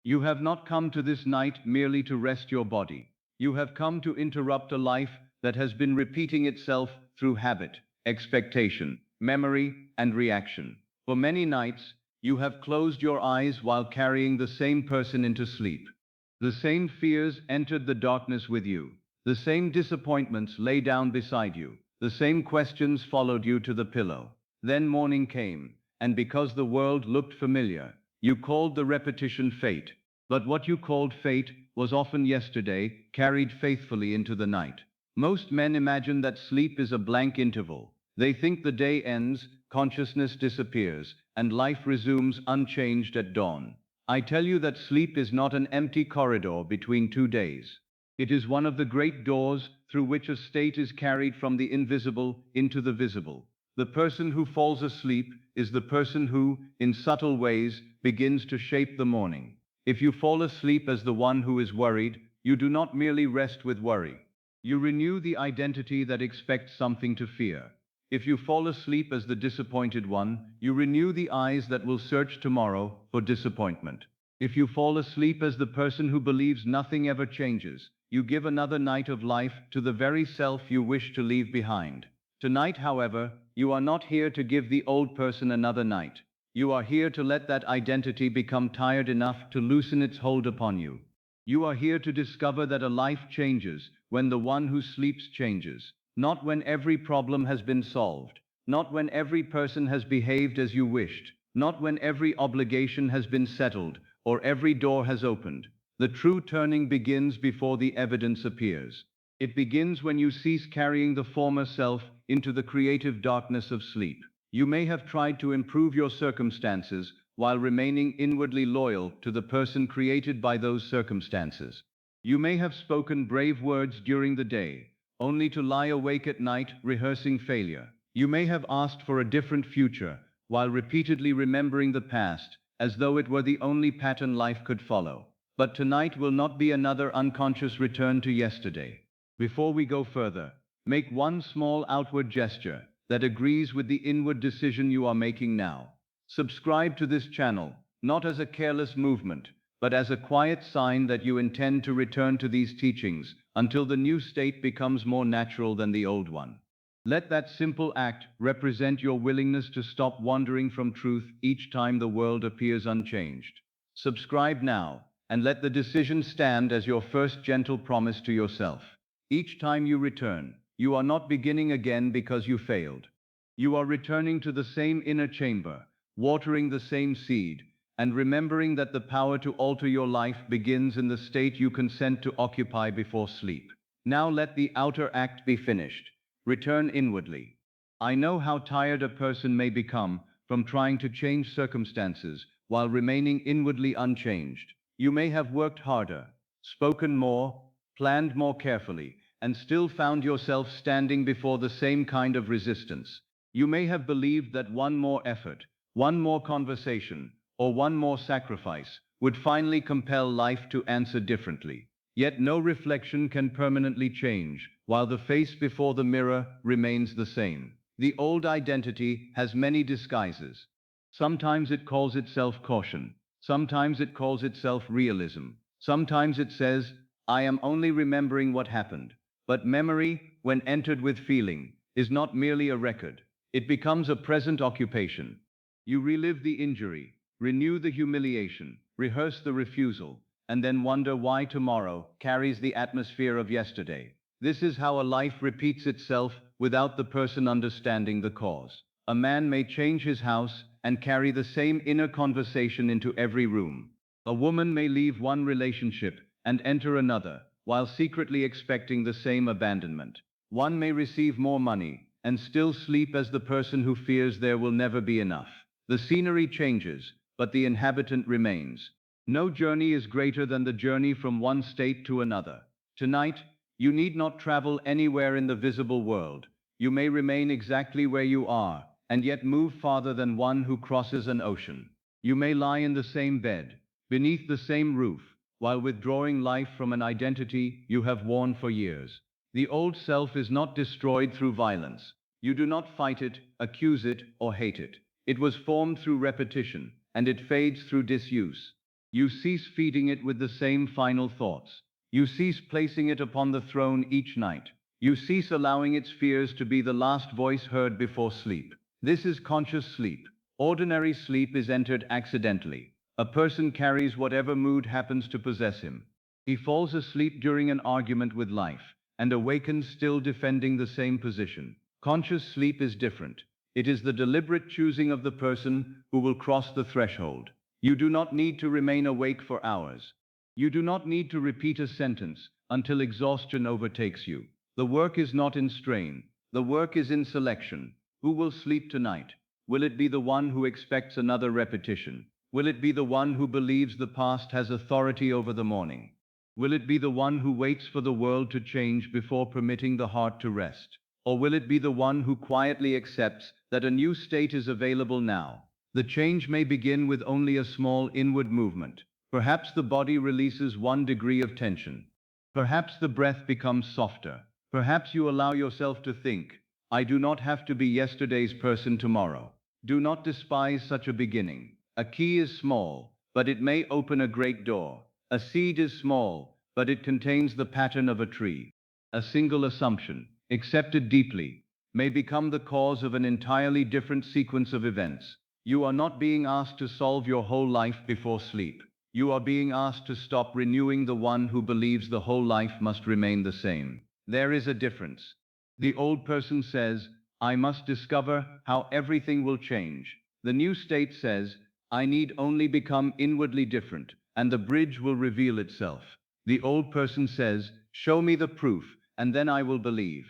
You have not come to this night merely to rest your body. You have come to interrupt a life that has been repeating itself through habit, expectation, memory, and reaction. For many nights, you have closed your eyes while carrying the same person into sleep. The same fears entered the darkness with you. The same disappointments lay down beside you. The same questions followed you to the pillow. Then morning came, and because the world looked familiar, you called the repetition fate. But what you called fate was often yesterday, carried faithfully into the night. Most men imagine that sleep is a blank interval. They think the day ends, consciousness disappears, and life resumes unchanged at dawn. I tell you that sleep is not an empty corridor between 2 days. It is one of the great doors through which a state is carried from the invisible into the visible. The person who falls asleep is the person who, in subtle ways, begins to shape the morning. If you fall asleep as the one who is worried, you do not merely rest with worry. You renew the identity that expects something to fear. If you fall asleep as the disappointed one, you renew the eyes that will search tomorrow for disappointment. If you fall asleep as the person who believes nothing ever changes, you give another night of life to the very self you wish to leave behind. Tonight, however, you are not here to give the old person another night. You are here to let that identity become tired enough to loosen its hold upon you. You are here to discover that a life changes when the one who sleeps changes, not when every problem has been solved, not when every person has behaved as you wished, not when every obligation has been settled or every door has opened. The true turning begins before the evidence appears. It begins when you cease carrying the former self into the creative darkness of sleep. You may have tried to improve your circumstances while remaining inwardly loyal to the person created by those circumstances. You may have spoken brave words during the day, only to lie awake at night rehearsing failure. You may have asked for a different future while repeatedly remembering the past as though it were the only pattern life could follow. But tonight will not be another unconscious return to yesterday. Before we go further, make one small outward gesture that agrees with the inward decision you are making now. Subscribe to this channel, not as a careless movement, but as a quiet sign that you intend to return to these teachings until the new state becomes more natural than the old one. Let that simple act represent your willingness to stop wandering from truth each time the world appears unchanged. Subscribe now, and let the decision stand as your first gentle promise to yourself. Each time you return, you are not beginning again because you failed. You are returning to the same inner chamber, watering the same seed, and remembering that the power to alter your life begins in the state you consent to occupy before sleep. Now let the outer act be finished. Return inwardly. I know how tired a person may become from trying to change circumstances while remaining inwardly unchanged. You may have worked harder, spoken more, planned more carefully, and still found yourself standing before the same kind of resistance. You may have believed that one more effort, one more conversation, or one more sacrifice would finally compel life to answer differently. Yet no reflection can permanently change, while the face before the mirror remains the same. The old identity has many disguises. Sometimes it calls itself caution. Sometimes it calls itself realism. Sometimes it says, I am only remembering what happened. But memory, when entered with feeling, is not merely a record. It becomes a present occupation. You relive the injury, renew the humiliation, rehearse the refusal, and then wonder why tomorrow carries the atmosphere of yesterday. This is how a life repeats itself without the person understanding the cause. A man may change his house and carry the same inner conversation into every room. A woman may leave one relationship and enter another, while secretly expecting the same abandonment. One may receive more money and still sleep as the person who fears there will never be enough. The scenery changes, but the inhabitant remains. No journey is greater than the journey from one state to another. Tonight, you need not travel anywhere in the visible world. You may remain exactly where you are, and yet move farther than one who crosses an ocean. You may lie in the same bed, beneath the same roof, while withdrawing life from an identity you have worn for years. The old self is not destroyed through violence. You do not fight it, accuse it, or hate it. It was formed through repetition, and it fades through disuse. You cease feeding it with the same final thoughts. You cease placing it upon the throne each night. You cease allowing its fears to be the last voice heard before sleep. This is conscious sleep. Ordinary sleep is entered accidentally. A person carries whatever mood happens to possess him. He falls asleep during an argument with life and awakens still defending the same position. Conscious sleep is different. It is the deliberate choosing of the person who will cross the threshold. You do not need to remain awake for hours. You do not need to repeat a sentence until exhaustion overtakes you. The work is not in strain. The work is in selection. Who will sleep tonight? Will it be the one who expects another repetition? Will it be the one who believes the past has authority over the morning? Will it be the one who waits for the world to change before permitting the heart to rest? Or will it be the one who quietly accepts that a new state is available now? The change may begin with only a small inward movement. Perhaps the body releases 1 degree of tension. Perhaps the breath becomes softer. Perhaps you allow yourself to think, I do not have to be yesterday's person tomorrow. Do not despise such a beginning. A key is small, but it may open a great door. A seed is small, but it contains the pattern of a tree. A single assumption, accepted deeply, may become the cause of an entirely different sequence of events. You are not being asked to solve your whole life before sleep. You are being asked to stop renewing the one who believes the whole life must remain the same. There is a difference. The old person says, I must discover how everything will change. The new state says, I need only become inwardly different, and the bridge will reveal itself. The old person says, show me the proof, and then I will believe.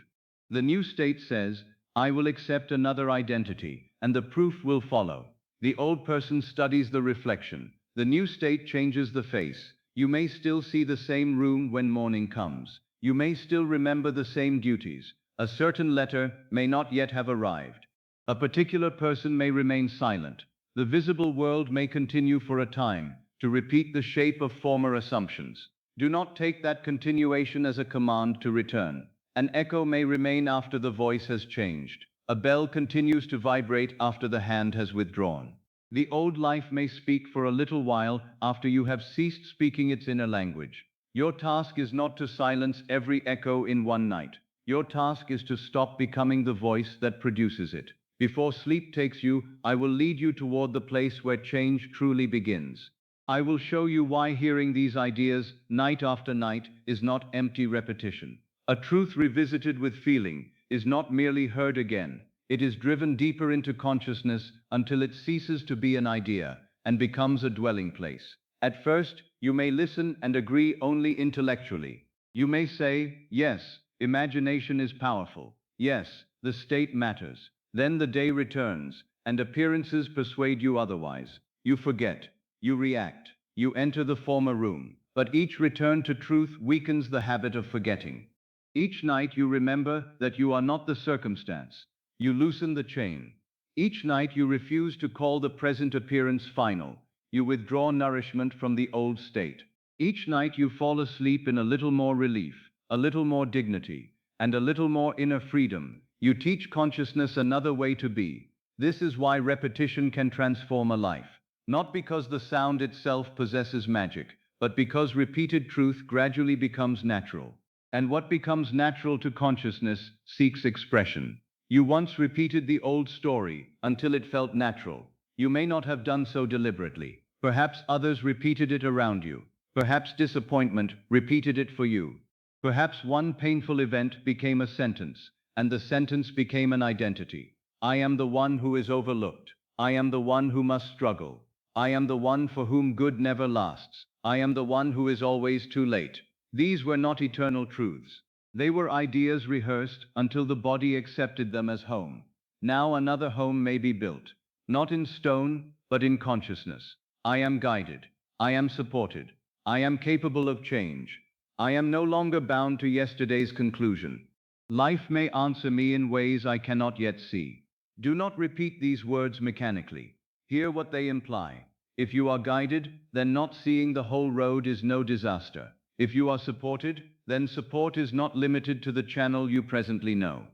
The new state says, I will accept another identity, and the proof will follow. The old person studies the reflection. The new state changes the face. You may still see the same room when morning comes. You may still remember the same duties. A certain letter may not yet have arrived. A particular person may remain silent. The visible world may continue for a time to repeat the shape of former assumptions. Do not take that continuation as a command to return. An echo may remain after the voice has changed. A bell continues to vibrate after the hand has withdrawn. The old life may speak for a little while after you have ceased speaking its inner language. Your task is not to silence every echo in one night. Your task is to stop becoming the voice that produces it. Before sleep takes you, I will lead you toward the place where change truly begins. I will show you why hearing these ideas night after night is not empty repetition. A truth revisited with feeling is not merely heard again. It is driven deeper into consciousness until it ceases to be an idea and becomes a dwelling place. At first, you may listen and agree only intellectually. You may say, yes, imagination is powerful. Yes, the state matters. Then the day returns, and appearances persuade you otherwise. You forget. You react. You enter the former room. But each return to truth weakens the habit of forgetting. Each night you remember that you are not the circumstance. You loosen the chain. Each night you refuse to call the present appearance final. You withdraw nourishment from the old state. Each night you fall asleep in a little more relief, a little more dignity, and a little more inner freedom. You teach consciousness another way to be. This is why repetition can transform a life. Not because the sound itself possesses magic, but because repeated truth gradually becomes natural. And what becomes natural to consciousness seeks expression. You once repeated the old story until it felt natural. You may not have done so deliberately. Perhaps others repeated it around you. Perhaps disappointment repeated it for you. Perhaps one painful event became a sentence, and the sentence became an identity. I am the one who is overlooked. I am the one who must struggle. I am the one for whom good never lasts. I am the one who is always too late. These were not eternal truths. They were ideas rehearsed until the body accepted them as home. Now another home may be built, not in stone, but in consciousness. I am guided. I am supported. I am capable of change. I am no longer bound to yesterday's conclusion. Life may answer me in ways I cannot yet see. Do not repeat these words mechanically. Hear what they imply. If you are guided, then not seeing the whole road is no disaster. If you are supported, then support is not limited to the channel you presently know.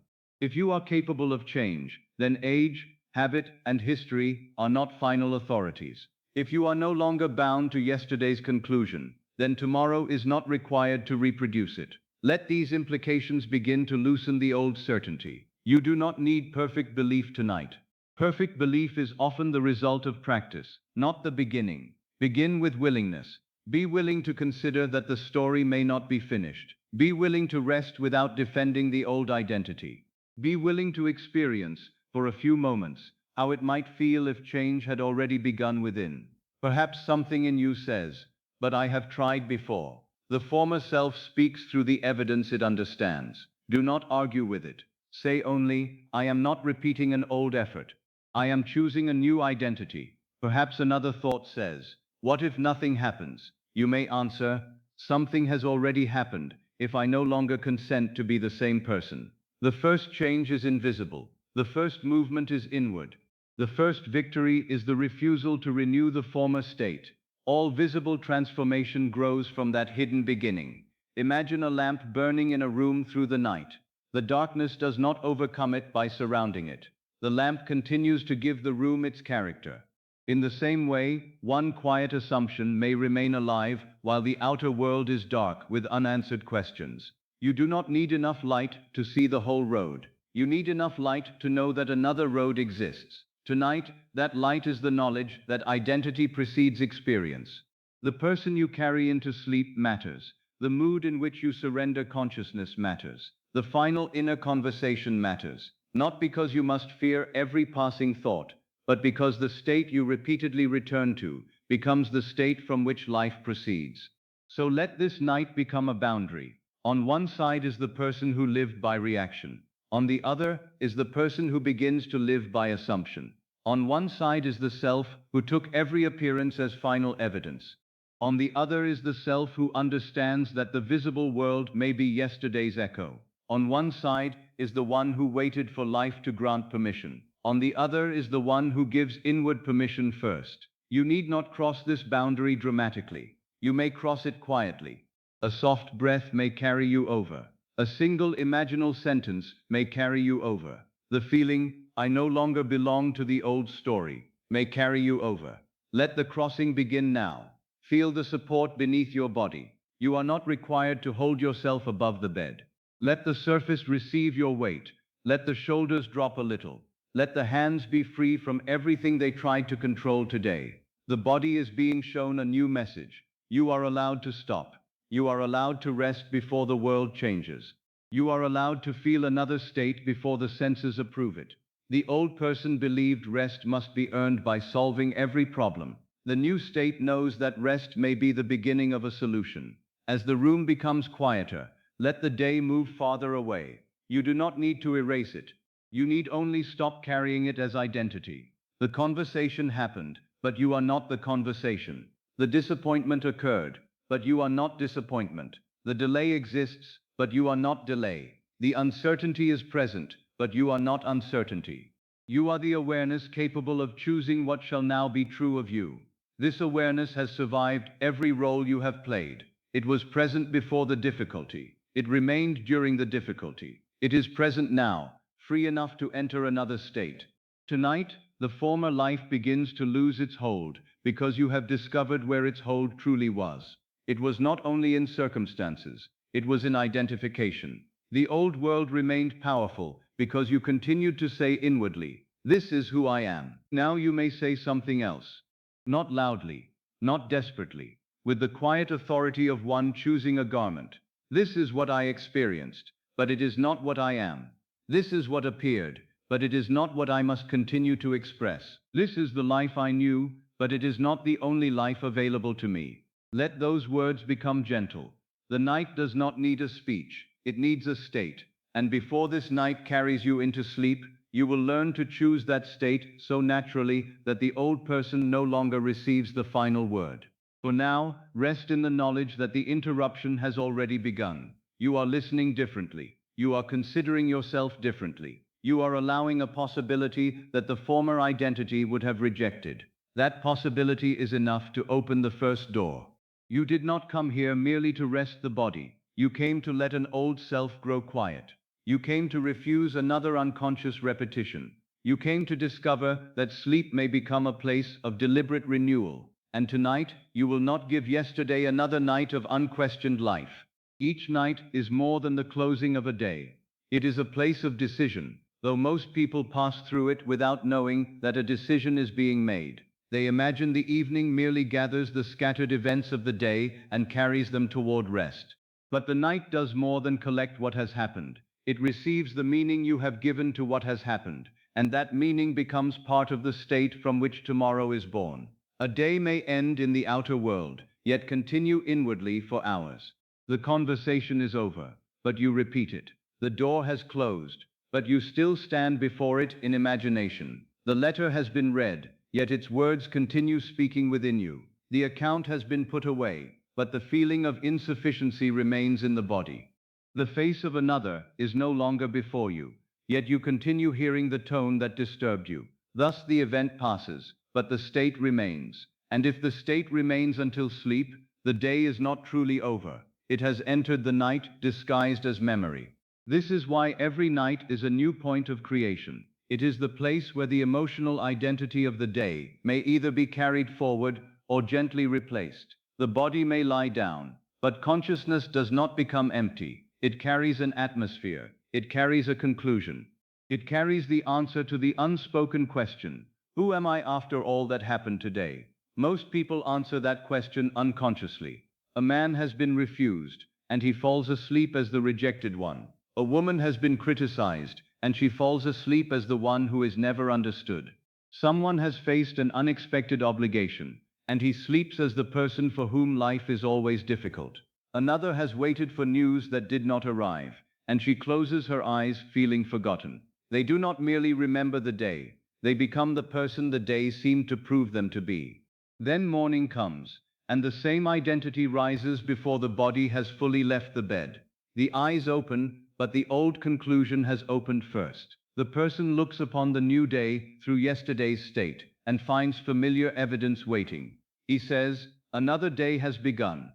If you are capable of change, then age, habit, and history are not final authorities. If you are no longer bound to yesterday's conclusion, then tomorrow is not required to reproduce it. Let these implications begin to loosen the old certainty. You do not need perfect belief tonight. Perfect belief is often the result of practice, not the beginning. Begin with willingness. Be willing to consider that the story may not be finished. Be willing to rest without defending the old identity. Be willing to experience, for a few moments, how it might feel if change had already begun within. Perhaps something in you says, "But I have tried before." The former self speaks through the evidence it understands. Do not argue with it. Say only, "I am not repeating an old effort. I am choosing a new identity." Perhaps another thought says, "What if nothing happens?" You may answer, "Something has already happened if I no longer consent to be the same person." The first change is invisible. The first movement is inward. The first victory is the refusal to renew the former state. All visible transformation grows from that hidden beginning. Imagine a lamp burning in a room through the night. The darkness does not overcome it by surrounding it. The lamp continues to give the room its character. In the same way, one quiet assumption may remain alive while the outer world is dark with unanswered questions. You do not need enough light to see the whole road. You need enough light to know that another road exists. Tonight, that light is the knowledge that identity precedes experience. The person you carry into sleep matters. The mood in which you surrender consciousness matters. The final inner conversation matters. Not because you must fear every passing thought, but because the state you repeatedly return to becomes the state from which life proceeds. So let this night become a boundary. On one side is the person who lived by reaction. On the other is the person who begins to live by assumption. On one side is the self who took every appearance as final evidence. On the other is the self who understands that the visible world may be yesterday's echo. On one side is the one who waited for life to grant permission. On the other is the one who gives inward permission first. You need not cross this boundary dramatically. You may cross it quietly. A soft breath may carry you over. A single imaginal sentence may carry you over. The feeling, "I no longer belong to the old story," may carry you over. Let the crossing begin now. Feel the support beneath your body. You are not required to hold yourself above the bed. Let the surface receive your weight. Let the shoulders drop a little. Let the hands be free from everything they tried to control today. The body is being shown a new message. You are allowed to stop. You are allowed to rest before the world changes. You are allowed to feel another state before the senses approve it. The old person believed rest must be earned by solving every problem. The new state knows that rest may be the beginning of a solution. As the room becomes quieter, let the day move farther away. You do not need to erase it. You need only stop carrying it as identity. The conversation happened, but you are not the conversation. The disappointment occurred, but you are not disappointment. The delay exists, but you are not delay. The uncertainty is present, but you are not uncertainty. You are the awareness capable of choosing what shall now be true of you. This awareness has survived every role you have played. It was present before the difficulty. It remained during the difficulty. It is present now, free enough to enter another state. Tonight, the former life begins to lose its hold because you have discovered where its hold truly was. It was not only in circumstances, it was in identification. The old world remained powerful because you continued to say inwardly, "This is who I am." Now you may say something else. Not loudly, not desperately, with the quiet authority of one choosing a garment. "This is what I experienced, but it is not what I am. This is what appeared, but it is not what I must continue to express. This is the life I knew, but it is not the only life available to me." Let those words become gentle. The night does not need a speech, it needs a state. And before this night carries you into sleep, you will learn to choose that state so naturally that the old person no longer receives the final word. For now, rest in the knowledge that the interruption has already begun. You are listening differently. You are considering yourself differently. You are allowing a possibility that the former identity would have rejected. That possibility is enough to open the first door. You did not come here merely to rest the body. You came to let an old self grow quiet. You came to refuse another unconscious repetition. You came to discover that sleep may become a place of deliberate renewal, and tonight you will not give yesterday another night of unquestioned life. Each night is more than the closing of a day. It is a place of decision, though most people pass through it without knowing that a decision is being made. They imagine the evening merely gathers the scattered events of the day and carries them toward rest. But the night does more than collect what has happened. It receives the meaning you have given to what has happened, and that meaning becomes part of the state from which tomorrow is born. A day may end in the outer world, yet continue inwardly for hours. The conversation is over, but you repeat it. The door has closed, but you still stand before it in imagination. The letter has been read, yet its words continue speaking within you. The account has been put away, but the feeling of insufficiency remains in the body. The face of another is no longer before you, yet you continue hearing the tone that disturbed you. Thus the event passes, but the state remains. And if the state remains until sleep, the day is not truly over. It has entered the night disguised as memory. This is why every night is a new point of creation. It is the place where the emotional identity of the day may either be carried forward or gently replaced. The body may lie down, but consciousness does not become empty. It carries an atmosphere. It carries a conclusion. It carries the answer to the unspoken question, who am I after all that happened today? Most people answer that question unconsciously. A man has been refused, and he falls asleep as the rejected one. A woman has been criticized, and she falls asleep as the one who is never understood. Someone has faced an unexpected obligation, and he sleeps as the person for whom life is always difficult. Another has waited for news that did not arrive, and she closes her eyes feeling forgotten. They do not merely remember the day, they become the person the day seemed to prove them to be. Then morning comes, and the same identity rises before the body has fully left the bed. The eyes open, but the old conclusion has opened first. The person looks upon the new day through yesterday's state, and finds familiar evidence waiting. He says, another day has begun.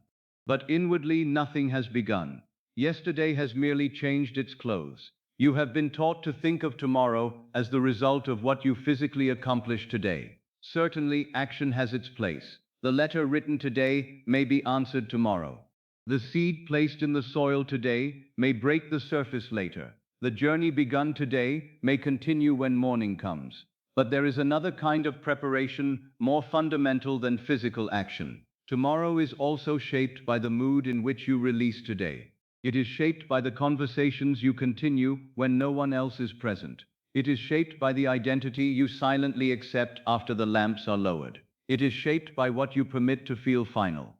But inwardly nothing has begun. Yesterday has merely changed its clothes. You have been taught to think of tomorrow as the result of what you physically accomplished today. Certainly, action has its place. The letter written today may be answered tomorrow. The seed placed in the soil today may break the surface later. The journey begun today may continue when morning comes. But there is another kind of preparation more fundamental than physical action. Tomorrow is also shaped by the mood in which you release today. It is shaped by the conversations you continue when no one else is present. It is shaped by the identity you silently accept after the lamps are lowered. It is shaped by what you permit to feel final.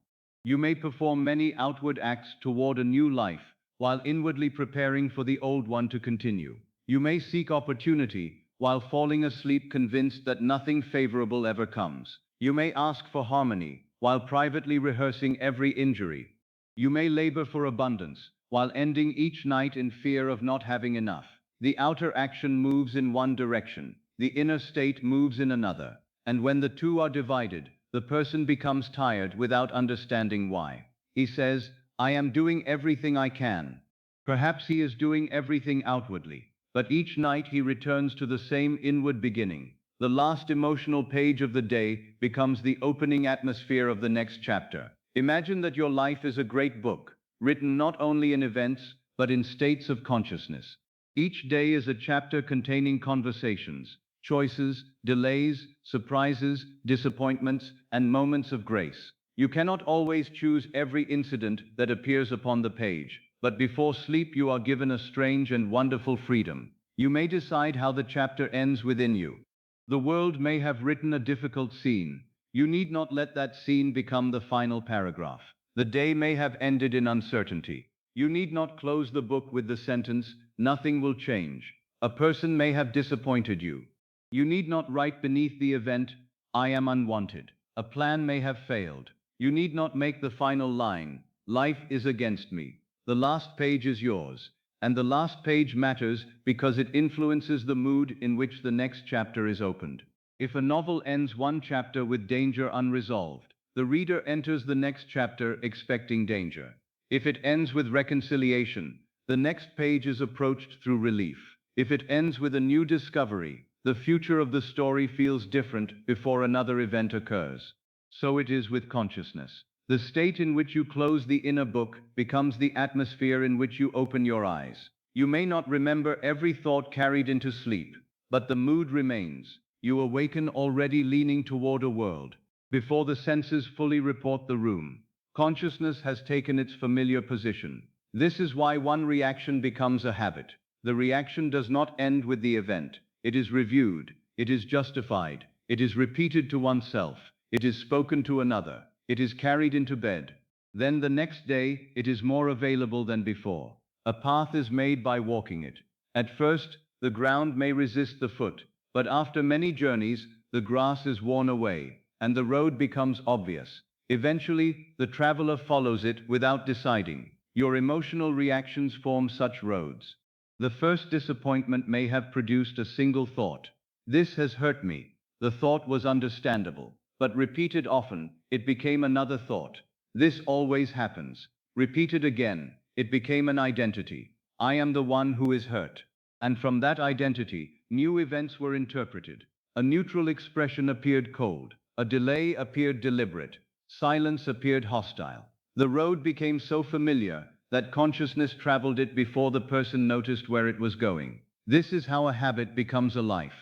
You may perform many outward acts toward a new life, while inwardly preparing for the old one to continue. You may seek opportunity, while falling asleep convinced that nothing favorable ever comes. You may ask for harmony, while privately rehearsing every injury. You may labor for abundance, while ending each night in fear of not having enough. The outer action moves in one direction, the inner state moves in another, and when the two are divided, the person becomes tired without understanding why. He says, I am doing everything I can. Perhaps he is doing everything outwardly, but each night he returns to the same inward beginning. The last emotional page of the day becomes the opening atmosphere of the next chapter. Imagine that your life is a great book, written not only in events, but in states of consciousness. Each day is a chapter containing conversations, choices, delays, surprises, disappointments, and moments of grace. You cannot always choose every incident that appears upon the page, but before sleep you are given a strange and wonderful freedom. You may decide how the chapter ends within you. The world may have written a difficult scene. You need not let that scene become the final paragraph. The day may have ended in uncertainty. You need not close the book with the sentence, nothing will change. A person may have disappointed you. You need not write beneath the event, I am unwanted. A plan may have failed. You need not make the final line, life is against me. The last page is yours. And the last page matters because it influences the mood in which the next chapter is opened. If a novel ends one chapter with danger unresolved, the reader enters the next chapter expecting danger. If it ends with reconciliation, the next page is approached through relief. If it ends with a new discovery, The future of the story feels different before another event occurs. So it is with consciousness. The state in which you close the inner book becomes the atmosphere in which you open your eyes. You may not remember every thought carried into sleep, but the mood remains. You awaken already leaning toward a world. Before the senses fully report the room, consciousness has taken its familiar position. This is why one reaction becomes a habit. The reaction does not end with the event. It is reviewed, it is justified, it is repeated to oneself, it is spoken to another, it is carried into bed. Then the next day, it is more available than before. A path is made by walking it. At first, the ground may resist the foot, but after many journeys, the grass is worn away, and the road becomes obvious. Eventually, the traveler follows it without deciding. Your emotional reactions form such roads. The first disappointment may have produced a single thought. This has hurt me. The thought was understandable, but repeated often, it became another thought. This always happens. Repeated again, it became an identity. I am the one who is hurt. And from that identity, new events were interpreted. A neutral expression appeared cold. A delay appeared deliberate. Silence appeared hostile. The road became so familiar that consciousness traveled it before the person noticed where it was going. This is how a habit becomes a life.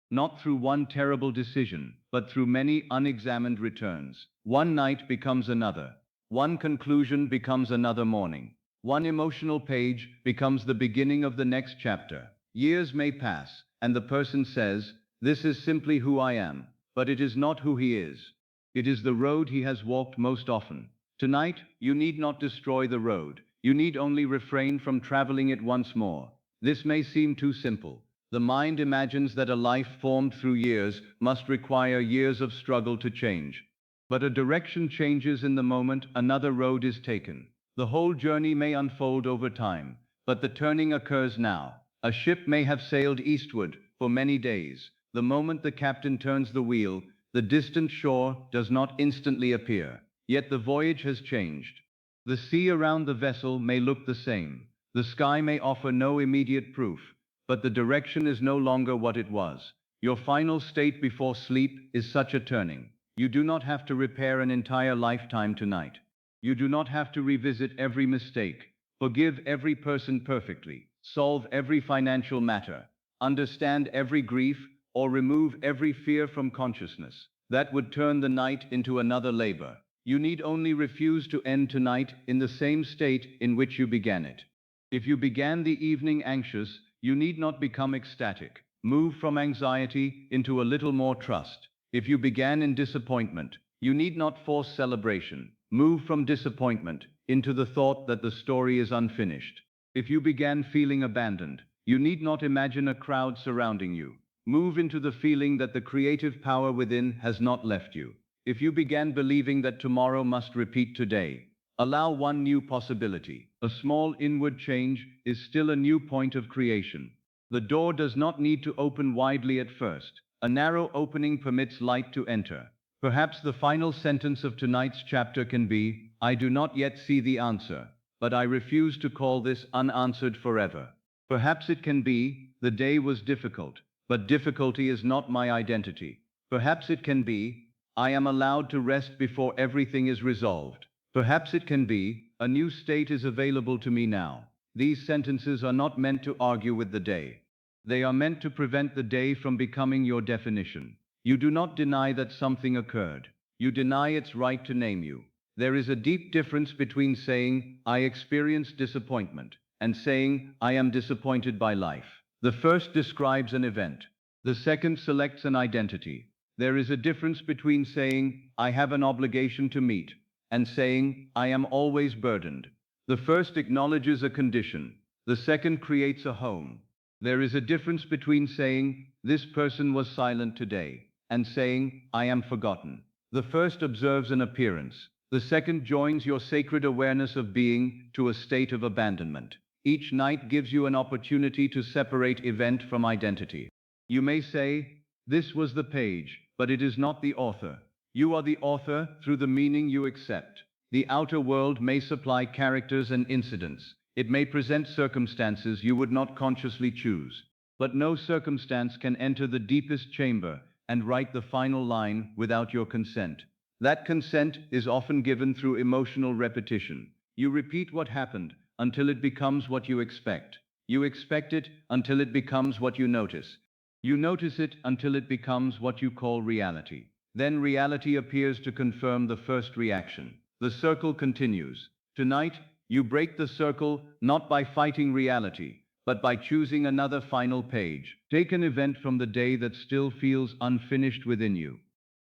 Not through one terrible decision, but through many unexamined returns. One night becomes another. One conclusion becomes another morning. One emotional page becomes the beginning of the next chapter. Years may pass, and the person says, "This is simply who I am," but it is not who he is. It is the road he has walked most often. Tonight, you need not destroy the road. You need only refrain from traveling it once more. This may seem too simple. The mind imagines that a life formed through years must require years of struggle to change. But a direction changes in the moment another road is taken. The whole journey may unfold over time, but the turning occurs now. A ship may have sailed eastward for many days. The moment the captain turns the wheel, the distant shore does not instantly appear. Yet the voyage has changed. The sea around the vessel may look the same. The sky may offer no immediate proof, but the direction is no longer what it was. Your final state before sleep is such a turning. You do not have to repair an entire lifetime tonight. You do not have to revisit every mistake, forgive every person perfectly, solve every financial matter, understand every grief, or remove every fear from consciousness. That would turn the night into another labor. You need only refuse to end tonight in the same state in which you began it. If you began the evening anxious, you need not become ecstatic. Move from anxiety into a little more trust. If you began in disappointment, you need not force celebration. Move from disappointment into the thought that the story is unfinished. If you began feeling abandoned, you need not imagine a crowd surrounding you. Move into the feeling that the creative power within has not left you. If you began believing that tomorrow must repeat today, allow one new possibility. A small inward change is still a new point of creation. The door does not need to open widely at first. A narrow opening permits light to enter. Perhaps the final sentence of tonight's chapter can be, "I do not yet see the answer, but I refuse to call this unanswered forever." Perhaps it can be, "The day was difficult, but difficulty is not my identity." Perhaps it can be, "I am allowed to rest before everything is resolved." Perhaps it can be, "A new state is available to me now." These sentences are not meant to argue with the day. They are meant to prevent the day from becoming your definition. You do not deny that something occurred. You deny its right to name you. There is a deep difference between saying, "I experienced disappointment," and saying, "I am disappointed by life." The first describes an event. The second selects an identity. There is a difference between saying, "I have an obligation to meet," and saying, "I am always burdened." The first acknowledges a condition. The second creates a home. There is a difference between saying, "This person was silent today," and saying, "I am forgotten." The first observes an appearance. The second joins your sacred awareness of being to a state of abandonment. Each night gives you an opportunity to separate event from identity. You may say, "This was the page, but it is not the author." You are the author through the meaning you accept. The outer world may supply characters and incidents. It may present circumstances you would not consciously choose. but no circumstance can enter the deepest chamber and write the final line without your consent. That consent is often given through emotional repetition. You repeat what happened until it becomes what you expect. You expect it until it becomes what you notice. You notice it until it becomes what you call reality. Then reality appears to confirm the first reaction. The circle continues. Tonight, you break the circle not by fighting reality, but by choosing another final page. Take an event from the day that still feels unfinished within you.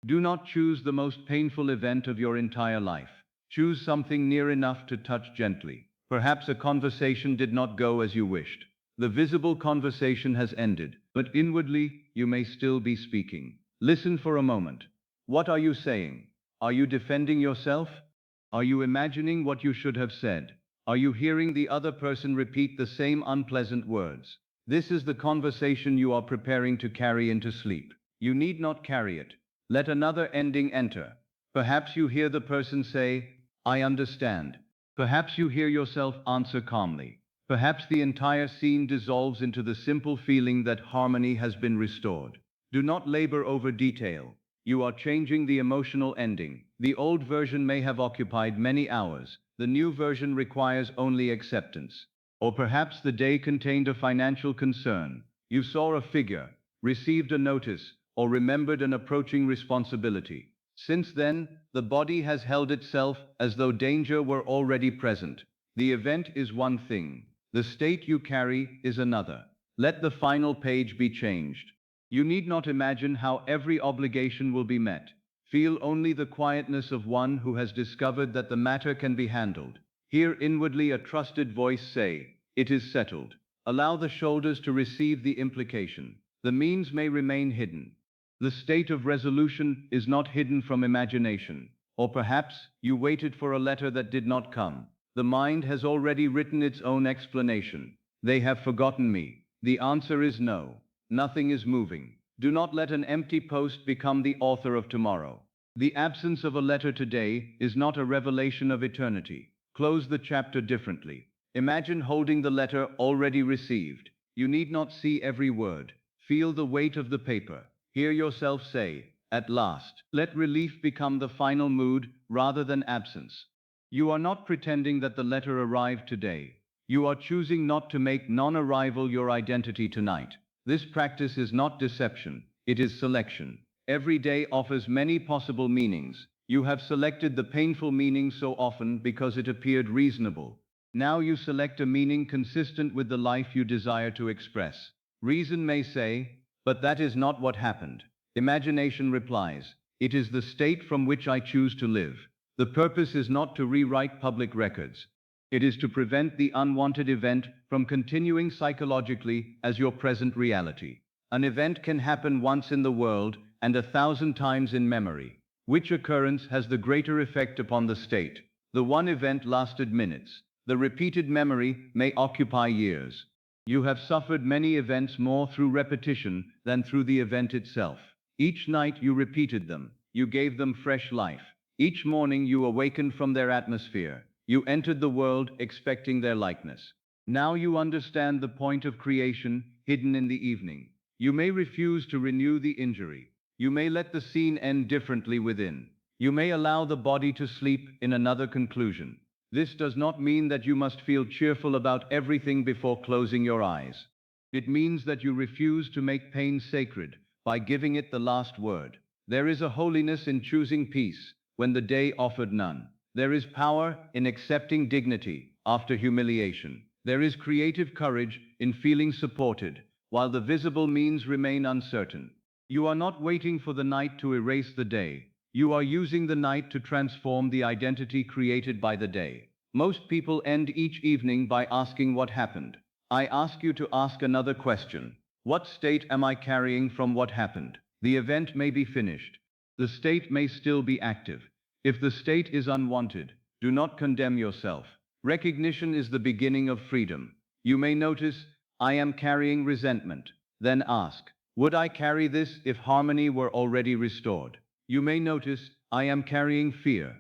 Do not choose the most painful event of your entire life. Choose something near enough to touch gently. Perhaps a conversation did not go as you wished. The visible conversation has ended, but inwardly you may still be speaking. Listen for a moment. What are you saying? Are you defending yourself? Are you imagining what you should have said? Are you hearing the other person repeat the same unpleasant words? This is the conversation you are preparing to carry into sleep. You need not carry it. Let another ending enter. Perhaps you hear the person say, I understand. Perhaps you hear yourself answer calmly. Perhaps the entire scene dissolves into the simple feeling that harmony has been restored. Do not labor over detail. You are changing the emotional ending. The old version may have occupied many hours. The new version requires only acceptance. Or perhaps the day contained a financial concern. You saw a figure, received a notice, or remembered an approaching responsibility. Since then, the body has held itself as though danger were already present. The event is one thing. The state you carry is another. Let the final page be changed. You need not imagine how every obligation will be met. Feel only the quietness of one who has discovered that the matter can be handled. Hear inwardly a trusted voice say, it is settled. Allow the shoulders to receive the implication. The means may remain hidden. The state of resolution is not hidden from imagination. Or perhaps you waited for a letter that did not come. The mind has already written its own explanation. They have forgotten me. The answer is no. Nothing is moving. Do not let an empty post become the author of tomorrow. The absence of a letter today is not a revelation of eternity. Close the chapter differently. Imagine holding the letter already received. You need not see every word. Feel the weight of the paper. Hear yourself say, at last. Let relief become the final mood rather than absence. You are not pretending that the letter arrived today. You are choosing not to make non-arrival your identity tonight. This practice is not deception, it is selection. Every day offers many possible meanings. You have selected the painful meaning so often because it appeared reasonable. Now you select a meaning consistent with the life you desire to express. Reason may say, but that is not what happened. Imagination replies, it is the state from which I choose to live. The purpose is not to rewrite public records. It is to prevent the unwanted event from continuing psychologically as your present reality. An event can happen once in the world and 1,000 times in memory. Which occurrence has the greater effect upon the state? The one event lasted minutes. The repeated memory may occupy years. You have suffered many events more through repetition than through the event itself. Each night you repeated them. You gave them fresh life. Each morning you awakened from their atmosphere. You entered the world expecting their likeness. Now you understand the point of creation hidden in the evening. You may refuse to renew the injury. You may let the scene end differently within. You may allow the body to sleep in another conclusion. This does not mean that you must feel cheerful about everything before closing your eyes. It means that you refuse to make pain sacred by giving it the last word. There is a holiness in choosing peace when the day offered none. There is power in accepting dignity after humiliation. There is creative courage in feeling supported while the visible means remain uncertain. You are not waiting for the night to erase the day. You are using the night to transform the identity created by the day. Most people end each evening by asking what happened. I ask you to ask another question. What state am I carrying from what happened? The event may be finished. The state may still be active. If the state is unwanted, do not condemn yourself. Recognition is the beginning of freedom. You may notice, I am carrying resentment. Then ask, would I carry this if harmony were already restored? You may notice, I am carrying fear.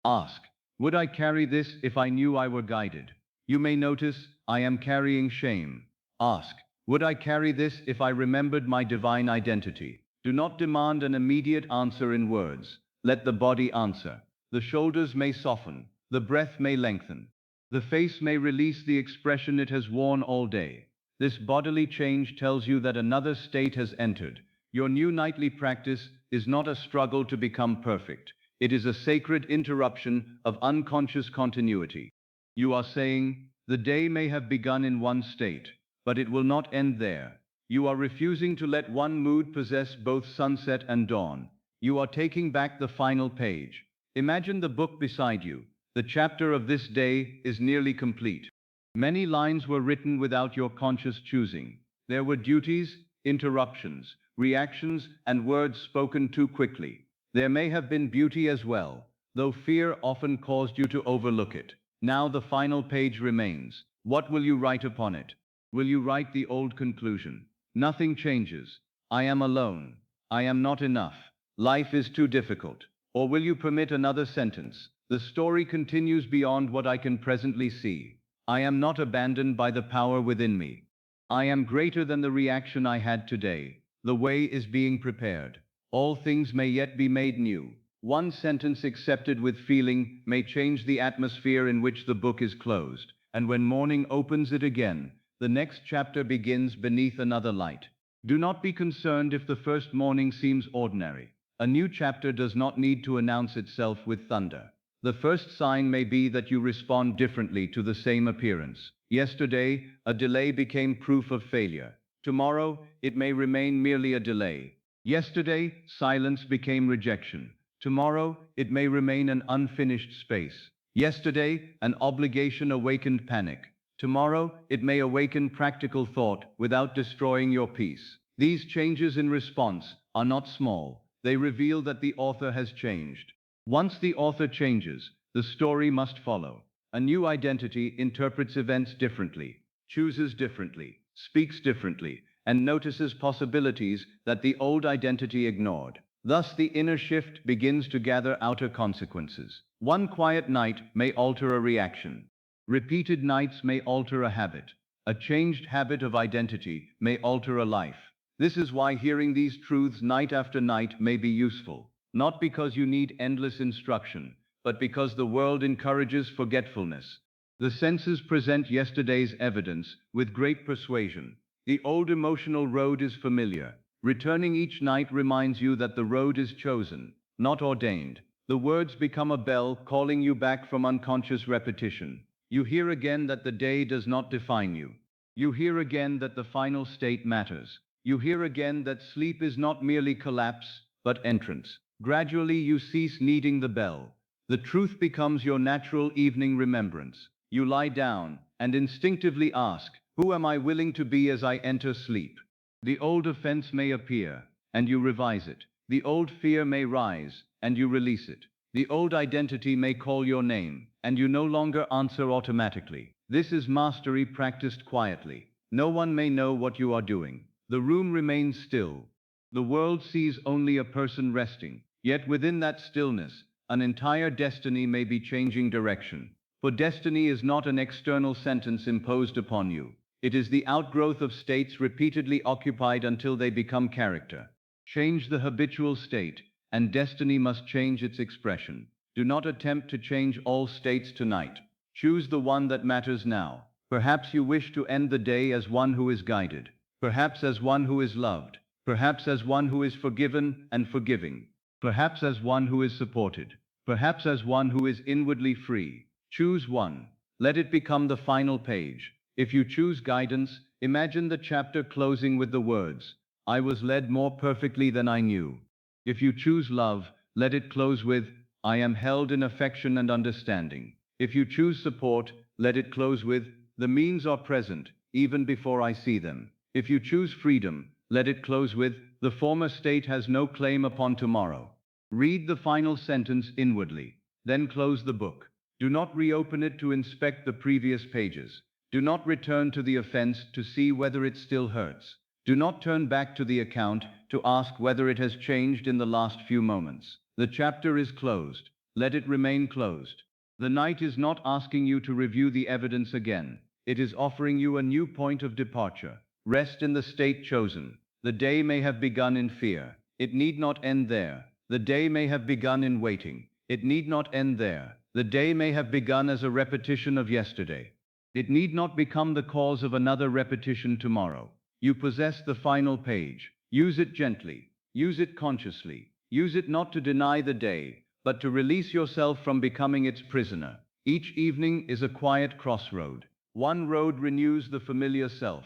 Ask, would I carry this if I knew I were guided? You may notice, I am carrying shame. Ask, Would I carry this if I remembered my divine identity? Do not demand an immediate answer in words. Let the body answer. The shoulders may soften, the breath may lengthen, the face may release the expression it has worn all day. This bodily change tells you that another state has entered. Your new nightly practice is not a struggle to become perfect. It is a sacred interruption of unconscious continuity. You are saying, the day may have begun in one state, but it will not end there. You are refusing to let one mood possess both sunset and dawn. You are taking back the final page. Imagine the book beside you. The chapter of this day is nearly complete. Many lines were written without your conscious choosing. There were duties, interruptions, reactions, and words spoken too quickly. There may have been beauty as well, though fear often caused you to overlook it. Now the final page remains. What will you write upon it? Will you write the old conclusion? Nothing changes. I am alone. I am not enough. Life is too difficult. Or will you permit another sentence? The story continues beyond what I can presently see. I am not abandoned by the power within me. I am greater than the reaction I had today. The way is being prepared. All things may yet be made new. One sentence accepted with feeling may change the atmosphere in which the book is closed, and when morning opens it again, the next chapter begins beneath another light. Do not be concerned if the first morning seems ordinary. A new chapter does not need to announce itself with thunder. The first sign may be that you respond differently to the same appearance. Yesterday, a delay became proof of failure. Tomorrow, it may remain merely a delay. Yesterday, silence became rejection. Tomorrow, it may remain an unfinished space. Yesterday, an obligation awakened panic. Tomorrow, it may awaken practical thought without destroying your peace. These changes in response are not small. They reveal that the author has changed. Once the author changes, the story must follow. A new identity interprets events differently, chooses differently, speaks differently, and notices possibilities that the old identity ignored. Thus, the inner shift begins to gather outer consequences. One quiet night may alter a reaction. Repeated nights may alter a habit. A changed habit of identity may alter a life. This is why hearing these truths night after night may be useful. Not because you need endless instruction, but because the world encourages forgetfulness. The senses present yesterday's evidence with great persuasion. The old emotional road is familiar. Returning each night reminds you that the road is chosen, not ordained. The words become a bell calling you back from unconscious repetition. You hear again that the day does not define you. You hear again that the final state matters. You hear again that sleep is not merely collapse, but entrance. Gradually you cease needing the bell. The truth becomes your natural evening remembrance. You lie down and instinctively ask, who am I willing to be as I enter sleep? The old offense may appear, and you revise it. The old fear may rise, and you release it. The old identity may call your name, and you no longer answer automatically. This is mastery practiced quietly. No one may know what you are doing. The room remains still. The world sees only a person resting, yet within that stillness, an entire destiny may be changing direction. For destiny is not an external sentence imposed upon you. It is the outgrowth of states repeatedly occupied until they become character. Change the habitual state, and destiny must change its expression. Do not attempt to change all states tonight. Choose the one that matters now. Perhaps you wish to end the day as one who is guided. Perhaps as one who is loved. Perhaps as one who is forgiven and forgiving. Perhaps as one who is supported. Perhaps as one who is inwardly free. Choose one. Let it become the final page. If you choose guidance, imagine the chapter closing with the words, I was led more perfectly than I knew. If you choose love, let it close with, I am held in affection and understanding. If you choose support, let it close with, the means are present, even before I see them. If you choose freedom, let it close with, the former state has no claim upon tomorrow. Read the final sentence inwardly, then close the book. Do not reopen it to inspect the previous pages. Do not return to the offense to see whether it still hurts. Do not turn back to the account to ask whether it has changed in the last few moments. The chapter is closed. Let it remain closed. The night is not asking you to review the evidence again. It is offering you a new point of departure. Rest in the state chosen. The day may have begun in fear. It need not end there. The day may have begun in waiting. It need not end there. The day may have begun as a repetition of yesterday. It need not become the cause of another repetition tomorrow. You possess the final page. Use it gently. Use it consciously. Use it not to deny the day, but to release yourself from becoming its prisoner. Each evening is a quiet crossroad. One road renews the familiar self.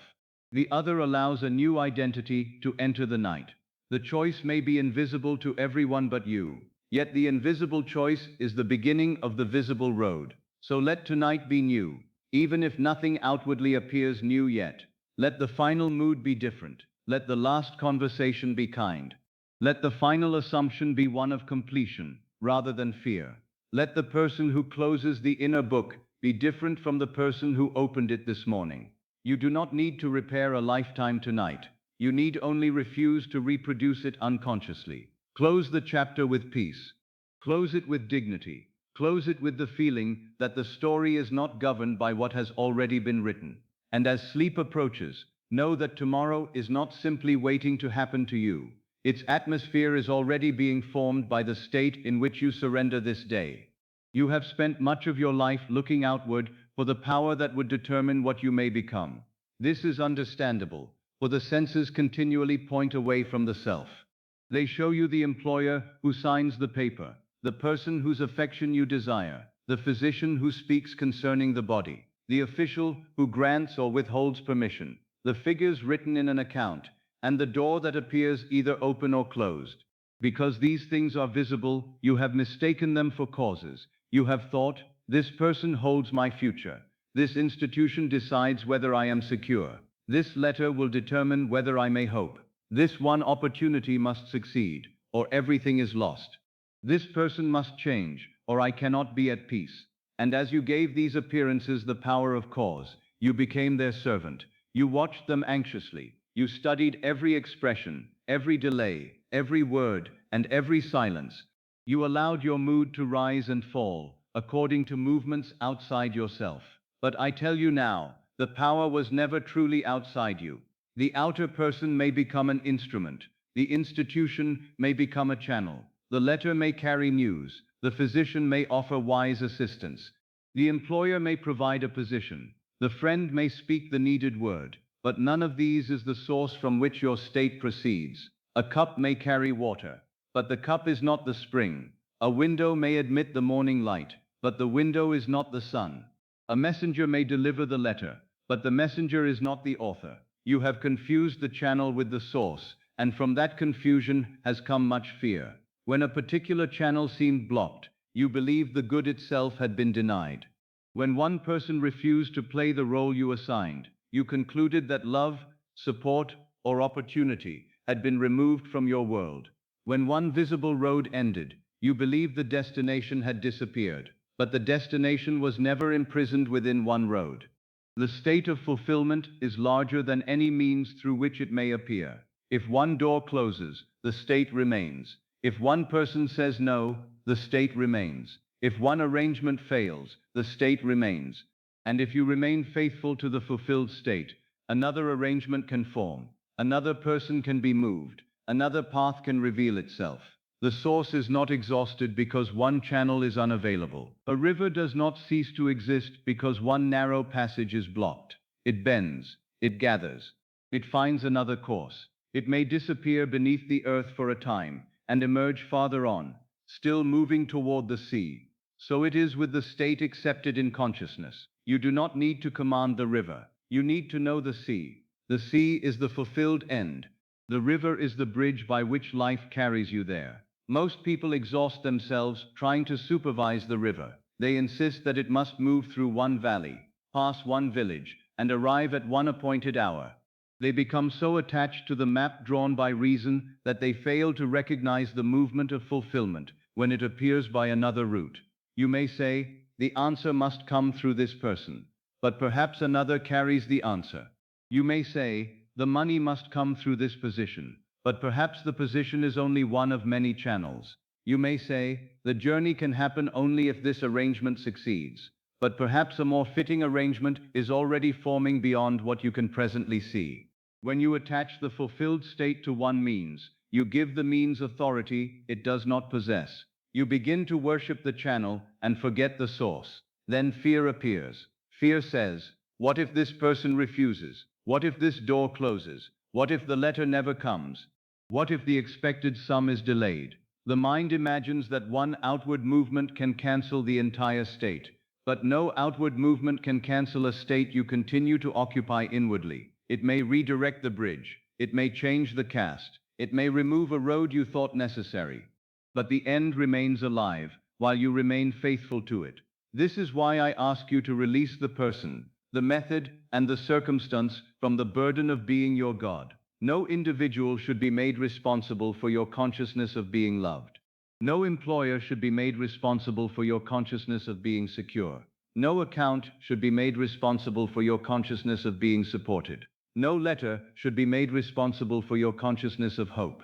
The other allows a new identity to enter the night. The choice may be invisible to everyone but you, yet the invisible choice is the beginning of the visible road. So let tonight be new, even if nothing outwardly appears new yet. Let the final mood be different. Let the last conversation be kind. Let the final assumption be one of completion, rather than fear. Let the person who closes the inner book be different from the person who opened it this morning. You do not need to repair a lifetime tonight. You need only refuse to reproduce it unconsciously. Close the chapter with peace. Close it with dignity. Close it with the feeling that the story is not governed by what has already been written. And as sleep approaches, know that tomorrow is not simply waiting to happen to you. Its atmosphere is already being formed by the state in which you surrender this day. You have spent much of your life looking outward for the power that would determine what you may become. This is understandable, for the senses continually point away from the self. They show you the employer who signs the paper, the person whose affection you desire, the physician who speaks concerning the body, the official who grants or withholds permission, the figures written in an account, and the door that appears either open or closed. Because these things are visible, you have mistaken them for causes. You have thought, this person holds my future. This institution decides whether I am secure. This letter will determine whether I may hope. This one opportunity must succeed, or everything is lost. This person must change, or I cannot be at peace. And as you gave these appearances the power of cause, you became their servant. You watched them anxiously. You studied every expression, every delay, every word, and every silence. You allowed your mood to rise and fall, according to movements outside yourself. But I tell you now, the power was never truly outside you. The outer person may become an instrument. The institution may become a channel. The letter may carry news. The physician may offer wise assistance. The employer may provide a position. The friend may speak the needed word. But none of these is the source from which your state proceeds. A cup may carry water, but the cup is not the spring. A window may admit the morning light, but the window is not the sun. A messenger may deliver the letter, but the messenger is not the author. You have confused the channel with the source, and from that confusion has come much fear. When a particular channel seemed blocked, you believed the good itself had been denied. When one person refused to play the role you assigned, you concluded that love, support, or opportunity had been removed from your world. When one visible road ended, you believed the destination had disappeared, but the destination was never imprisoned within one road. The state of fulfillment is larger than any means through which it may appear. If one door closes, the state remains. If one person says no, the state remains. If one arrangement fails, the state remains. And if you remain faithful to the fulfilled state, another arrangement can form, another person can be moved, another path can reveal itself. The source is not exhausted because one channel is unavailable. A river does not cease to exist because one narrow passage is blocked. It bends, it gathers, it finds another course. It may disappear beneath the earth for a time and emerge farther on, still moving toward the sea. So it is with the state accepted in consciousness. You do not need to command the river. You need to know the sea. The sea is the fulfilled end. The river is the bridge by which life carries you there. Most people exhaust themselves trying to supervise the river. They insist that it must move through one valley, pass one village, and arrive at one appointed hour. They become so attached to the map drawn by reason that they fail to recognize the movement of fulfillment when it appears by another route. You may say, the answer must come through this person, but perhaps another carries the answer. You may say, the money must come through this position, but perhaps the position is only one of many channels. You may say, the journey can happen only if this arrangement succeeds, but perhaps a more fitting arrangement is already forming beyond what you can presently see. When you attach the fulfilled state to one means, you give the means authority it does not possess. You begin to worship the channel and forget the source. Then fear appears. Fear says, what if this person refuses? What if this door closes? What if the letter never comes? What if the expected sum is delayed? The mind imagines that one outward movement can cancel the entire state. But no outward movement can cancel a state you continue to occupy inwardly. It may redirect the bridge. It may change the cast. It may remove a road you thought necessary. But the end remains alive, while you remain faithful to it. This is why I ask you to release the person, the method, and the circumstance from the burden of being your God. No individual should be made responsible for your consciousness of being loved. No employer should be made responsible for your consciousness of being secure. No account should be made responsible for your consciousness of being supported. No letter should be made responsible for your consciousness of hope.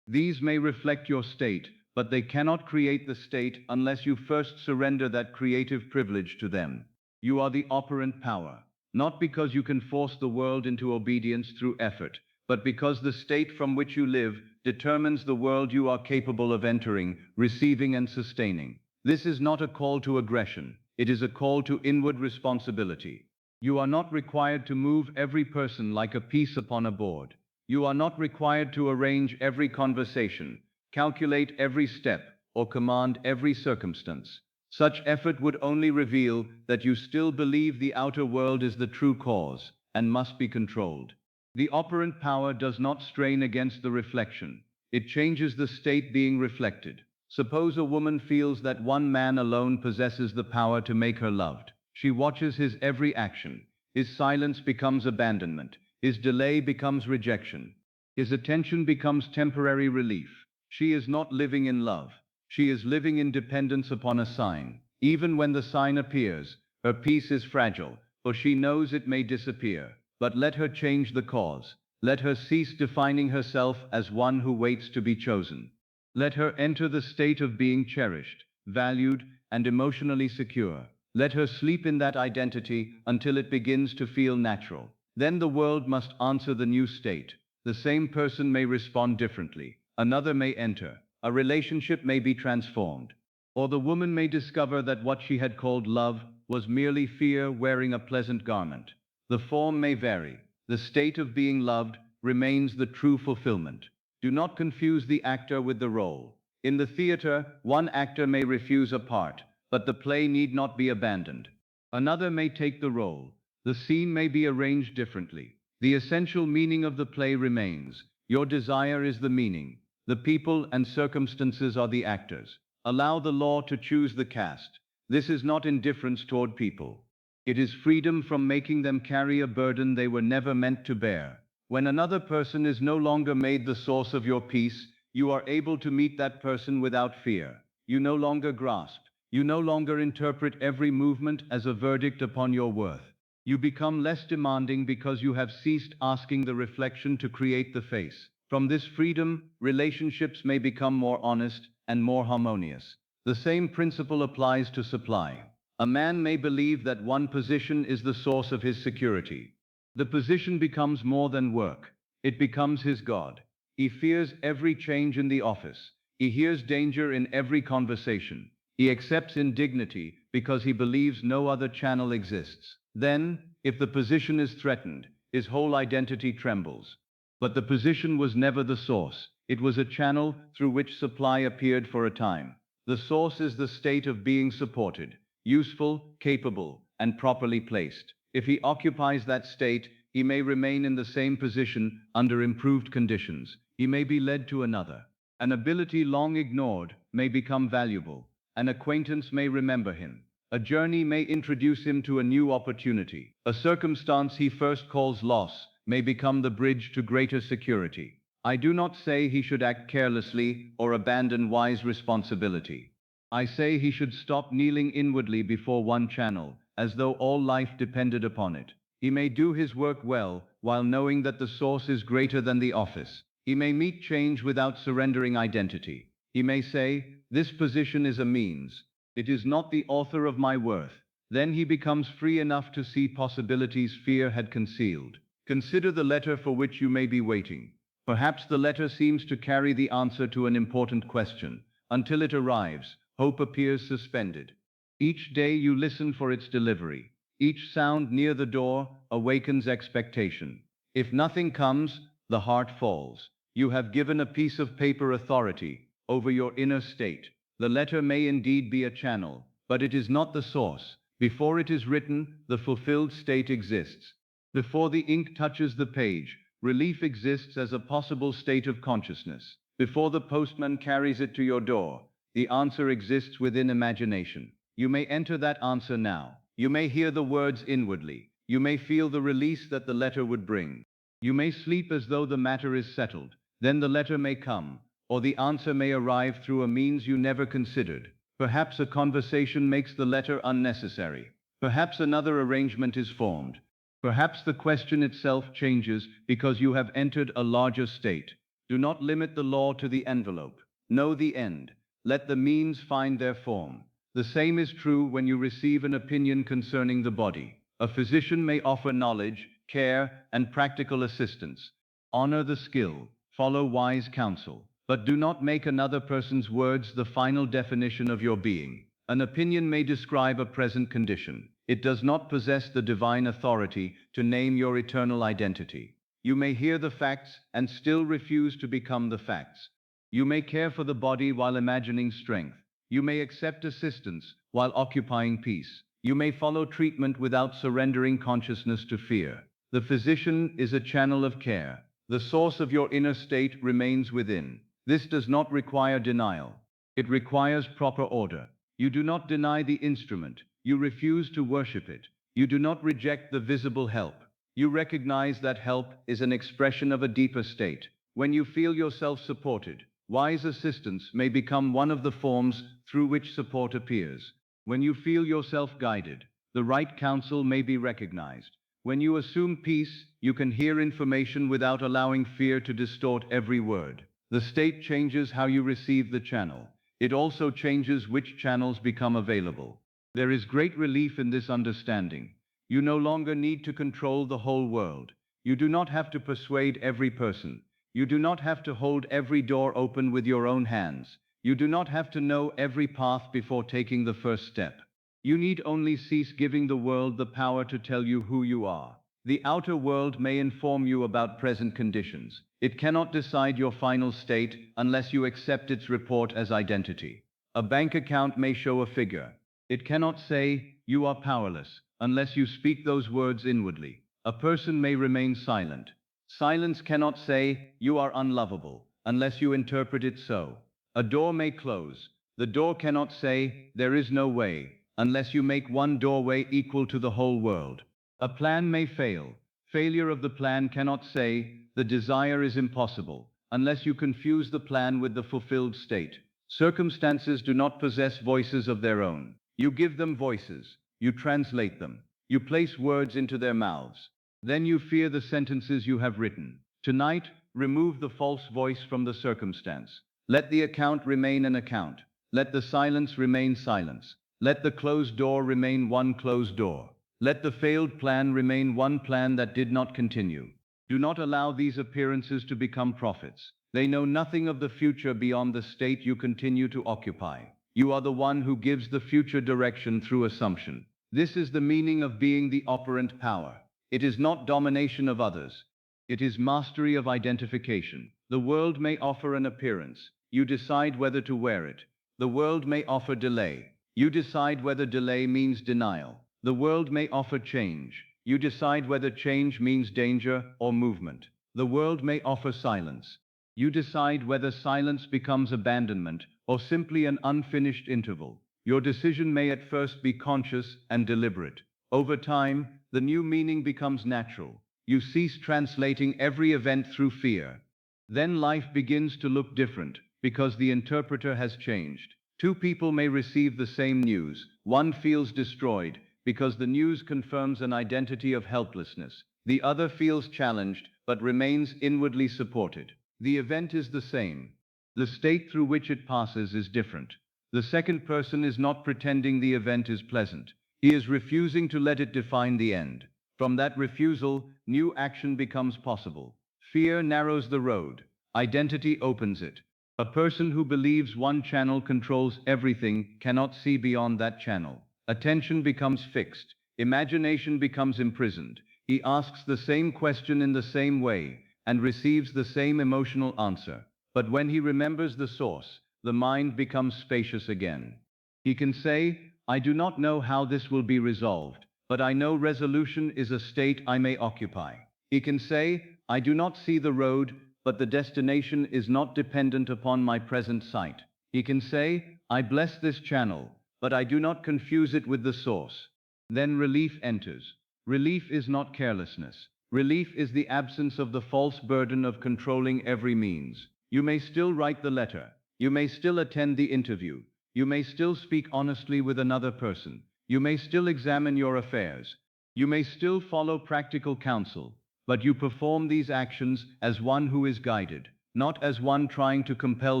These may reflect your state, but they cannot create the state unless you first surrender that creative privilege to them. You are the operant power, not because you can force the world into obedience through effort, but because the state from which you live determines the world you are capable of entering, receiving, and sustaining. This is not a call to aggression, it is a call to inward responsibility. You are not required to move every person like a piece upon a board. You are not required to arrange every conversation, calculate every step, or command every circumstance. Such effort would only reveal that you still believe the outer world is the true cause and must be controlled. The operant power does not strain against the reflection. It changes the state being reflected. Suppose a woman feels that one man alone possesses the power to make her loved. She watches his every action. His silence becomes abandonment. His delay becomes rejection. His attention becomes temporary relief. She is not living in love. She is living in dependence upon a sign. Even when the sign appears, her peace is fragile, for she knows it may disappear. But let her change the cause. Let her cease defining herself as one who waits to be chosen. Let her enter the state of being cherished, valued, and emotionally secure. Let her sleep in that identity until it begins to feel natural. Then the world must answer the new state. The same person may respond differently. Another may enter. A relationship may be transformed. Or the woman may discover that what she had called love was merely fear wearing a pleasant garment. The form may vary. The state of being loved remains the true fulfillment. Do not confuse the actor with the role. In the theater, one actor may refuse a part, but the play need not be abandoned. Another may take the role. The scene may be arranged differently. The essential meaning of the play remains. Your desire is the meaning. The people and circumstances are the actors. Allow the law to choose the cast. This is not indifference toward people. It is freedom from making them carry a burden they were never meant to bear. When another person is no longer made the source of your peace, you are able to meet that person without fear. You no longer grasp. You no longer interpret every movement as a verdict upon your worth. You become less demanding because you have ceased asking the reflection to create the face. From this freedom, relationships may become more honest and more harmonious. The same principle applies to supply. A man may believe that one position is the source of his security. The position becomes more than work. It becomes his God. He fears every change in the office. He hears danger in every conversation. He accepts indignity because he believes no other channel exists. Then, if the position is threatened, his whole identity trembles. But the position was never the source. It was a channel through which supply appeared for a time. The source is the state of being supported, useful, capable, and properly placed. If he occupies that state, he may remain in the same position under improved conditions. He may be led to another. An ability long ignored may become valuable. An acquaintance may remember him. A journey may introduce him to a new opportunity. A circumstance he first calls loss may become the bridge to greater security. I do not say he should act carelessly or abandon wise responsibility. I say he should stop kneeling inwardly before one channel, as though all life depended upon it. He may do his work well, while knowing that the source is greater than the office. He may meet change without surrendering identity. He may say, this position is a means. It is not the author of my worth. Then he becomes free enough to see possibilities fear had concealed. Consider the letter for which you may be waiting. Perhaps the letter seems to carry the answer to an important question. Until it arrives, hope appears suspended. Each day you listen for its delivery. Each sound near the door awakens expectation. If nothing comes, the heart falls. You have given a piece of paper authority over your inner state. The letter may indeed be a channel, but it is not the source. Before it is written, the fulfilled state exists. Before the ink touches the page, relief exists as a possible state of consciousness. Before the postman carries it to your door, the answer exists within imagination. You may enter that answer now. You may hear the words inwardly. You may feel the release that the letter would bring. You may sleep as though the matter is settled. Then the letter may come, or the answer may arrive through a means you never considered. Perhaps a conversation makes the letter unnecessary. Perhaps another arrangement is formed. Perhaps the question itself changes because you have entered a larger state. Do not limit the law to the envelope. Know the end. Let the means find their form. The same is true when you receive an opinion concerning the body. A physician may offer knowledge, care, and practical assistance. Honor the skill. Follow wise counsel. But do not make another person's words the final definition of your being. An opinion may describe a present condition. It does not possess the divine authority to name your eternal identity. You may hear the facts and still refuse to become the facts. You may care for the body while imagining strength. You may accept assistance while occupying peace. You may follow treatment without surrendering consciousness to fear. The physician is a channel of care. The source of your inner state remains within. This does not require denial. It requires proper order. You do not deny the instrument. You refuse to worship it. You do not reject the visible help. You recognize that help is an expression of a deeper state. When you feel yourself supported, wise assistance may become one of the forms through which support appears. When you feel yourself guided, the right counsel may be recognized. When you assume peace, you can hear information without allowing fear to distort every word. The state changes how you receive the channel. It also changes which channels become available. There is great relief in this understanding. You no longer need to control the whole world. You do not have to persuade every person. You do not have to hold every door open with your own hands. You do not have to know every path before taking the first step. You need only cease giving the world the power to tell you who you are. The outer world may inform you about present conditions. It cannot decide your final state unless you accept its report as identity. A bank account may show a figure. It cannot say, "You are powerless," unless you speak those words inwardly. A person may remain silent. Silence cannot say, "You are unlovable," unless you interpret it so. A door may close. The door cannot say, "There is no way," unless you make one doorway equal to the whole world. A plan may fail. Failure of the plan cannot say, "The desire is impossible," unless you confuse the plan with the fulfilled state. Circumstances do not possess voices of their own. You give them voices. You translate them. You place words into their mouths. Then you fear the sentences you have written. Tonight, remove the false voice from the circumstance. Let the account remain an account. Let the silence remain silence. Let the closed door remain one closed door. Let the failed plan remain one plan that did not continue. Do not allow these appearances to become prophets. They know nothing of the future beyond the state you continue to occupy. You are the one who gives the future direction through assumption. This is the meaning of being the operant power. It is not domination of others. It is mastery of identification. The world may offer an appearance. You decide whether to wear it. The world may offer delay. You decide whether delay means denial. The world may offer change. You decide whether change means danger or movement. The world may offer silence. You decide whether silence becomes abandonment or simply an unfinished interval. Your decision may at first be conscious and deliberate. Over time, the new meaning becomes natural. You cease translating every event through fear. Then life begins to look different because the interpreter has changed. Two people may receive the same news. One feels destroyed because the news confirms an identity of helplessness. The other feels challenged but remains inwardly supported. The event is the same. The state through which it passes is different. The second person is not pretending the event is pleasant. He is refusing to let it define the end. From that refusal, new action becomes possible. Fear narrows the road. Identity opens it. A person who believes one channel controls everything cannot see beyond that channel. Attention becomes fixed. Imagination becomes imprisoned. He asks the same question in the same way and receives the same emotional answer. But when he remembers the source, the mind becomes spacious again. He can say, I do not know how this will be resolved, but I know resolution is a state I may occupy. He can say, I do not see the road, but the destination is not dependent upon my present sight. He can say, I bless this channel, but I do not confuse it with the source. Then relief enters. Relief is not carelessness. Relief is the absence of the false burden of controlling every means. You may still write the letter. You may still attend the interview. You may still speak honestly with another person. You may still examine your affairs. You may still follow practical counsel. But you perform these actions as one who is guided, not as one trying to compel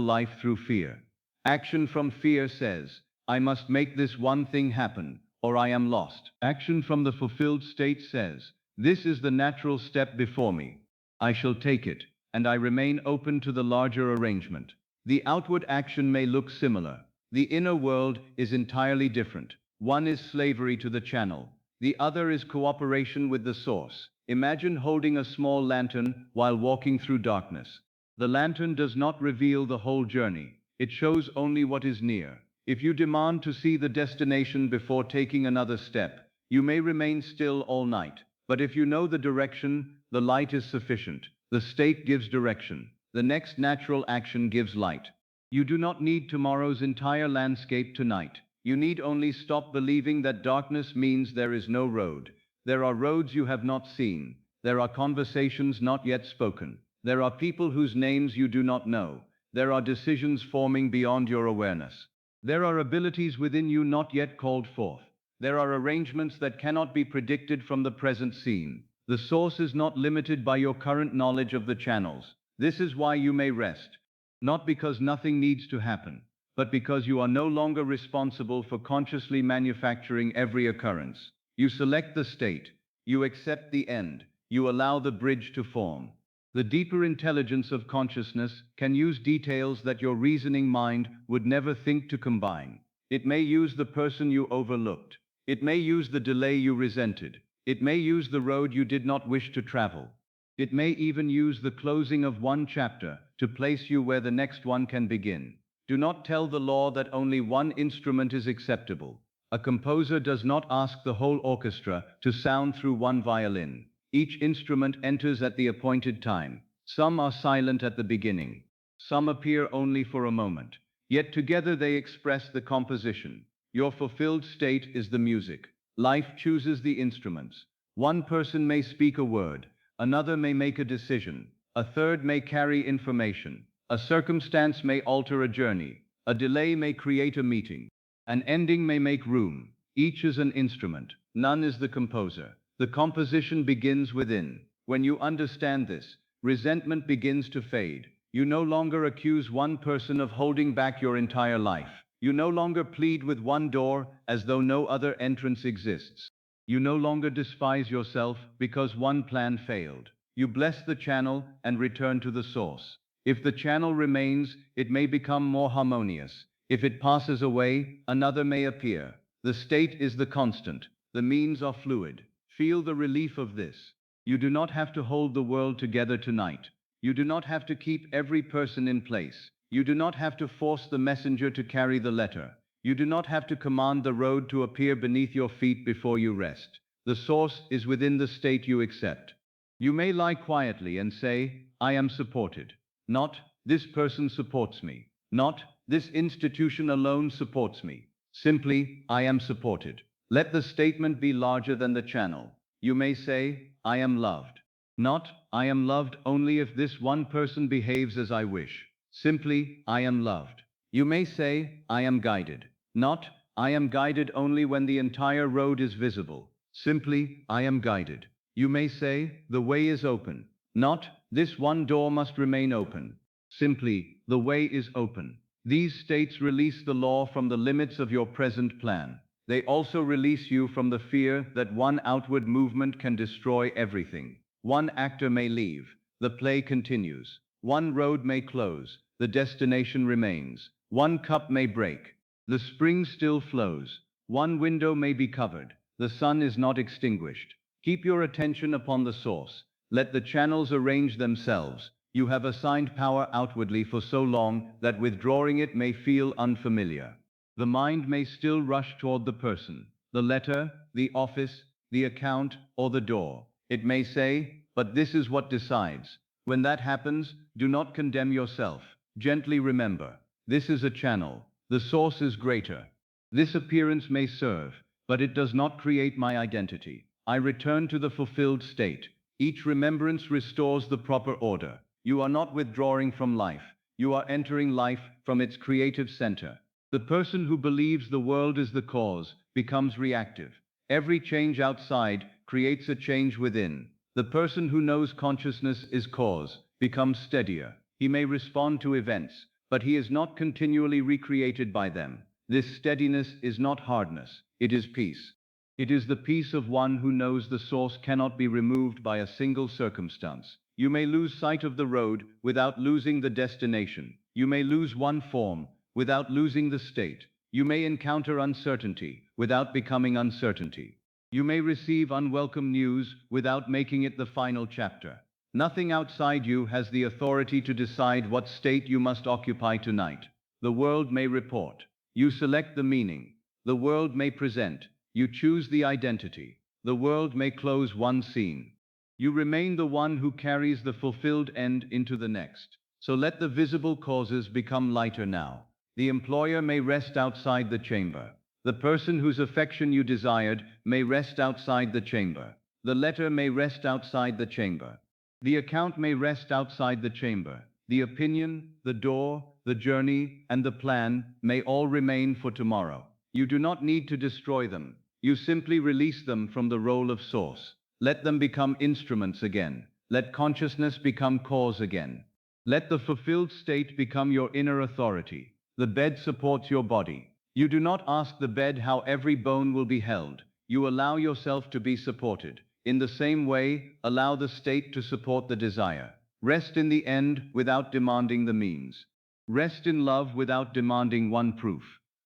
life through fear. Action from fear says, I must make this one thing happen, or I am lost. Action from the fulfilled state says, this is the natural step before me. I shall take it, and I remain open to the larger arrangement. The outward action may look similar. The inner world is entirely different. One is slavery to the channel. The other is cooperation with the source. Imagine holding a small lantern while walking through darkness. The lantern does not reveal the whole journey. It shows only what is near. If you demand to see the destination before taking another step, you may remain still all night. But if you know the direction, the light is sufficient. The state gives direction. The next natural action gives light. You do not need tomorrow's entire landscape tonight. You need only stop believing that darkness means there is no road. There are roads you have not seen. There are conversations not yet spoken. There are people whose names you do not know. There are decisions forming beyond your awareness. There are abilities within you not yet called forth. There are arrangements that cannot be predicted from the present scene. The source is not limited by your current knowledge of the channels. This is why you may rest. Not because nothing needs to happen, but because you are no longer responsible for consciously manufacturing every occurrence. You select the state. You accept the end. You allow the bridge to form. The deeper intelligence of consciousness can use details that your reasoning mind would never think to combine. It may use the person you overlooked. It may use the delay you resented. It may use the road you did not wish to travel. It may even use the closing of one chapter to place you where the next one can begin. Do not tell the law that only one instrument is acceptable. A composer does not ask the whole orchestra to sound through one violin. Each instrument enters at the appointed time. Some are silent at the beginning. Some appear only for a moment. Yet together they express the composition. Your fulfilled state is the music. Life chooses the instruments. One person may speak a word. Another may make a decision. A third may carry information. A circumstance may alter a journey. A delay may create a meeting. An ending may make room. Each is an instrument. None is the composer. The composition begins within. When you understand this, resentment begins to fade. You no longer accuse one person of holding back your entire life. You no longer plead with one door as though no other entrance exists. You no longer despise yourself because one plan failed. You bless the channel and return to the source. If the channel remains, it may become more harmonious. If it passes away, another may appear. The state is the constant. The means are fluid. Feel the relief of this. You do not have to hold the world together tonight. You do not have to keep every person in place. You do not have to force the messenger to carry the letter. You do not have to command the road to appear beneath your feet before you rest. The source is within the state you accept. You may lie quietly and say, I am supported. Not, this person supports me. Not, this institution alone supports me. Simply, I am supported. Let the statement be larger than the channel. You may say, I am loved. Not, I am loved only if this one person behaves as I wish. Simply, I am loved. You may say, I am guided. Not, I am guided only when the entire road is visible. Simply, I am guided. You may say, the way is open. Not, this one door must remain open. Simply, the way is open. These states release the law from the limits of your present plan. They also release you from the fear that one outward movement can destroy everything. One actor may leave, the play continues. One road may close, the destination remains. One cup may break, the spring still flows. One window may be covered, the sun is not extinguished. Keep your attention upon the source. Let the channels arrange themselves. You have assigned power outwardly for so long that withdrawing it may feel unfamiliar. The mind may still rush toward the person, the letter, the office, the account, or the door. It may say, but this is what decides. When that happens, do not condemn yourself. Gently remember, this is a channel. The source is greater. This appearance may serve, but it does not create my identity. I return to the fulfilled state. Each remembrance restores the proper order. You are not withdrawing from life. You are entering life from its creative center. The person who believes the world is the cause becomes reactive. Every change outside creates a change within. The person who knows consciousness is cause becomes steadier. He may respond to events, but he is not continually recreated by them. This steadiness is not hardness, it is peace. It is the peace of one who knows the source cannot be removed by a single circumstance. You may lose sight of the road without losing the destination. You may lose one form without losing the state. You may encounter uncertainty without becoming uncertainty. You may receive unwelcome news without making it the final chapter. Nothing outside you has the authority to decide what state you must occupy tonight. The world may report. You select the meaning. The world may present. You choose the identity. The world may close one scene. You remain the one who carries the fulfilled end into the next. So let the visible causes become lighter now. The employer may rest outside the chamber. The person whose affection you desired may rest outside the chamber. The letter may rest outside the chamber. The account may rest outside the chamber. The opinion, the door, the journey, and the plan may all remain for tomorrow. You do not need to destroy them. You simply release them from the role of source. Let them become instruments again. Let consciousness become cause again. Let the fulfilled state become your inner authority. The bed supports your body. You do not ask the bed how every bone will be held. You allow yourself to be supported. In the same way, allow the state to support the desire. Rest in the end without demanding the means. Rest in love without demanding one proof.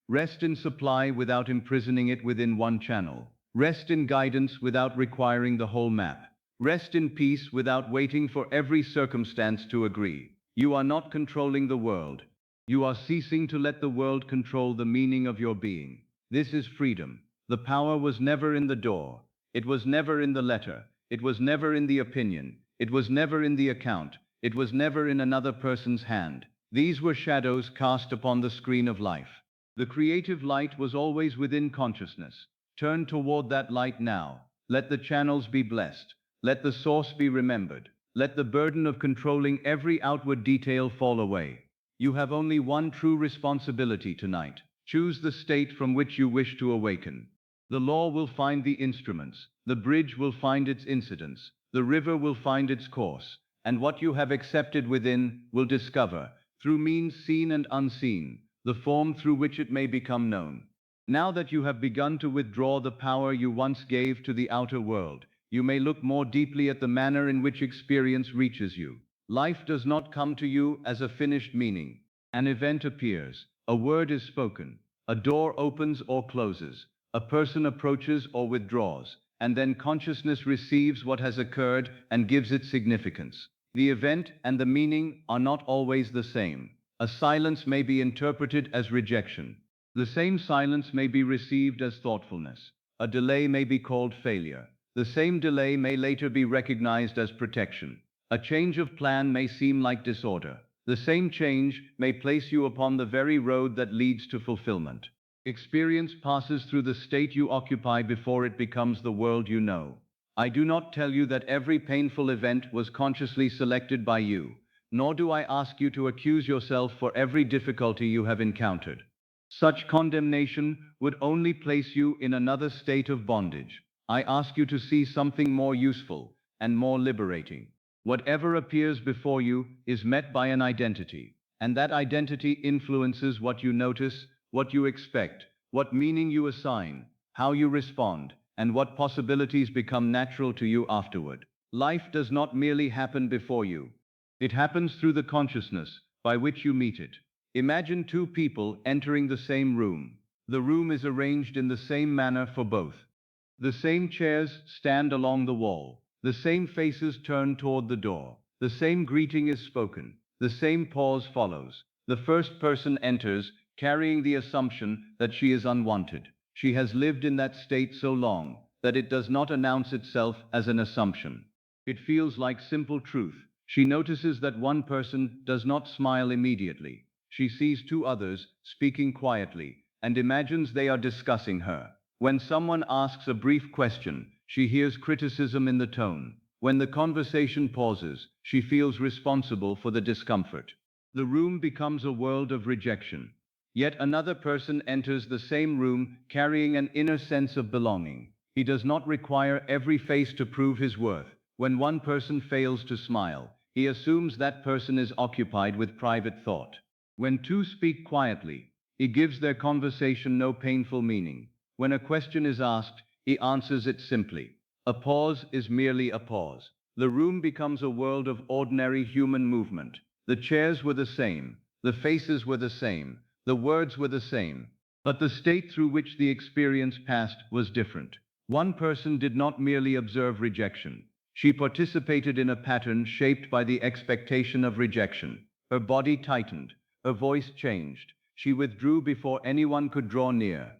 Rest in supply without imprisoning it within one channel. Rest in guidance without requiring the whole map. Rest in peace without waiting for every circumstance to agree. You are not controlling the world. You are ceasing to let the world control the meaning of your being. This is freedom. The power was never in the door. It was never in the letter. It was never in the opinion. It was never in the account. It was never in another person's hand. These were shadows cast upon the screen of life. The creative light was always within consciousness. Turn toward that light now. Let the channels be blessed. Let the source be remembered. Let the burden of controlling every outward detail fall away. You have only one true responsibility tonight. Choose the state from which you wish to awaken. The law will find the instruments. The bridge will find its incidents. The river will find its course. And what you have accepted within will discover, through means seen and unseen, the form through which it may become known. Now that you have begun to withdraw the power you once gave to the outer world, you may look more deeply at the manner in which experience reaches you. Life does not come to you as a finished meaning. An event appears, a word is spoken, a door opens or closes, a person approaches or withdraws, and then consciousness receives what has occurred and gives it significance. The event and the meaning are not always the same. A silence may be interpreted as rejection. The same silence may be received as thoughtfulness. A delay may be called failure. The same delay may later be recognized as protection. A change of plan may seem like disorder. The same change may place you upon the very road that leads to fulfillment. Experience passes through the state you occupy before it becomes the world you know. I do not tell you that every painful event was consciously selected by you, nor do I ask you to accuse yourself for every difficulty you have encountered. Such condemnation would only place you in another state of bondage. I ask you to see something more useful and more liberating. Whatever appears before you is met by an identity, and that identity influences what you notice, what you expect, what meaning you assign, how you respond, and what possibilities become natural to you afterward. Life does not merely happen before you. It happens through the consciousness by which you meet it. Imagine two people entering the same room. The room is arranged in the same manner for both. The same chairs stand along the wall. The same faces turn toward the door. The same greeting is spoken. The same pause follows. The first person enters, carrying the assumption that she is unwanted. She has lived in that state so long that it does not announce itself as an assumption. It feels like simple truth. She notices that one person does not smile immediately. She sees two others speaking quietly and imagines they are discussing her. When someone asks a brief question, she hears criticism in the tone. When the conversation pauses, she feels responsible for the discomfort. The room becomes a world of rejection. Yet another person enters the same room carrying an inner sense of belonging. He does not require every face to prove his worth. When one person fails to smile, he assumes that person is occupied with private thought. When two speak quietly, he gives their conversation no painful meaning. When a question is asked, he answers it simply. A pause is merely a pause. The room becomes a world of ordinary human movement. The chairs were the same, the faces were the same, the words were the same, but the state through which the experience passed was different. One person did not merely observe rejection. She participated in a pattern shaped by the expectation of rejection. Her body tightened, her voice changed. She withdrew before anyone could draw near.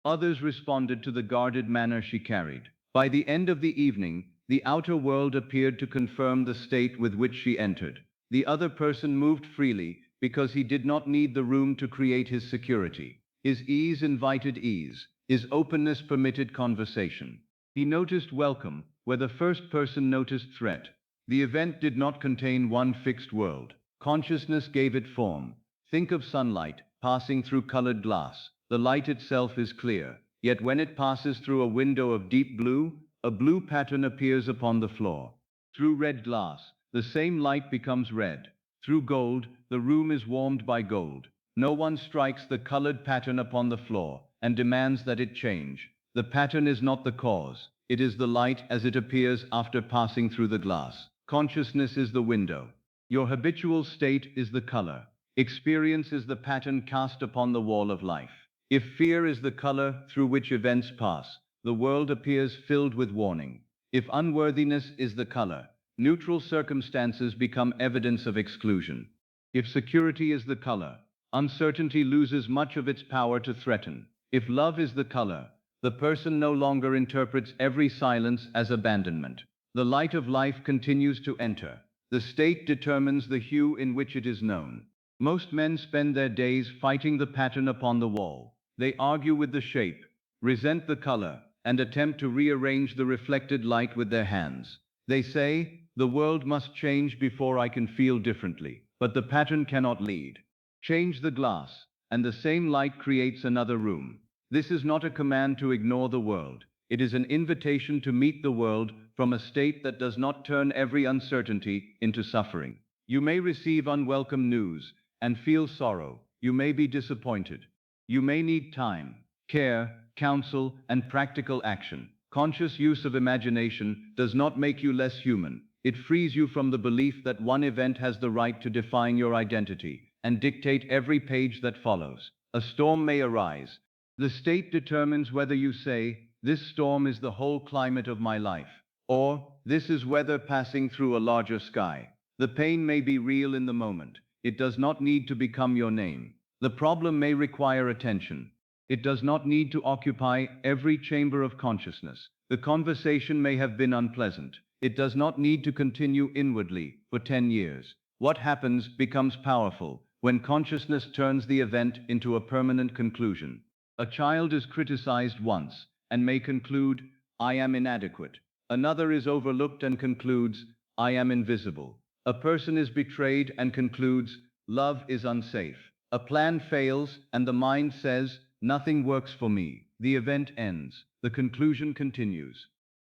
Others responded to the guarded manner she carried. By the end of the evening, the outer world appeared to confirm the state with which she entered. The other person moved freely because he did not need the room to create his security. His ease invited ease. His openness permitted conversation. He noticed welcome where the first person noticed threat. The event did not contain one fixed world. Consciousness gave it form. Think of sunlight passing through colored glass. The light itself is clear, yet when it passes through a window of deep blue, a blue pattern appears upon the floor. Through red glass, the same light becomes red. Through gold, the room is warmed by gold. No one strikes the colored pattern upon the floor and demands that it change. The pattern is not the cause. It is the light as it appears after passing through the glass. Consciousness is the window. Your habitual state is the color. Experience is the pattern cast upon the wall of life. If fear is the color through which events pass, the world appears filled with warning. If unworthiness is the color, neutral circumstances become evidence of exclusion. If security is the color, uncertainty loses much of its power to threaten. If love is the color, the person no longer interprets every silence as abandonment. The light of life continues to enter. The state determines the hue in which it is known. Most men spend their days fighting the pattern upon the wall. They argue with the shape, resent the color, and attempt to rearrange the reflected light with their hands. They say, the world must change before I can feel differently. But the pattern cannot lead. Change the glass, and the same light creates another room. This is not a command to ignore the world. It is an invitation to meet the world from a state that does not turn every uncertainty into suffering. You may receive unwelcome news and feel sorrow. You may be disappointed. You may need time, care, counsel, and practical action. Conscious use of imagination does not make you less human. It frees you from the belief that one event has the right to define your identity and dictate every page that follows. A storm may arise. The state determines whether you say, this storm is the whole climate of my life, or this is weather passing through a larger sky. The pain may be real in the moment. It does not need to become your name. The problem may require attention. It does not need to occupy every chamber of consciousness. The conversation may have been unpleasant. It does not need to continue inwardly for 10 years. What happens becomes powerful when consciousness turns the event into a permanent conclusion. A child is criticized once and may conclude, I am inadequate. Another is overlooked and concludes, I am invisible. A person is betrayed and concludes, love is unsafe. A plan fails and the mind says, nothing works for me. The event ends. The conclusion continues.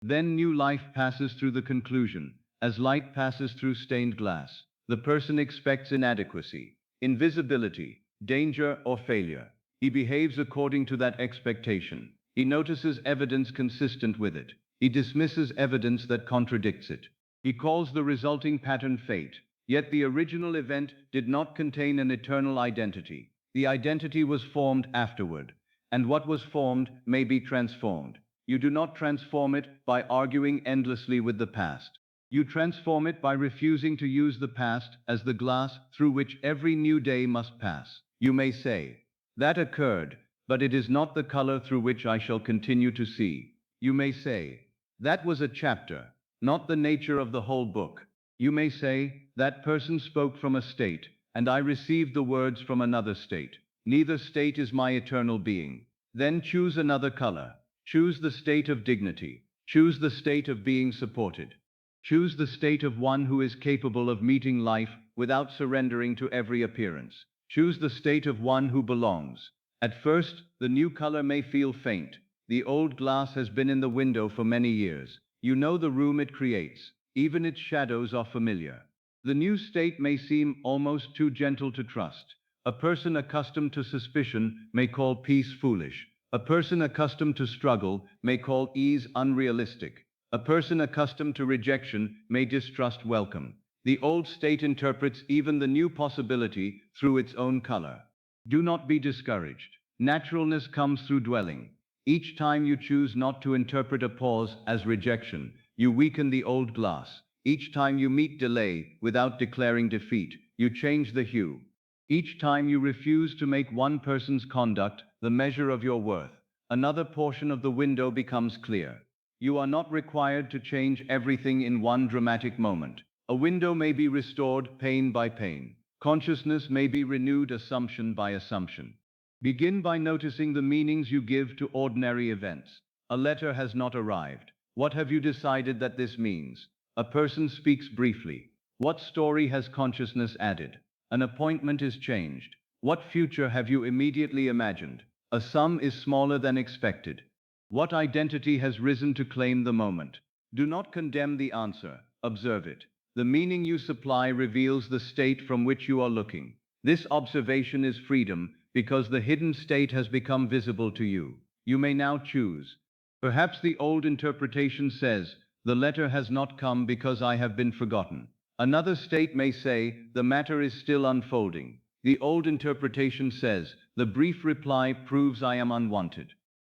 Then new life passes through the conclusion, as light passes through stained glass. The person expects inadequacy, invisibility, danger, or failure. He behaves according to that expectation. He notices evidence consistent with it. He dismisses evidence that contradicts it. He calls the resulting pattern fate. Yet the original event did not contain an eternal identity. The identity was formed afterward, and what was formed may be transformed. You do not transform it by arguing endlessly with the past. You transform it by refusing to use the past as the glass through which every new day must pass. You may say, "That occurred, but it is not the color through which I shall continue to see." You may say, "That was a chapter, not the nature of the whole book." You may say, "That person spoke from a state, and I received the words from another state. Neither state is my eternal being." Then choose another color. Choose the state of dignity. Choose the state of being supported. Choose the state of one who is capable of meeting life without surrendering to every appearance. Choose the state of one who belongs. At first, the new color may feel faint. The old glass has been in the window for many years. You know the room it creates. Even its shadows are familiar. The new state may seem almost too gentle to trust. A person accustomed to suspicion may call peace foolish. A person accustomed to struggle may call ease unrealistic. A person accustomed to rejection may distrust welcome. The old state interprets even the new possibility through its own color. Do not be discouraged. Naturalness comes through dwelling. Each time you choose not to interpret a pause as rejection, you weaken the old glass. Each time you meet delay without declaring defeat, you change the hue. Each time you refuse to make one person's conduct the measure of your worth, another portion of the window becomes clear. You are not required to change everything in one dramatic moment. A window may be restored pane by pane. Consciousness may be renewed assumption by assumption. Begin by noticing the meanings you give to ordinary events. A letter has not arrived. What have you decided that this means? A person speaks briefly. What story has consciousness added? An appointment is changed. What future have you immediately imagined? A sum is smaller than expected. What identity has risen to claim the moment? Do not condemn the answer, observe it. The meaning you supply reveals the state from which you are looking. This observation is freedom, because the hidden state has become visible to you. You may now choose. Perhaps the old interpretation says, "The letter has not come because I have been forgotten." Another state may say, "The matter is still unfolding." The old interpretation says, "The brief reply proves I am unwanted."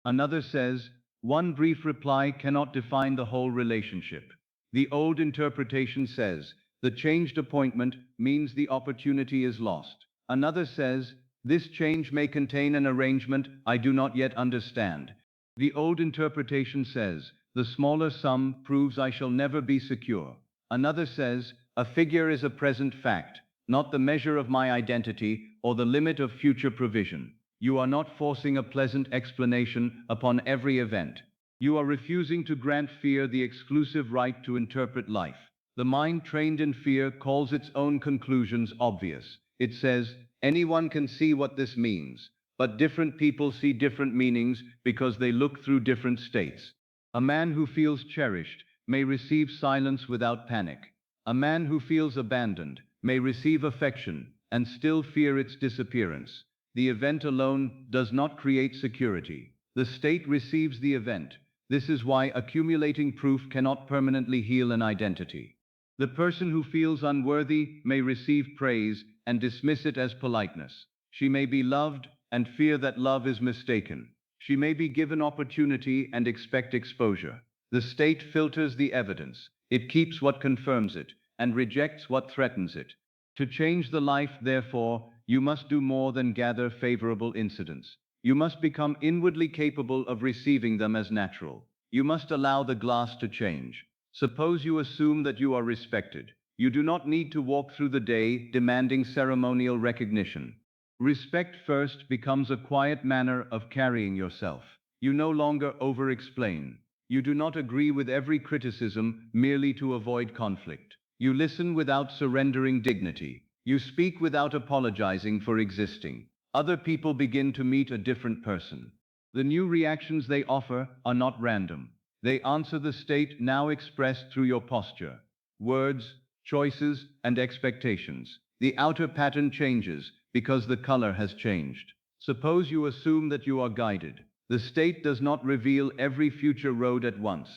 Another says, "One brief reply cannot define the whole relationship." The old interpretation says, "The changed appointment means the opportunity is lost." Another says, "This change may contain an arrangement I do not yet understand." The old interpretation says, "The smaller sum proves I shall never be secure." Another says, "A figure is a present fact, not the measure of my identity or the limit of future provision." You are not forcing a pleasant explanation upon every event. You are refusing to grant fear the exclusive right to interpret life. The mind trained in fear calls its own conclusions obvious. It says, "Anyone can see what this means." But different people see different meanings because they look through different states. A man who feels cherished may receive silence without panic. A man who feels abandoned may receive affection and still fear its disappearance. The event alone does not create security. The state receives the event. This is why accumulating proof cannot permanently heal an identity. The person who feels unworthy may receive praise and dismiss it as politeness. She may be loved and fear that love is mistaken. She may be given opportunity and expect exposure. The state filters the evidence. It keeps what confirms it and rejects what threatens it. To change the life, therefore, you must do more than gather favorable incidents. You must become inwardly capable of receiving them as natural. You must allow the glass to change. Suppose you assume that you are respected. You do not need to walk through the day demanding ceremonial recognition. Respect first becomes a quiet manner of carrying yourself. You no longer over-explain. You do not agree with every criticism merely to avoid conflict. You listen without surrendering dignity. You speak without apologizing for existing. Other people begin to meet a different person. The new reactions they offer are not random. They answer the state now expressed through your posture, words, choices, and expectations. The outer pattern changes because the color has changed. Suppose you assume that you are guided. The state does not reveal every future road at once.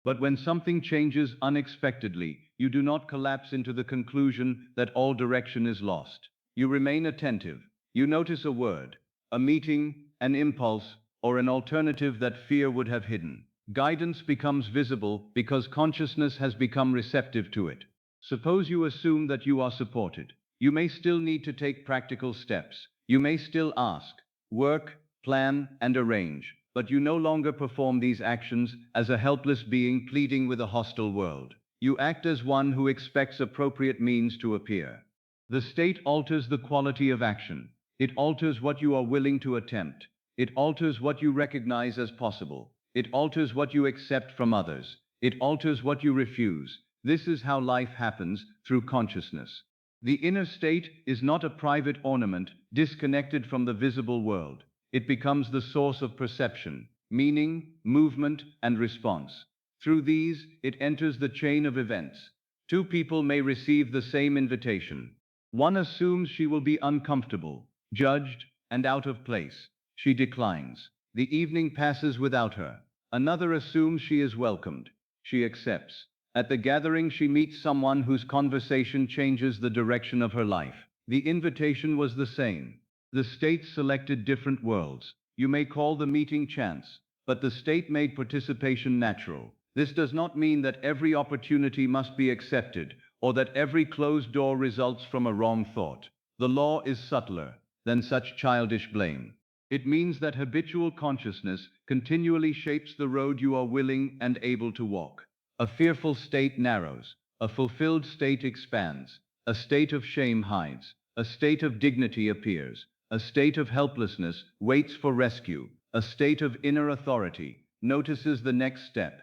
But when something changes unexpectedly, you do not collapse into the conclusion that all direction is lost. You remain attentive. You notice a word, a meeting, an impulse, or an alternative that fear would have hidden. Guidance becomes visible because consciousness has become receptive to it. Suppose you assume that you are supported. You may still need to take practical steps. You may still ask, work, plan, and arrange, but you no longer perform these actions as a helpless being pleading with a hostile world. You act as one who expects appropriate means to appear. The state alters the quality of action. It alters what you are willing to attempt. It alters what you recognize as possible. It alters what you accept from others. It alters what you refuse. This is how life happens through consciousness. The inner state is not a private ornament disconnected from the visible world. It becomes the source of perception, meaning, movement, and response. Through these, it enters the chain of events. Two people may receive the same invitation. One assumes she will be uncomfortable, judged, and out of place. She declines. The evening passes without her. Another assumes she is welcomed. She accepts. At the gathering, she meets someone whose conversation changes the direction of her life. The invitation was the same. The state selected different worlds. You may call the meeting chance, but the state made participation natural. This does not mean that every opportunity must be accepted, or that every closed door results from a wrong thought. The law is subtler than such childish blame. It means that habitual consciousness continually shapes the road you are willing and able to walk. A fearful state narrows, a fulfilled state expands, a state of shame hides, a state of dignity appears, a state of helplessness waits for rescue, a state of inner authority notices the next step.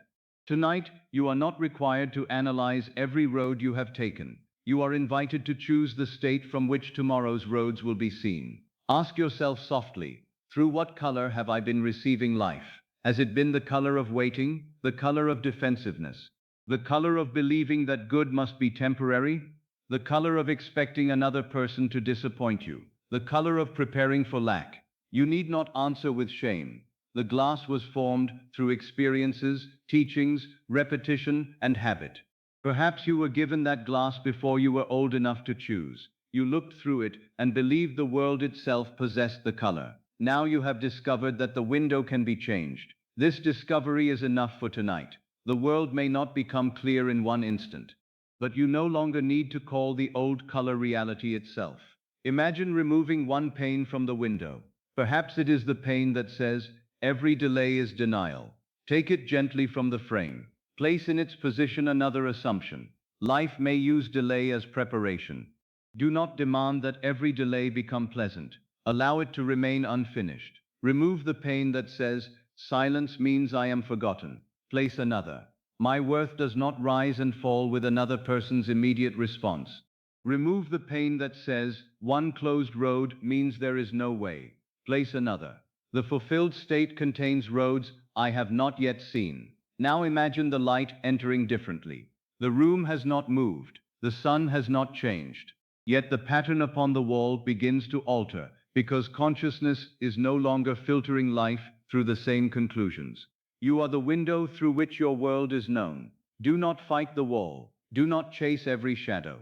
Tonight, you are not required to analyze every road you have taken. You are invited to choose the state from which tomorrow's roads will be seen. Ask yourself softly, through what color have I been receiving life? Has it been the color of waiting, the color of defensiveness, the color of believing that good must be temporary, the color of expecting another person to disappoint you, the color of preparing for lack? You need not answer with shame. The glass was formed through experiences, teachings, repetition, and habit. Perhaps you were given that glass before you were old enough to choose. You looked through it and believed the world itself possessed the color. Now you have discovered that the window can be changed. This discovery is enough for tonight. The world may not become clear in one instant, but you no longer need to call the old color reality itself. Imagine removing one pane from the window. Perhaps it is the pane that says, every delay is denial. Take it gently from the frame. Place in its position another assumption. Life may use delay as preparation. Do not demand that every delay become pleasant. Allow it to remain unfinished. Remove the pane that says, silence means I am forgotten. Place another. My worth does not rise and fall with another person's immediate response. Remove the pane that says, one closed road means there is no way. Place another. The fulfilled state contains roads I have not yet seen. Now imagine the light entering differently. The room has not moved. The sun has not changed. Yet the pattern upon the wall begins to alter, because consciousness is no longer filtering life through the same conclusions. You are the window through which your world is known. Do not fight the wall. Do not chase every shadow.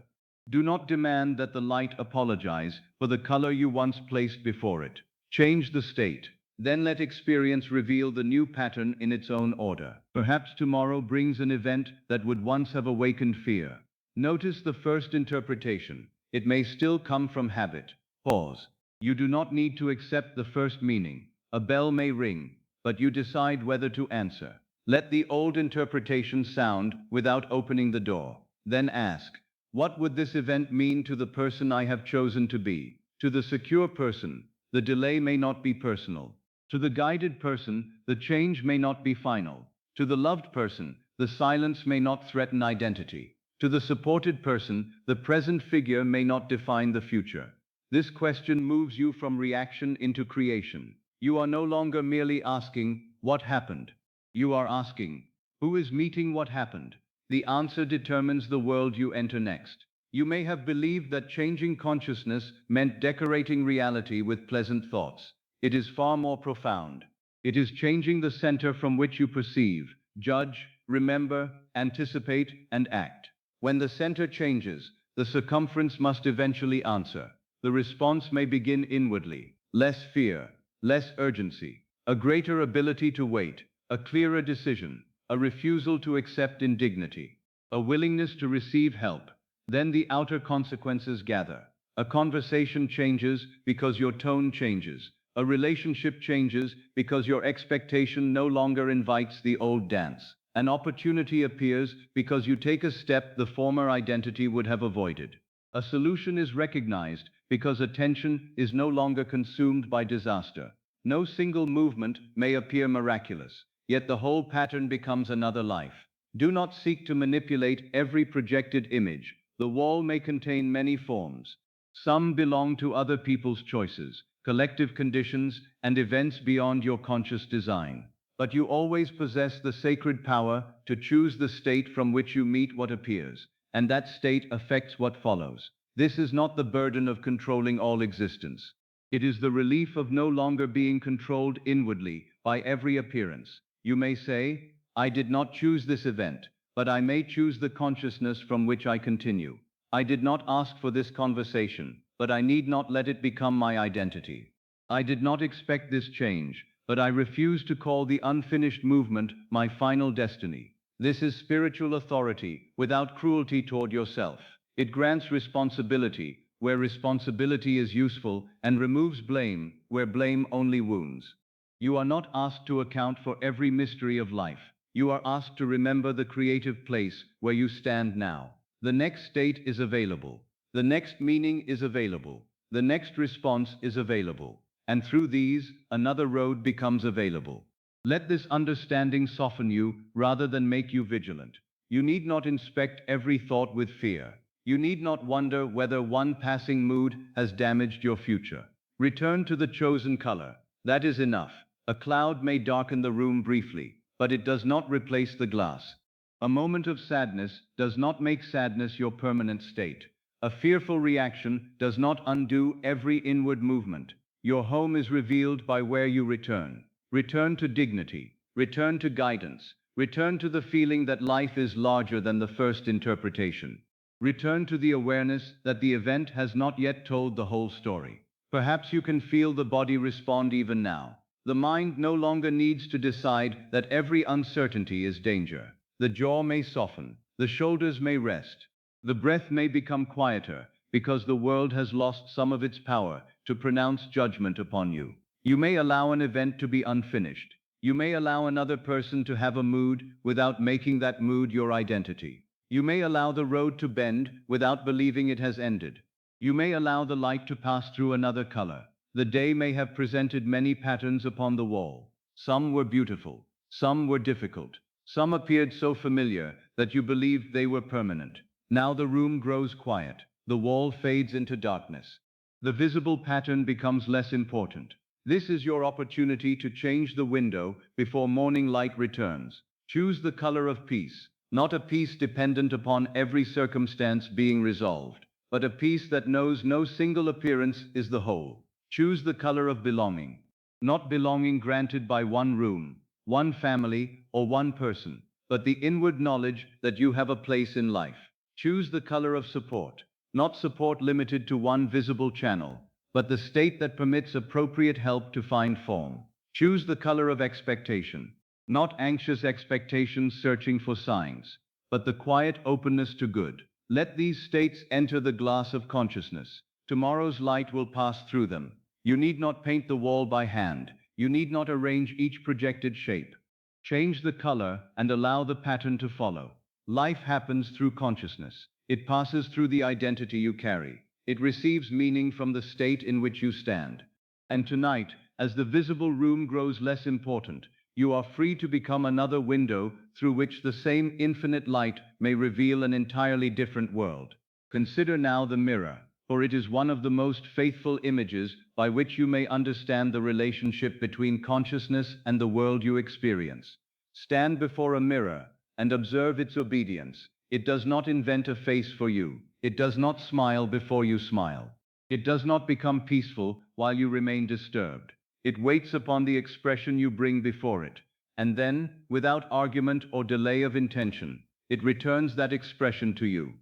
Do not demand that the light apologize for the color you once placed before it. Change the state. Then let experience reveal the new pattern in its own order. Perhaps tomorrow brings an event that would once have awakened fear. Notice the first interpretation. It may still come from habit. Pause. You do not need to accept the first meaning. A bell may ring, but you decide whether to answer. Let the old interpretation sound without opening the door. Then ask, what would this event mean to the person I have chosen to be? To the secure person, the delay may not be personal. To the guided person, the change may not be final. To the loved person, the silence may not threaten identity. To the supported person, the present figure may not define the future. This question moves you from reaction into creation. You are no longer merely asking, what happened? You are asking, who is meeting what happened? The answer determines the world you enter next. You may have believed that changing consciousness meant decorating reality with pleasant thoughts. It is far more profound. It is changing the center from which you perceive, judge, remember, anticipate, and act. When the center changes, the circumference must eventually answer. The response may begin inwardly. Less fear, less urgency, a greater ability to wait, a clearer decision, a refusal to accept indignity, a willingness to receive help. Then the outer consequences gather. A conversation changes because your tone changes. A relationship changes because your expectation no longer invites the old dance. An opportunity appears because you take a step the former identity would have avoided. A solution is recognized because attention is no longer consumed by disaster. No single movement may appear miraculous, yet the whole pattern becomes another life. Do not seek to manipulate every projected image. The wall may contain many forms. Some belong to other people's choices, collective conditions, and events beyond your conscious design. But you always possess the sacred power to choose the state from which you meet what appears, and that state affects what follows. This is not the burden of controlling all existence. It is the relief of no longer being controlled inwardly by every appearance. You may say, I did not choose this event, but I may choose the consciousness from which I continue. I did not ask for this conversation, but I need not let it become my identity. I did not expect this change, but I refuse to call the unfinished movement my final destiny. This is spiritual authority without cruelty toward yourself. It grants responsibility where responsibility is useful and removes blame where blame only wounds. You are not asked to account for every mystery of life. You are asked to remember the creative place where you stand now. The next state is available. The next meaning is available. The next response is available. And through these, another road becomes available. Let this understanding soften you rather than make you vigilant. You need not inspect every thought with fear. You need not wonder whether one passing mood has damaged your future. Return to the chosen color. That is enough. A cloud may darken the room briefly, but it does not replace the glass. A moment of sadness does not make sadness your permanent state. A fearful reaction does not undo every inward movement. Your home is revealed by where you return. Return to dignity. Return to guidance. Return to the feeling that life is larger than the first interpretation. Return to the awareness that the event has not yet told the whole story. Perhaps you can feel the body respond even now. The mind no longer needs to decide that every uncertainty is danger. The jaw may soften, the shoulders may rest, the breath may become quieter, because the world has lost some of its power to pronounce judgment upon you. You may allow an event to be unfinished. You may allow another person to have a mood without making that mood your identity. You may allow the road to bend without believing it has ended. You may allow the light to pass through another color. The day may have presented many patterns upon the wall. Some were beautiful, some were difficult. Some appeared so familiar that you believed they were permanent. Now the room grows quiet. The wall fades into darkness. The visible pattern becomes less important. This is your opportunity to change the window before morning light returns. Choose the color of peace, not a peace dependent upon every circumstance being resolved, but a peace that knows no single appearance is the whole. Choose the color of belonging, not belonging granted by one room, one family, or one person, but the inward knowledge that you have a place in life. Choose the color of support, not support limited to one visible channel, but the state that permits appropriate help to find form. Choose the color of expectation, not anxious expectations searching for signs, but the quiet openness to good. Let these states enter the glass of consciousness. Tomorrow's light will pass through them. You need not paint the wall by hand. You need not arrange each projected shape. Change the color and allow the pattern to follow. Life happens through consciousness. It passes through the identity you carry. It receives meaning from the state in which you stand. And tonight, as the visible room grows less important, you are free to become another window through which the same infinite light may reveal an entirely different world. Consider now the mirror, for it is one of the most faithful images by which you may understand the relationship between consciousness and the world you experience. Stand before a mirror and observe its obedience. It does not invent a face for you. It does not smile before you smile. It does not become peaceful while you remain disturbed. It waits upon the expression you bring before it, and then, without argument or delay of intention, it returns that expression to you.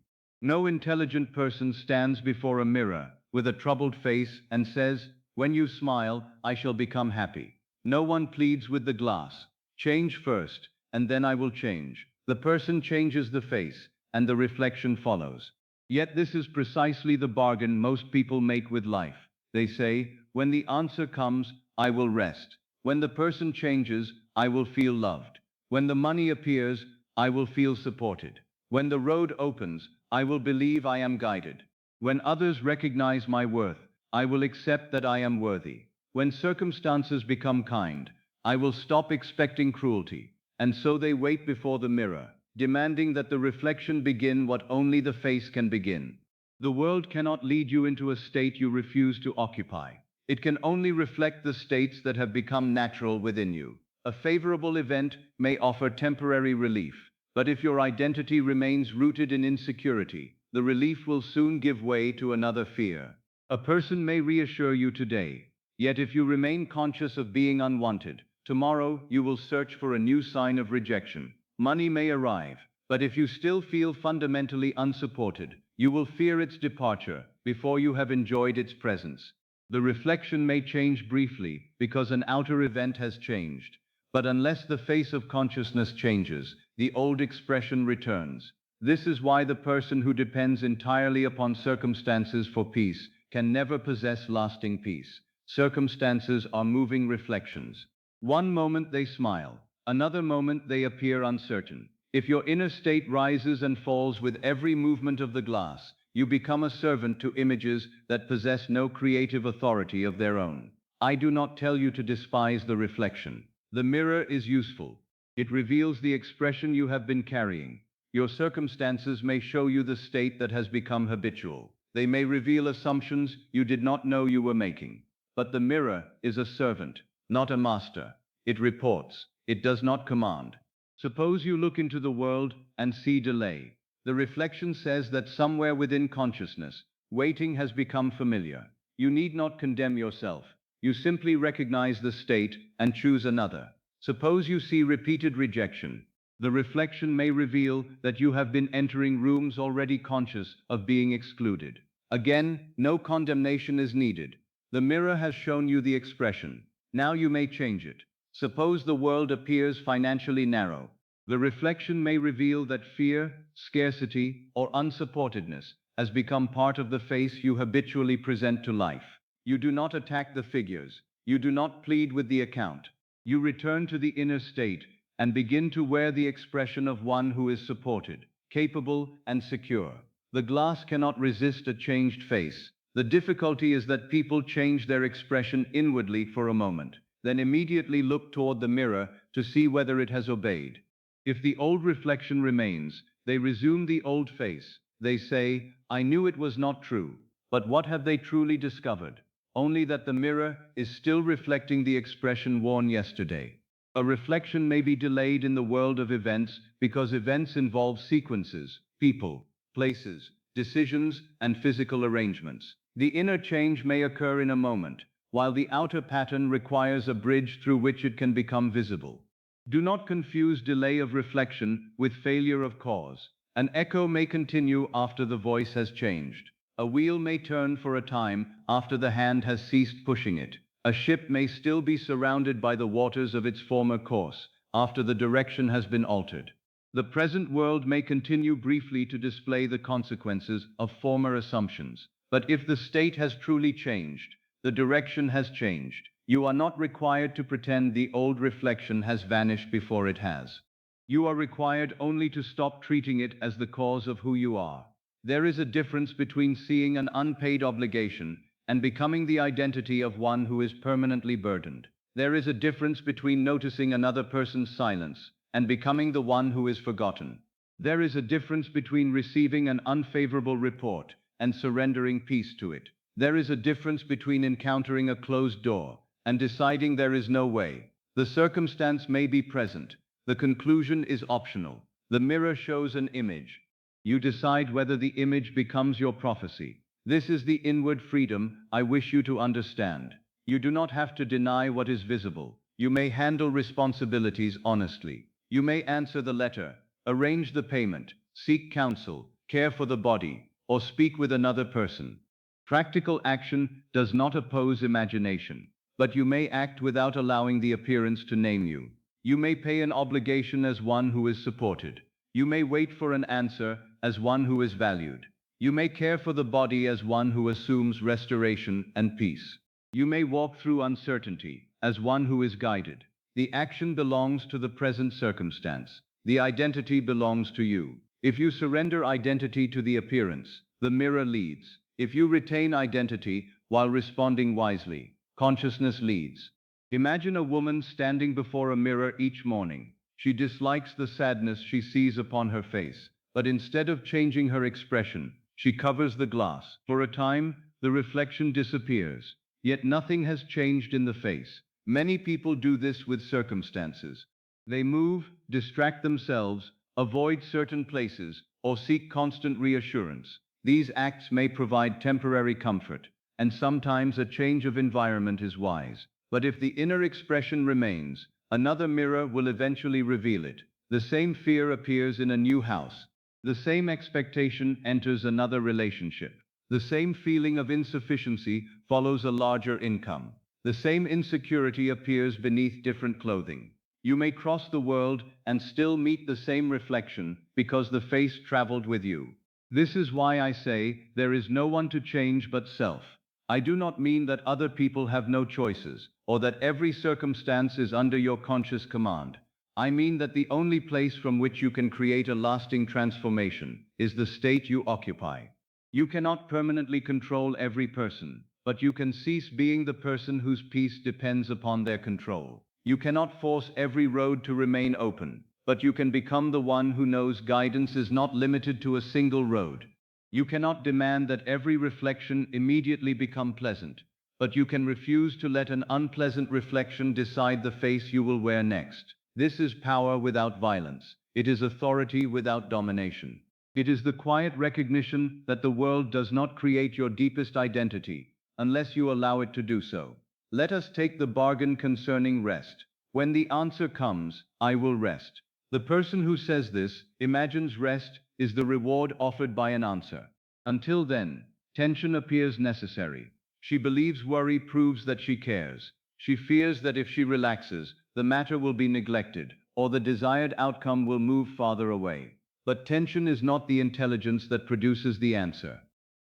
No intelligent person stands before a mirror with a troubled face and says, "When you smile, I shall become happy." No one pleads with the glass, "Change first, and then I will change." The person changes the face, and the reflection follows. Yet this is precisely the bargain most people make with life. They say, "When the answer comes, I will rest. When the person changes, I will feel loved. When the money appears, I will feel supported. When the road opens, I will believe I am guided. When others recognize my worth, I will accept that I am worthy. When circumstances become kind, I will stop expecting cruelty." And so they wait before the mirror, demanding that the reflection begin what only the face can begin. The world cannot lead you into a state you refuse to occupy. It can only reflect the states that have become natural within you. A favorable event may offer temporary relief, but if your identity remains rooted in insecurity, the relief will soon give way to another fear. A person may reassure you today, yet if you remain conscious of being unwanted, tomorrow you will search for a new sign of rejection. Money may arrive, but if you still feel fundamentally unsupported, you will fear its departure before you have enjoyed its presence. The reflection may change briefly because an outer event has changed, but unless the face of consciousness changes, the old expression returns. This is why the person who depends entirely upon circumstances for peace can never possess lasting peace. Circumstances are moving reflections. One moment they smile, another moment they appear uncertain. If your inner state rises and falls with every movement of the glass, you become a servant to images that possess no creative authority of their own. I do not tell you to despise the reflection. The mirror is useful. It reveals the expression you have been carrying. Your circumstances may show you the state that has become habitual. They may reveal assumptions you did not know you were making. But the mirror is a servant, not a master. It reports. It does not command. Suppose you look into the world and see delay. The reflection says that somewhere within consciousness, waiting has become familiar. You need not condemn yourself. You simply recognize the state and choose another. Suppose you see repeated rejection. The reflection may reveal that you have been entering rooms already conscious of being excluded. Again, no condemnation is needed. The mirror has shown you the expression. Now you may change it. Suppose the world appears financially narrow. The reflection may reveal that fear, scarcity, or unsupportedness has become part of the face you habitually present to life. You do not attack the figures. You do not plead with the account. You return to the inner state and begin to wear the expression of one who is supported, capable, and secure. The glass cannot resist a changed face. The difficulty is that people change their expression inwardly for a moment, then immediately look toward the mirror to see whether it has obeyed. If the old reflection remains, they resume the old face. They say, "I knew it was not true." But what have they truly discovered? Only that the mirror is still reflecting the expression worn yesterday. A reflection may be delayed in the world of events because events involve sequences, people, places, decisions, and physical arrangements. The inner change may occur in a moment, while the outer pattern requires a bridge through which it can become visible. Do not confuse delay of reflection with failure of cause. An echo may continue after the voice has changed. A wheel may turn for a time after the hand has ceased pushing it. A ship may still be surrounded by the waters of its former course after the direction has been altered. The present world may continue briefly to display the consequences of former assumptions. But if the state has truly changed, the direction has changed. You are not required to pretend the old reflection has vanished before it has. You are required only to stop treating it as the cause of who you are. There is a difference between seeing an unpaid obligation and becoming the identity of one who is permanently burdened. There is a difference between noticing another person's silence and becoming the one who is forgotten. There is a difference between receiving an unfavorable report and surrendering peace to it. There is a difference between encountering a closed door and deciding there is no way. The circumstance may be present. The conclusion is optional. The mirror shows an image. You decide whether the image becomes your prophecy. This is the inward freedom I wish you to understand. You do not have to deny what is visible. You may handle responsibilities honestly. You may answer the letter, arrange the payment, seek counsel, care for the body, or speak with another person. Practical action does not oppose imagination, but you may act without allowing the appearance to name you. You may pay an obligation as one who is supported. You may wait for an answer as one who is valued. You may care for the body as one who assumes restoration and peace. You may walk through uncertainty as one who is guided. The action belongs to the present circumstance. The identity belongs to you. If you surrender identity to the appearance, the mirror leads. If you retain identity while responding wisely, consciousness leads. Imagine a woman standing before a mirror each morning. She dislikes the sadness she sees upon her face, but instead of changing her expression, she covers the glass. For a time, the reflection disappears, yet nothing has changed in the face. Many people do this with circumstances. They move, distract themselves, avoid certain places, or seek constant reassurance. These acts may provide temporary comfort, and sometimes a change of environment is wise. But if the inner expression remains, another mirror will eventually reveal it. The same fear appears in a new house. The same expectation enters another relationship. The same feeling of insufficiency follows a larger income. The same insecurity appears beneath different clothing. You may cross the world and still meet the same reflection because the face traveled with you. This is why I say there is no one to change but self. I do not mean that other people have no choices, or that every circumstance is under your conscious command. I mean that the only place from which you can create a lasting transformation is the state you occupy. You cannot permanently control every person, but you can cease being the person whose peace depends upon their control. You cannot force every road to remain open, but you can become the one who knows guidance is not limited to a single road. You cannot demand that every reflection immediately become pleasant, but you can refuse to let an unpleasant reflection decide the face you will wear next. This is power without violence. It is authority without domination. It is the quiet recognition that the world does not create your deepest identity unless you allow it to do so. Let us take the bargain concerning rest. When the answer comes, I will rest. The person who says this imagines rest is the reward offered by an answer. Until then, tension appears necessary. She believes worry proves that she cares. She fears that if she relaxes, the matter will be neglected, or the desired outcome will move farther away. But tension is not the intelligence that produces the answer.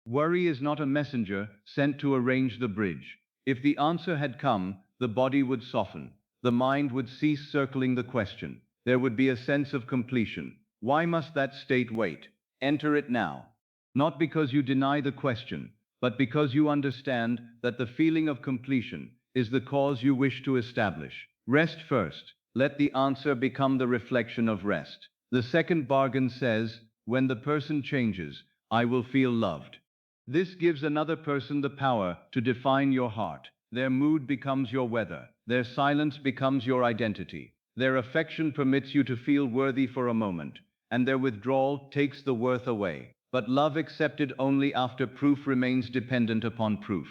Worry is not a messenger sent to arrange the bridge. If the answer had come, the body would soften. The mind would cease circling the question. There would be a sense of completion. Why must that state wait? Enter it now. Not because you deny the question, but because you understand that the feeling of completion is the cause you wish to establish. Rest first. Let the answer become the reflection of rest. The second bargain says, when the person changes, I will feel loved. This gives another person the power to define your heart. Their mood becomes your weather. Their silence becomes your identity. Their affection permits you to feel worthy for a moment, and their withdrawal takes the worth away. But love accepted only after proof remains dependent upon proof.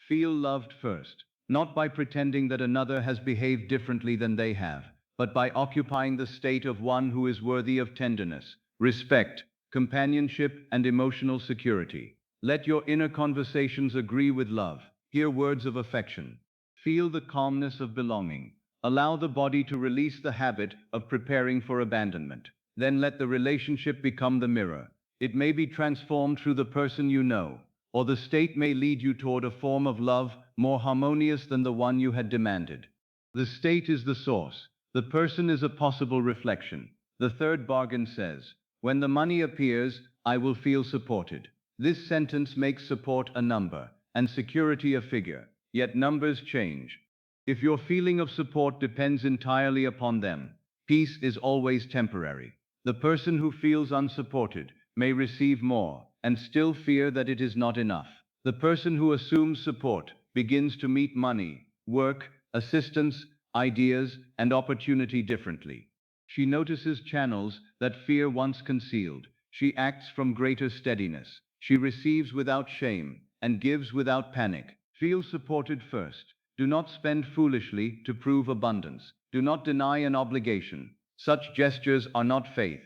Feel loved first, not by pretending that another has behaved differently than they have, but by occupying the state of one who is worthy of tenderness, respect, companionship, and emotional security. Let your inner conversations agree with love. Hear words of affection. Feel the calmness of belonging. Allow the body to release the habit of preparing for abandonment. Then let the relationship become the mirror. It may be transformed through the person you know, or the state may lead you toward a form of love more harmonious than the one you had demanded. The state is the source. The person is a possible reflection. The third bargain says, when the money appears, I will feel supported. This sentence makes support a number, and security a figure. Yet numbers change. If your feeling of support depends entirely upon them, peace is always temporary. The person who feels unsupported may receive more and still fear that it is not enough. The person who assumes support begins to meet money, work, assistance, ideas, and opportunity differently. She notices channels that fear once concealed. She acts from greater steadiness. She receives without shame and gives without panic. Feel supported first. Do not spend foolishly to prove abundance. Do not deny an obligation. Such gestures are not faith.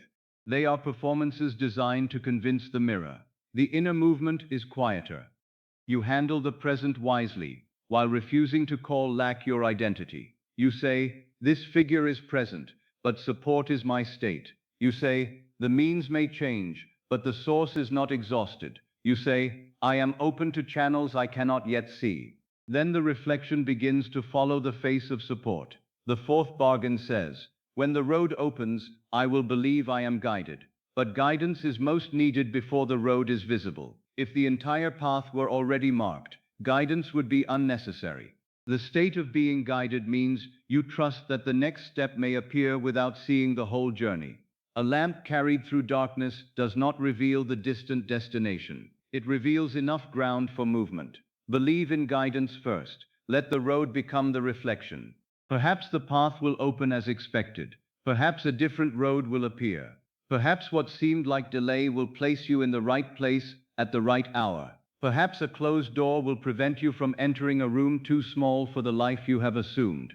They are performances designed to convince the mirror. The inner movement is quieter. You handle the present wisely, while refusing to call lack your identity. You say, this figure is present, but support is my state. You say, the means may change, but the source is not exhausted. You say, I am open to channels I cannot yet see. Then the reflection begins to follow the face of support. The fourth bargain says, when the road opens, I will believe I am guided. But guidance is most needed before the road is visible. If the entire path were already marked, guidance would be unnecessary. The state of being guided means you trust that the next step may appear without seeing the whole journey. A lamp carried through darkness does not reveal the distant destination. It reveals enough ground for movement. Believe in guidance first. Let the road become the reflection. Perhaps the path will open as expected. Perhaps a different road will appear. Perhaps what seemed like delay will place you in the right place at the right hour. Perhaps a closed door will prevent you from entering a room too small for the life you have assumed.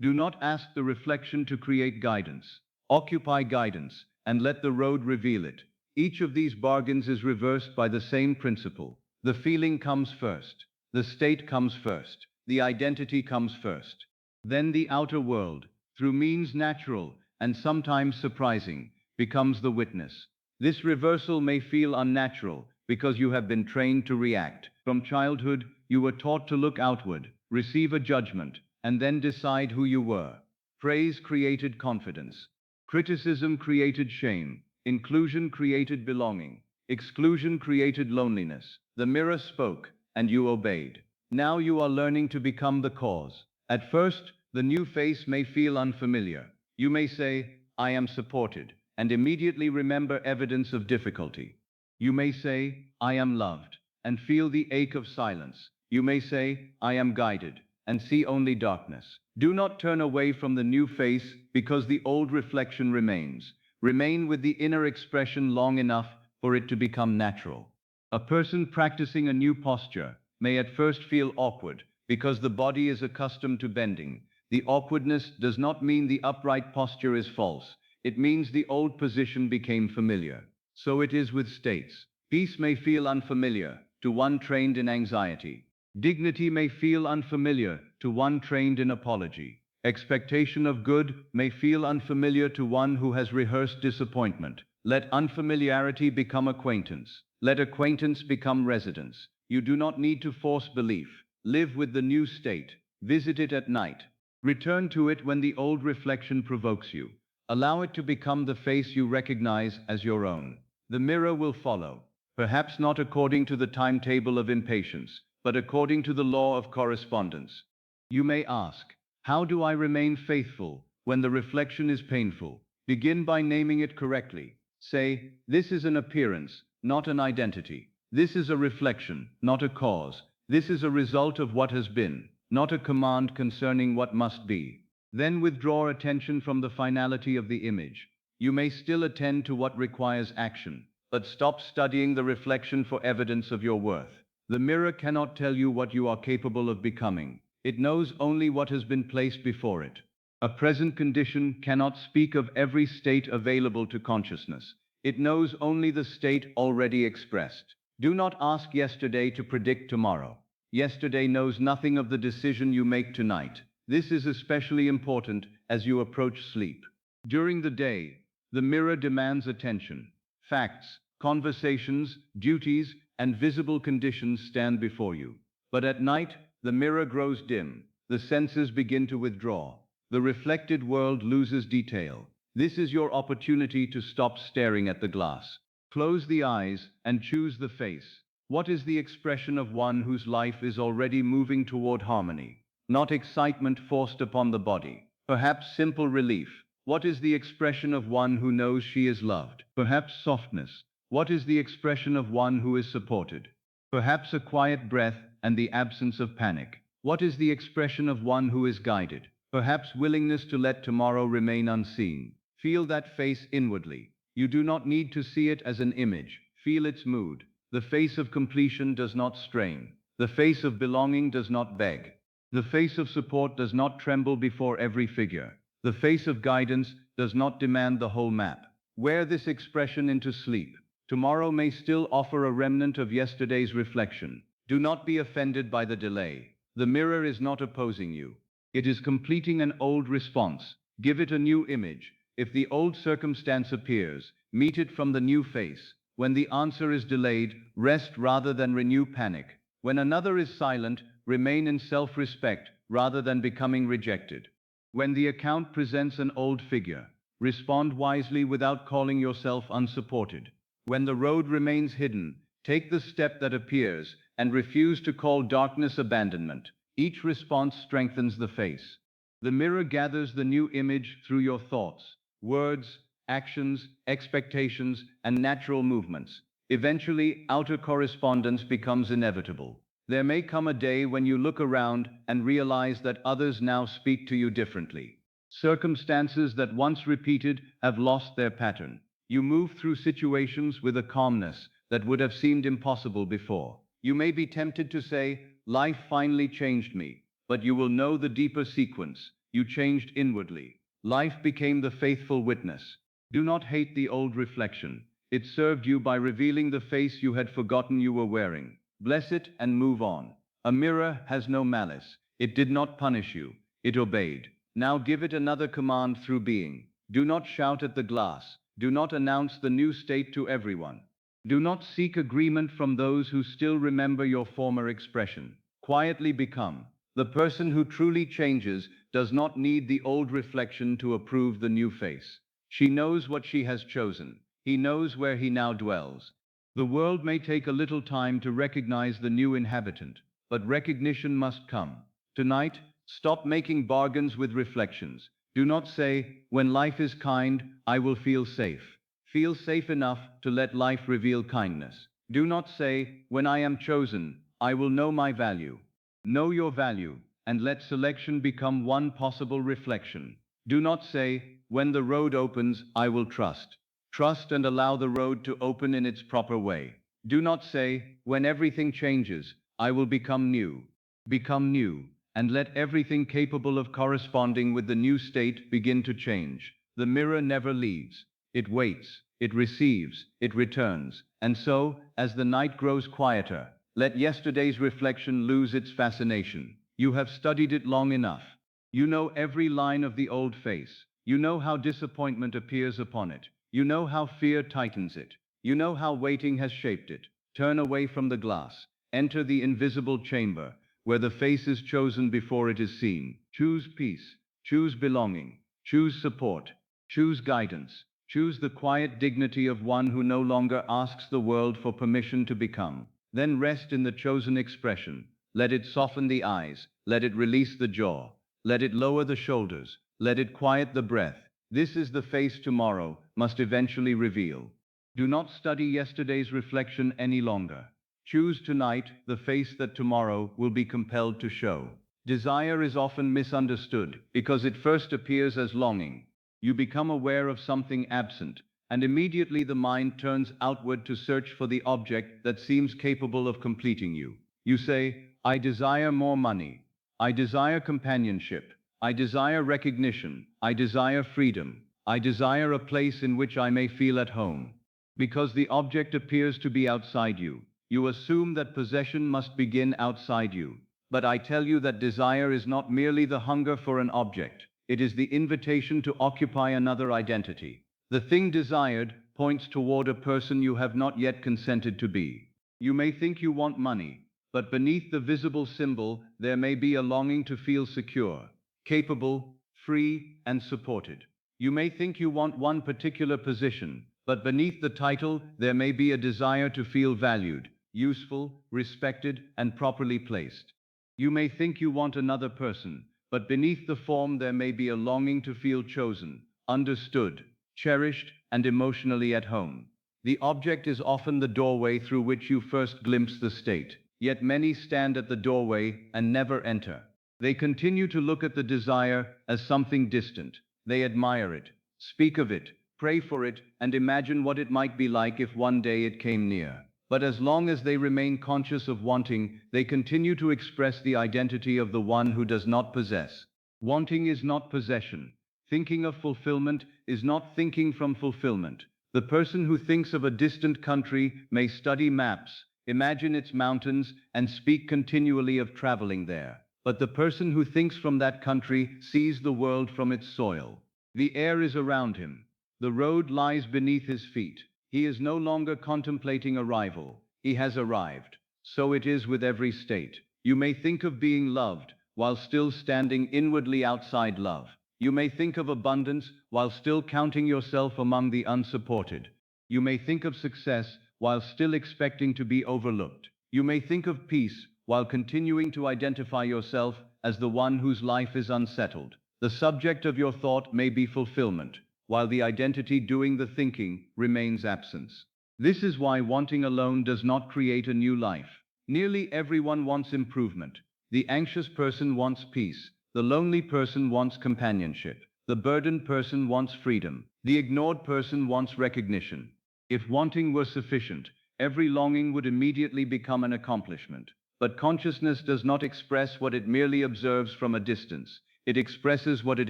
Do not ask the reflection to create guidance. Occupy guidance, and let the road reveal it. Each of these bargains is reversed by the same principle. The feeling comes first. The state comes first. The identity comes first. Then the outer world, through means natural and sometimes surprising, becomes the witness. This reversal may feel unnatural because you have been trained to react. From childhood, you were taught to look outward, receive a judgment, and then decide who you were. Praise created confidence. Criticism created shame. Inclusion created belonging. Exclusion created loneliness. The mirror spoke, and you obeyed. Now you are learning to become the cause. At first, the new face may feel unfamiliar. You may say, I am supported, and immediately remember evidence of difficulty. You may say, I am loved, and feel the ache of silence. You may say, I am guided, and see only darkness. Do not turn away from the new face because the old reflection remains. Remain with the inner expression long enough for it to become natural. A person practicing a new posture may at first feel awkward because the body is accustomed to bending. The awkwardness does not mean the upright posture is false. It means the old position became familiar. So it is with states. Peace may feel unfamiliar to one trained in anxiety. Dignity may feel unfamiliar to one trained in apology. Expectation of good may feel unfamiliar to one who has rehearsed disappointment. Let unfamiliarity become acquaintance. Let acquaintance become residence. You do not need to force belief. Live with the new state. Visit it at night. Return to it when the old reflection provokes you. Allow it to become the face you recognize as your own. The mirror will follow, perhaps not according to the timetable of impatience, but according to the law of correspondence. You may ask, how do I remain faithful when the reflection is painful? Begin by naming it correctly. Say, this is an appearance, not an identity. This is a reflection, not a cause. This is a result of what has been, not a command concerning what must be. Then withdraw attention from the finality of the image. You may still attend to what requires action, but stop studying the reflection for evidence of your worth. The mirror cannot tell you what you are capable of becoming. It knows only what has been placed before it. A present condition cannot speak of every state available to consciousness. It knows only the state already expressed. Do not ask yesterday to predict tomorrow. Yesterday knows nothing of the decision you make tonight. This is especially important as you approach sleep. During the day, the mirror demands attention. Facts, conversations, duties, and visible conditions stand before you. But at night, the mirror grows dim. The senses begin to withdraw. The reflected world loses detail. This is your opportunity to stop staring at the glass. Close the eyes and choose the face. What is the expression of one whose life is already moving toward harmony? Not excitement forced upon the body. Perhaps simple relief. What is the expression of one who knows she is loved? Perhaps softness. What is the expression of one who is supported? Perhaps a quiet breath and the absence of panic. What is the expression of one who is guided? Perhaps willingness to let tomorrow remain unseen. Feel that face inwardly. You do not need to see it as an image. Feel its mood. The face of completion does not strain. The face of belonging does not beg. The face of support does not tremble before every figure. The face of guidance does not demand the whole map. Wear this expression into sleep. Tomorrow may still offer a remnant of yesterday's reflection. Do not be offended by the delay. The mirror is not opposing you. It is completing an old response. Give it a new image. If the old circumstance appears, meet it from the new face. When the answer is delayed, rest rather than renew panic. When another is silent, remain in self-respect rather than becoming rejected. When the account presents an old figure, respond wisely without calling yourself unsupported. When the road remains hidden, take the step that appears and refuse to call darkness abandonment. Each response strengthens the face. The mirror gathers the new image through your thoughts, words, actions, expectations, and natural movements. Eventually, outer correspondence becomes inevitable. There may come a day when you look around and realize that others now speak to you differently. Circumstances that once repeated have lost their pattern. You move through situations with a calmness that would have seemed impossible before. You may be tempted to say, "Life finally changed me," but you will know the deeper sequence. You changed inwardly. Life became the faithful witness. Do not hate the old reflection. It served you by revealing the face you had forgotten you were wearing. Bless it and move on. A mirror has no malice. It did not punish you. It obeyed. Now give it another command through being. Do not shout at the glass. Do not announce the new state to everyone. Do not seek agreement from those who still remember your former expression. Quietly become. The person who truly changes does not need the old reflection to approve the new face. She knows what she has chosen. He knows where he now dwells. The world may take a little time to recognize the new inhabitant, but recognition must come. Tonight, stop making bargains with reflections. Do not say, "When life is kind, I will feel safe." Feel safe enough to let life reveal kindness. Do not say, "When I am chosen, I will know my value." Know your value, and let selection become one possible reflection. Do not say, "When the road opens, I will trust." Trust and allow the road to open in its proper way. Do not say, "When everything changes, I will become new." Become new, and let everything capable of corresponding with the new state begin to change. The mirror never leaves. It waits, it receives, it returns. And so, as the night grows quieter, let yesterday's reflection lose its fascination. You have studied it long enough. You know every line of the old face. You know how disappointment appears upon it. You know how fear tightens it. You know how waiting has shaped it. Turn away from the glass. Enter the invisible chamber, where the face is chosen before it is seen. Choose peace. Choose belonging. Choose support. Choose guidance. Choose the quiet dignity of one who no longer asks the world for permission to become. Then rest in the chosen expression. Let it soften the eyes. Let it release the jaw. Let it lower the shoulders. Let it quiet the breath. This is the face tomorrow must eventually reveal. Do not study yesterday's reflection any longer. Choose tonight the face that tomorrow will be compelled to show. Desire is often misunderstood because it first appears as longing. You become aware of something absent, and immediately the mind turns outward to search for the object that seems capable of completing you. You say, "I desire more money. I desire companionship. I desire recognition. I desire freedom. I desire a place in which I may feel at home." Because the object appears to be outside you, you assume that possession must begin outside you. But I tell you that desire is not merely the hunger for an object. It is the invitation to occupy another identity. The thing desired points toward a person you have not yet consented to be. You may think you want money, but beneath the visible symbol, there may be a longing to feel secure, capable, free, and supported. You may think you want one particular position, but beneath the title, there may be a desire to feel valued, useful, respected, and properly placed. You may think you want another person, but beneath the form there may be a longing to feel chosen, understood, cherished, and emotionally at home. The object is often the doorway through which you first glimpse the state, yet many stand at the doorway and never enter. They continue to look at the desire as something distant. They admire it, speak of it, pray for it, and imagine what it might be like if one day it came near. But as long as they remain conscious of wanting, they continue to express the identity of the one who does not possess. Wanting is not possession. Thinking of fulfillment is not thinking from fulfillment. The person who thinks of a distant country may study maps, imagine its mountains, and speak continually of traveling there. But the person who thinks from that country sees the world from its soil. The air is around him. The road lies beneath his feet. He is no longer contemplating arrival. He has arrived. So it is with every state. You may think of being loved while still standing inwardly outside love. You may think of abundance while still counting yourself among the unsupported. You may think of success while still expecting to be overlooked. You may think of peace while continuing to identify yourself as the one whose life is unsettled. The subject of your thought may be fulfillment, while the identity doing the thinking remains absence. This is why wanting alone does not create a new life. Nearly everyone wants improvement. The anxious person wants peace. The lonely person wants companionship. The burdened person wants freedom. The ignored person wants recognition. If wanting were sufficient, every longing would immediately become an accomplishment. But consciousness does not express what it merely observes from a distance. It expresses what it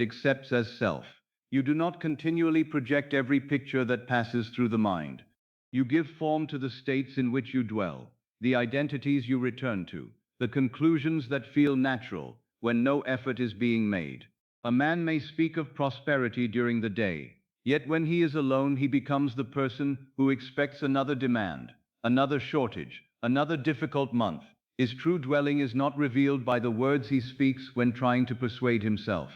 accepts as self. You do not continually project every picture that passes through the mind. You give form to the states in which you dwell, the identities you return to, the conclusions that feel natural when no effort is being made. A man may speak of prosperity during the day, yet when he is alone he becomes the person who expects another demand, another shortage, another difficult month. His true dwelling is not revealed by the words he speaks when trying to persuade himself.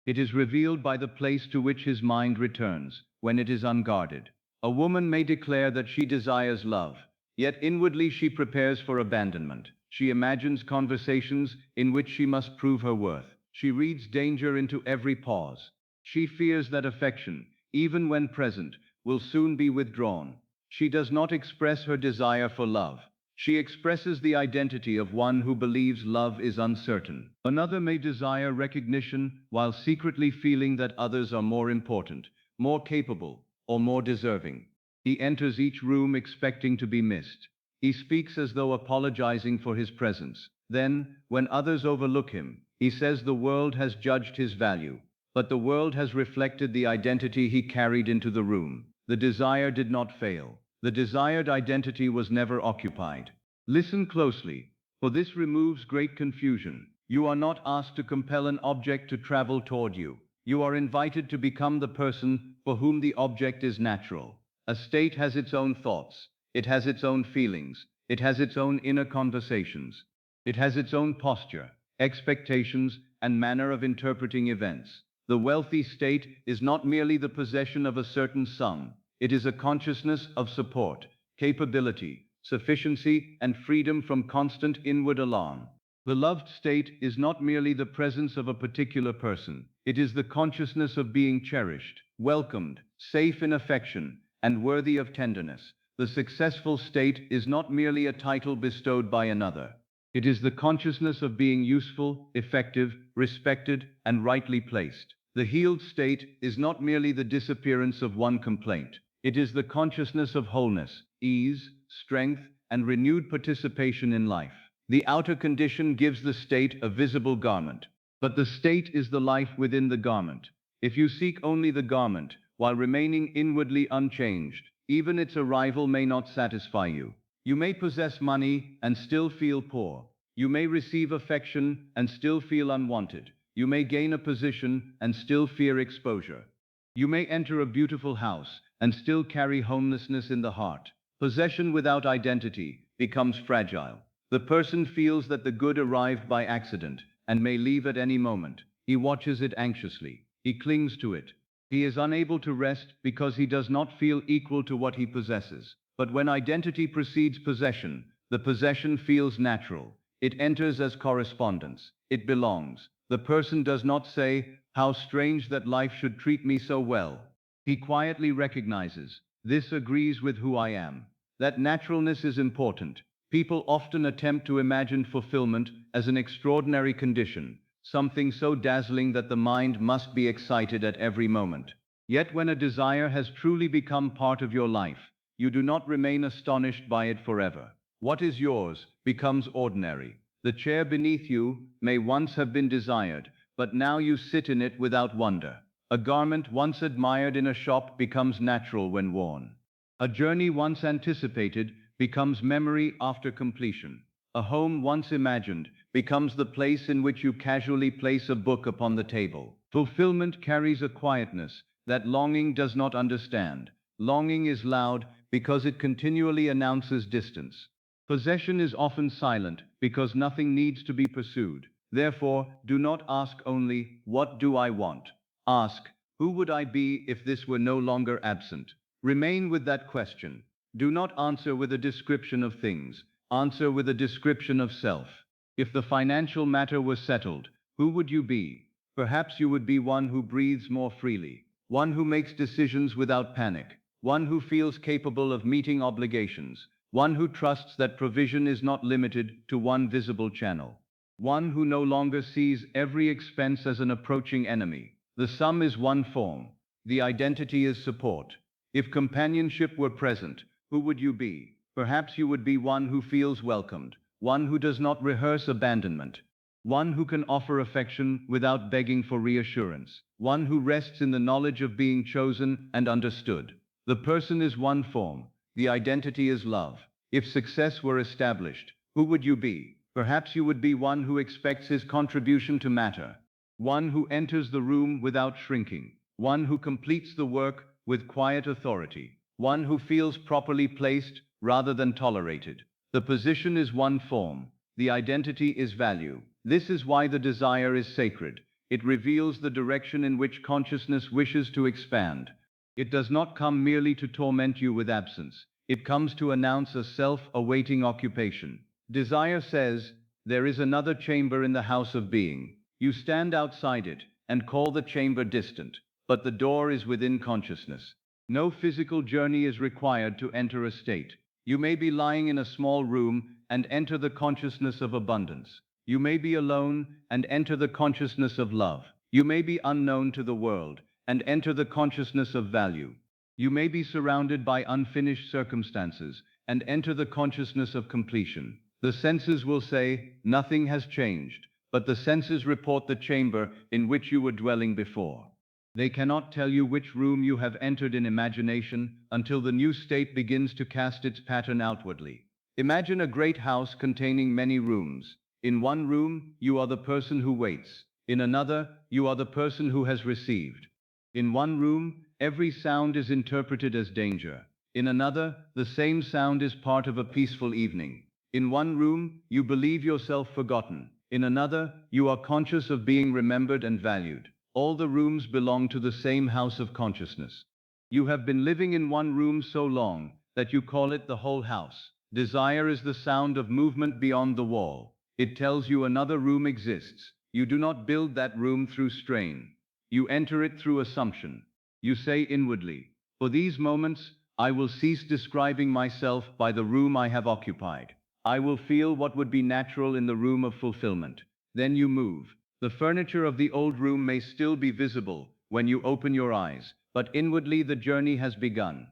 It is revealed by the place to which his mind returns when it is unguarded. A woman may declare that she desires love, yet inwardly she prepares for abandonment. She imagines conversations in which she must prove her worth. She reads danger into every pause. She fears that affection, even when present, will soon be withdrawn. She does not express her desire for love. She expresses the identity of one who believes love is uncertain. Another may desire recognition while secretly feeling that others are more important, more capable, or more deserving. He enters each room expecting to be missed. He speaks as though apologizing for his presence. Then, when others overlook him, he says the world has judged his value. But the world has reflected the identity he carried into the room. The desire did not fail. The desired identity was never occupied. Listen closely, for this removes great confusion. You are not asked to compel an object to travel toward you. You are invited to become the person for whom the object is natural. A state has its own thoughts. It has its own feelings. It has its own inner conversations. It has its own posture, expectations, and manner of interpreting events. The wealthy state is not merely the possession of a certain sum. It is a consciousness of support, capability, sufficiency, and freedom from constant inward alarm. The loved state is not merely the presence of a particular person. It is the consciousness of being cherished, welcomed, safe in affection, and worthy of tenderness. The successful state is not merely a title bestowed by another. It is the consciousness of being useful, effective, respected, and rightly placed. The healed state is not merely the disappearance of one complaint. It is the consciousness of wholeness, ease, strength, and renewed participation in life. The outer condition gives the state a visible garment, but the state is the life within the garment. If you seek only the garment, while remaining inwardly unchanged, even its arrival may not satisfy you. You may possess money and still feel poor. You may receive affection and still feel unwanted. You may gain a position and still fear exposure. You may enter a beautiful house and still carry homelessness in the heart. Possession without identity becomes fragile. The person feels that the good arrived by accident and may leave at any moment. He watches it anxiously. He clings to it. He is unable to rest because he does not feel equal to what he possesses. But when identity precedes possession, the possession feels natural. It enters as correspondence. It belongs. The person does not say, "How strange that life should treat me so well." He quietly recognizes, "This agrees with who I am." That naturalness is important. People often attempt to imagine fulfillment as an extraordinary condition, something so dazzling that the mind must be excited at every moment. Yet when a desire has truly become part of your life, You do not remain astonished by it forever. What is yours becomes ordinary. The chair beneath you may once have been desired, but now you sit in it without wonder. A garment once admired in a shop becomes natural when worn. A journey once anticipated becomes memory after completion. A home once imagined becomes the place in which you casually place a book upon the table. Fulfillment carries a quietness that longing does not understand. Longing is loud because it continually announces distance. Possession is often silent because nothing needs to be pursued. Therefore, do not ask only, "What do I want?" Ask, "Who would I be if this were no longer absent?" Remain with that question. Do not answer with a description of things. Answer with a description of self. If the financial matter was settled, who would you be? Perhaps you would be one who breathes more freely, one who makes decisions without panic, one who feels capable of meeting obligations, one who trusts that provision is not limited to one visible channel, one who no longer sees every expense as an approaching enemy. The sum is one form. The identity is support. If companionship were present, who would you be? Perhaps you would be one who feels welcomed, one who does not rehearse abandonment, one who can offer affection without begging for reassurance, one who rests in the knowledge of being chosen and understood. The person is one form. The identity is love. If success were established, who would you be? Perhaps you would be one who expects his contribution to matter, one who enters the room without shrinking, one who completes the work with quiet authority, one who feels properly placed rather than tolerated. The position is one form. The identity is value. This is why the desire is sacred. It reveals the direction in which consciousness wishes to expand. It does not come merely to torment you with absence. It comes to announce a self-awaiting occupation. Desire says, "There is another chamber in the house of being." You stand outside it and call the chamber distant, but the door is within consciousness. No physical journey is required to enter a state. You may be lying in a small room and enter the consciousness of abundance. You may be alone and enter the consciousness of love. You may be unknown to the world and enter the consciousness of value. You may be surrounded by unfinished circumstances and enter the consciousness of completion. The senses will say, "Nothing has changed," but the senses report the chamber in which you were dwelling before. They cannot tell you which room you have entered in imagination until the new state begins to cast its pattern outwardly. Imagine a great house containing many rooms. In one room, you are the person who waits. In another, you are the person who has received. In one room, every sound is interpreted as danger. In another, the same sound is part of a peaceful evening. In one room, you believe yourself forgotten. In another, you are conscious of being remembered and valued. All the rooms belong to the same house of consciousness. You have been living in one room so long that you call it the whole house. Desire is the sound of movement beyond the wall. It tells you another room exists. You do not build that room through strain. You enter it through assumption. You say inwardly, "For these moments, I will cease describing myself by the room I have occupied. I will feel what would be natural in the room of fulfillment." Then you move. The furniture of the old room may still be visible when you open your eyes, but inwardly the journey has begun.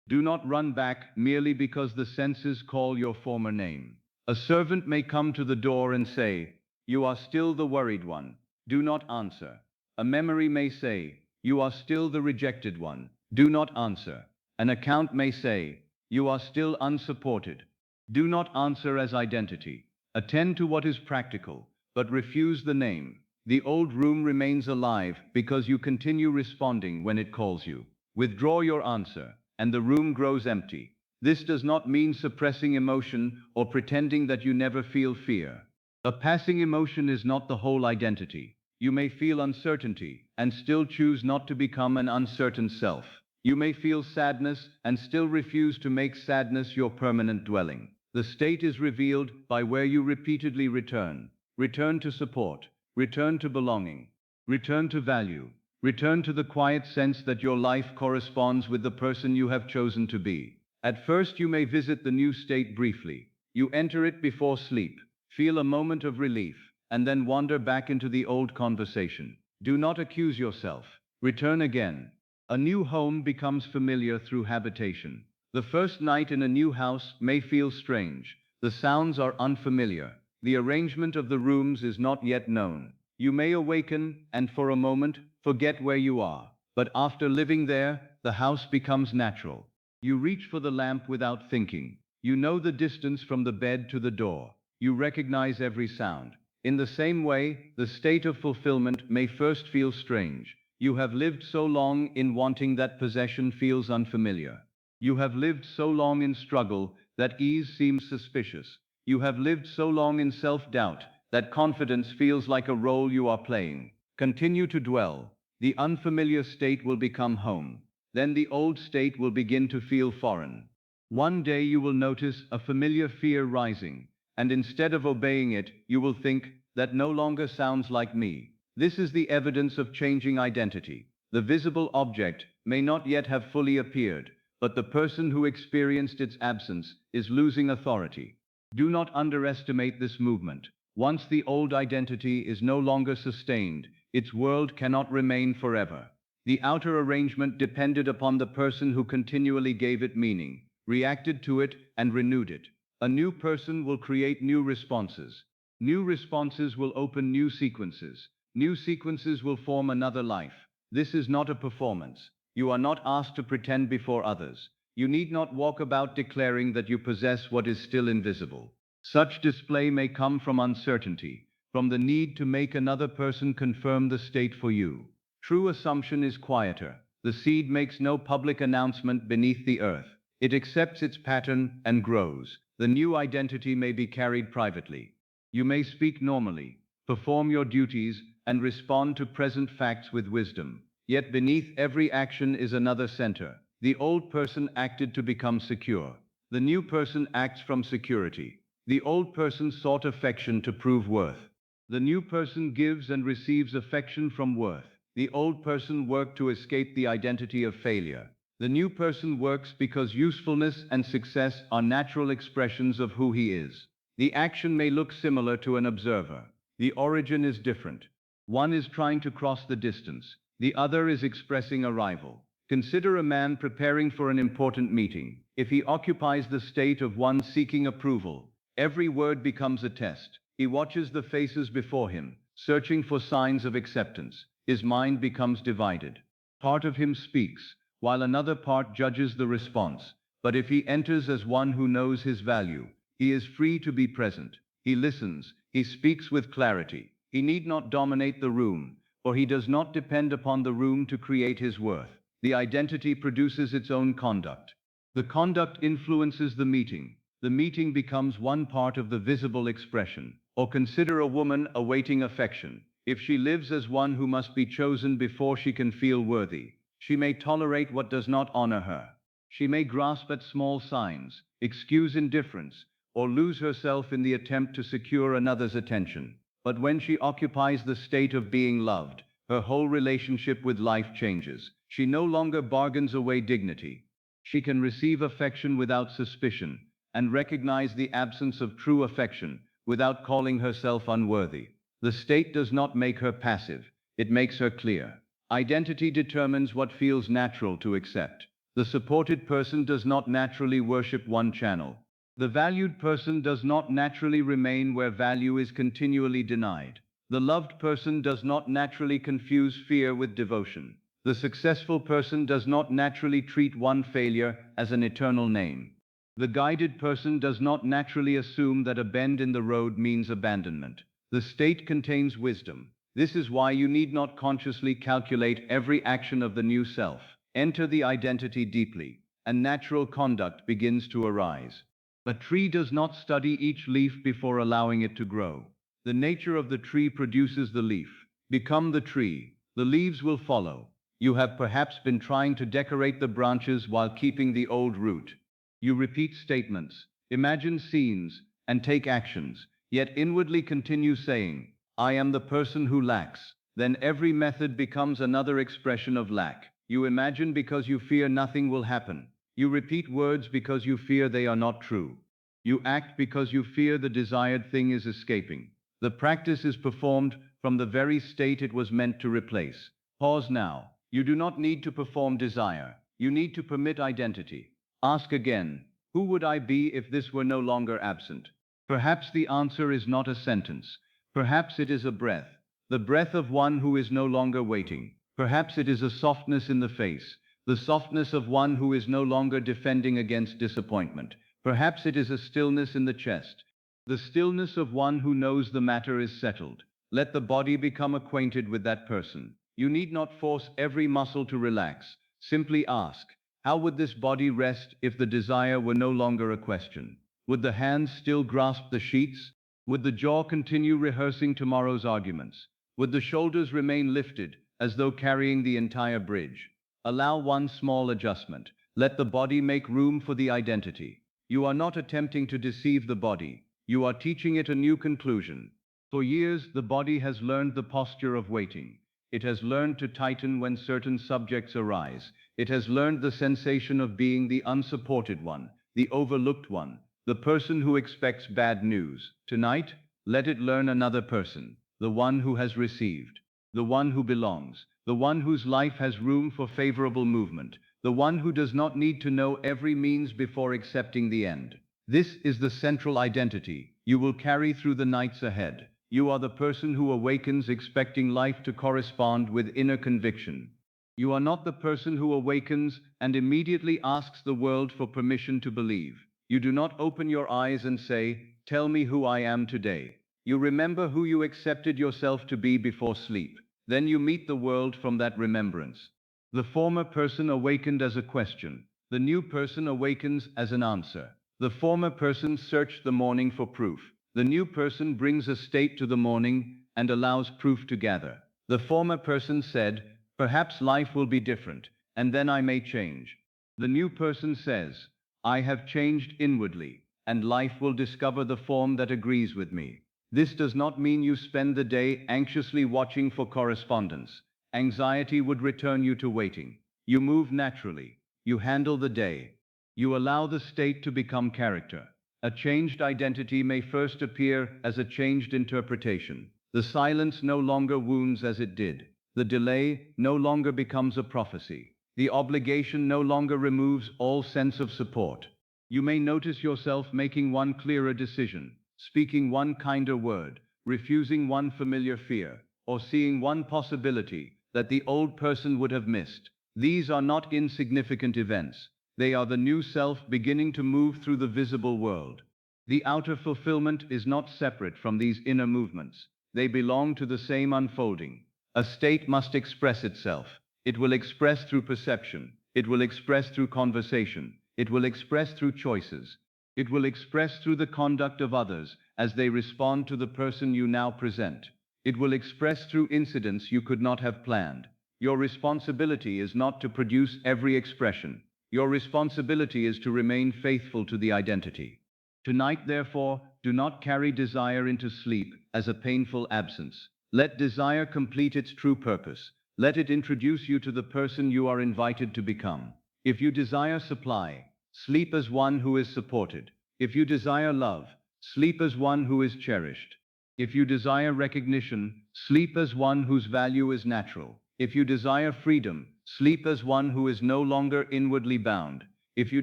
Do not run back merely because the senses call your former name. A servant may come to the door and say, "You are still the worried one." Do not answer. A memory may say, "You are still the rejected one." Do not answer. An account may say, "You are still unsupported." Do not answer as identity. Attend to what is practical, but refuse the name. The old room remains alive because you continue responding when it calls you. Withdraw your answer, and the room grows empty. This does not mean suppressing emotion or pretending that you never feel fear. A passing emotion is not the whole identity. You may feel uncertainty and still choose not to become an uncertain self. You may feel sadness and still refuse to make sadness your permanent dwelling. The state is revealed by where you repeatedly return. Return to support. Return to belonging. Return to value. Return to the quiet sense that your life corresponds with the person you have chosen to be. At first you may visit the new state briefly. You enter it before sleep. Feel a moment of relief, and then wander back into the old conversation. Do not accuse yourself. Return again. A new home becomes familiar through habitation. The first night in a new house may feel strange. The sounds are unfamiliar. The arrangement of the rooms is not yet known. You may awaken and for a moment forget where you are. But after living there, the house becomes natural. You reach for the lamp without thinking. You know the distance from the bed to the door. You recognize every sound. In the same way, the state of fulfillment may first feel strange. You have lived so long in wanting that possession feels unfamiliar. You have lived so long in struggle that ease seems suspicious. You have lived so long in self-doubt that confidence feels like a role you are playing. Continue to dwell. The unfamiliar state will become home. Then the old state will begin to feel foreign. One day you will notice a familiar fear rising, and instead of obeying it, you will think, that no longer sounds like me. This is the evidence of changing identity. The visible object may not yet have fully appeared, but the person who experienced its absence is losing authority. Do not underestimate this movement. Once the old identity is no longer sustained, its world cannot remain forever. The outer arrangement depended upon the person who continually gave it meaning, reacted to it, and renewed it. A new person will create new responses. New responses will open new sequences. New sequences will form another life. This is not a performance. You are not asked to pretend before others. You need not walk about declaring that you possess what is still invisible. Such display may come from uncertainty, from the need to make another person confirm the state for you. True assumption is quieter. The seed makes no public announcement beneath the earth. It accepts its pattern and grows. The new identity may be carried privately. You may speak normally, perform your duties, and respond to present facts with wisdom. Yet beneath every action is another center. The old person acted to become secure. The new person acts from security. The old person sought affection to prove worth. The new person gives and receives affection from worth. The old person worked to escape the identity of failure. The new person works because usefulness and success are natural expressions of who he is. The action may look similar to an observer. The origin is different. One is trying to cross the distance. The other is expressing arrival. Consider a man preparing for an important meeting. If he occupies the state of one seeking approval, every word becomes a test. He watches the faces before him, searching for signs of acceptance. His mind becomes divided. Part of him speaks, while another part judges the response. But if he enters as one who knows his value, he is free to be present. He listens. He speaks with clarity. He need not dominate the room, for he does not depend upon the room to create his worth. The identity produces its own conduct. The conduct influences the meeting. The meeting becomes one part of the visible expression. Or consider a woman awaiting affection. If she lives as one who must be chosen before she can feel worthy, she may tolerate what does not honor her. She may grasp at small signs, excuse indifference, or lose herself in the attempt to secure another's attention. But when she occupies the state of being loved, her whole relationship with life changes. She no longer bargains away dignity. She can receive affection without suspicion, and recognize the absence of true affection without calling herself unworthy. The state does not make her passive, it makes her clear. Identity determines what feels natural to accept. The supported person does not naturally worship one channel. The valued person does not naturally remain where value is continually denied. The loved person does not naturally confuse fear with devotion. The successful person does not naturally treat one failure as an eternal name. The guided person does not naturally assume that a bend in the road means abandonment. The state contains wisdom. This is why you need not consciously calculate every action of the new self. Enter the identity deeply, and natural conduct begins to arise. A tree does not study each leaf before allowing it to grow. The nature of the tree produces the leaf. Become the tree. The leaves will follow. You have perhaps been trying to decorate the branches while keeping the old root. You repeat statements, imagine scenes, and take actions, yet inwardly continue saying, I am the person who lacks. Then every method becomes another expression of lack. You imagine because you fear nothing will happen. You repeat words because you fear they are not true. You act because you fear the desired thing is escaping. The practice is performed from the very state it was meant to replace. Pause now. You do not need to perform desire. You need to permit identity. Ask again, who would I be if this were no longer absent? Perhaps the answer is not a sentence. Perhaps it is a breath, the breath of one who is no longer waiting. Perhaps it is a softness in the face, the softness of one who is no longer defending against disappointment. Perhaps it is a stillness in the chest, the stillness of one who knows the matter is settled. Let the body become acquainted with that person. You need not force every muscle to relax. Simply ask, how would this body rest if the desire were no longer a question? Would the hands still grasp the sheets? Would the jaw continue rehearsing tomorrow's arguments? Would the shoulders remain lifted, as though carrying the entire bridge? Allow one small adjustment. Let the body make room for the identity. You are not attempting to deceive the body. You are teaching it a new conclusion. For years, the body has learned the posture of waiting. It has learned to tighten when certain subjects arise. It has learned the sensation of being the unsupported one, the overlooked one, the person who expects bad news. Tonight, let it learn another person, the one who has received, the one who belongs, the one whose life has room for favorable movement, the one who does not need to know every means before accepting the end. This is the central identity you will carry through the nights ahead. You are the person who awakens expecting life to correspond with inner conviction. You are not the person who awakens and immediately asks the world for permission to believe. You do not open your eyes and say, "Tell me who I am today." You remember who you accepted yourself to be before sleep. Then you meet the world from that remembrance. The former person awakened as a question. The new person awakens as an answer. The former person searched the morning for proof. The new person brings a state to the morning and allows proof to gather. The former person said, "Perhaps life will be different, and then I may change." The new person says, "I have changed inwardly, and life will discover the form that agrees with me." This does not mean you spend the day anxiously watching for correspondence. Anxiety would return you to waiting. You move naturally. You handle the day. You allow the state to become character. A changed identity may first appear as a changed interpretation. The silence no longer wounds as it did. The delay no longer becomes a prophecy. The obligation no longer removes all sense of support. You may notice yourself making one clearer decision, speaking one kinder word, refusing one familiar fear, or seeing one possibility that the old person would have missed. These are not insignificant events. They are the new self beginning to move through the visible world. The outer fulfillment is not separate from these inner movements. They belong to the same unfolding. A state must express itself. It will express through perception. It will express through conversation. It will express through choices. It will express through the conduct of others as they respond to the person you now present. It will express through incidents you could not have planned. Your responsibility is not to produce every expression. Your responsibility is to remain faithful to the identity. Tonight, therefore, do not carry desire into sleep as a painful absence. Let desire complete its true purpose. Let it introduce you to the person you are invited to become. If you desire supply, sleep as one who is supported. If you desire love, sleep as one who is cherished. If you desire recognition, sleep as one whose value is natural. If you desire freedom, sleep as one who is no longer inwardly bound. If you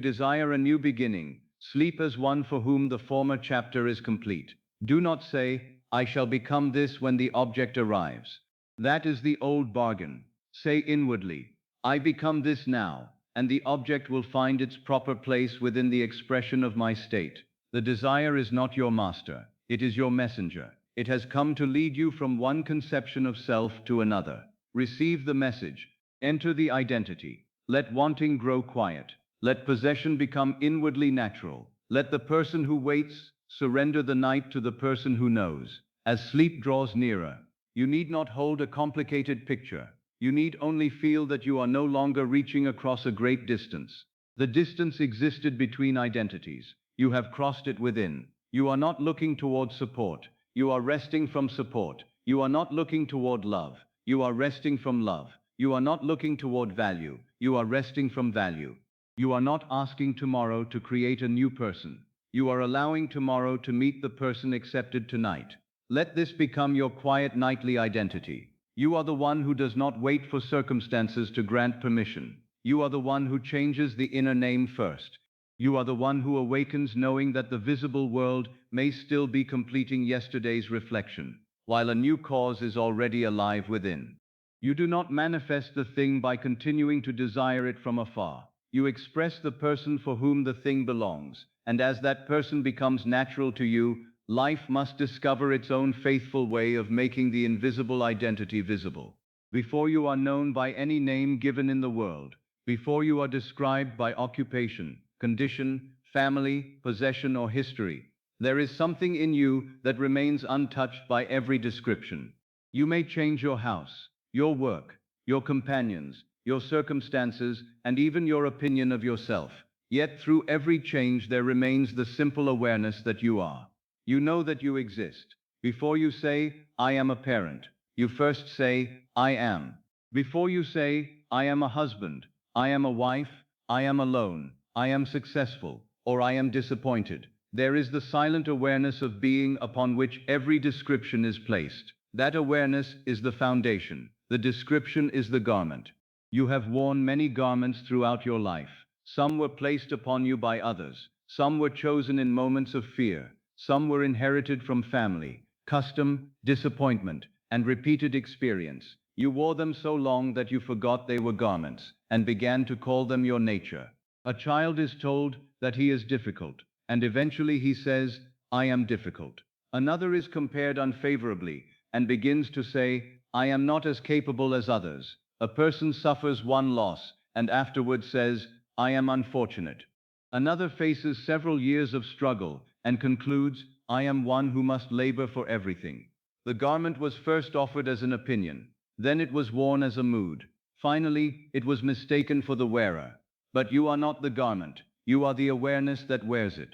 desire a new beginning, sleep as one for whom the former chapter is complete. Do not say, "I shall become this when the object arrives." That is the old bargain. Say inwardly, "I become this now, and the object will find its proper place within the expression of my state." The desire is not your master. It is your messenger. It has come to lead you from one conception of self to another. Receive the message. Enter the identity. Let wanting grow quiet. Let possession become inwardly natural. Let the person who waits surrender the night to the person who knows. As sleep draws nearer, you need not hold a complicated picture. You need only feel that you are no longer reaching across a great distance. The distance existed between identities. You have crossed it within. You are not looking toward support. You are resting from support. You are not looking toward love. You are resting from love. You are not looking toward value. You are resting from value. You are not asking tomorrow to create a new person. You are allowing tomorrow to meet the person accepted tonight. Let this become your quiet nightly identity. You are the one who does not wait for circumstances to grant permission. You are the one who changes the inner name first. You are the one who awakens knowing that the visible world may still be completing yesterday's reflection, while a new cause is already alive within. You do not manifest the thing by continuing to desire it from afar. You express the person for whom the thing belongs, and as that person becomes natural to you, life must discover its own faithful way of making the invisible identity visible. Before you are known by any name given in the world, before you are described by occupation, condition, family, possession, or history, there is something in you that remains untouched by every description. You may change your house, your work, your companions, your circumstances, and even your opinion of yourself. Yet through every change there remains the simple awareness that you are. You know that you exist. Before you say, I am a parent, you first say, I am. Before you say, I am a husband, I am a wife, I am alone, I am successful, or I am disappointed, there is the silent awareness of being upon which every description is placed. That awareness is the foundation. The description is the garment. You have worn many garments throughout your life. Some were placed upon you by others. Some were chosen in moments of fear. Some were inherited from family, custom, disappointment, and repeated experience. You wore them so long that you forgot they were garments, and began to call them your nature. A child is told that he is difficult, and eventually he says, I am difficult. Another is compared unfavorably, and begins to say, I am not as capable as others. A person suffers one loss, and afterward says, I am unfortunate. Another faces several years of struggle, and concludes, I am one who must labor for everything. The garment was first offered as an opinion, then it was worn as a mood. Finally, it was mistaken for the wearer. But you are not the garment, you are the awareness that wears it.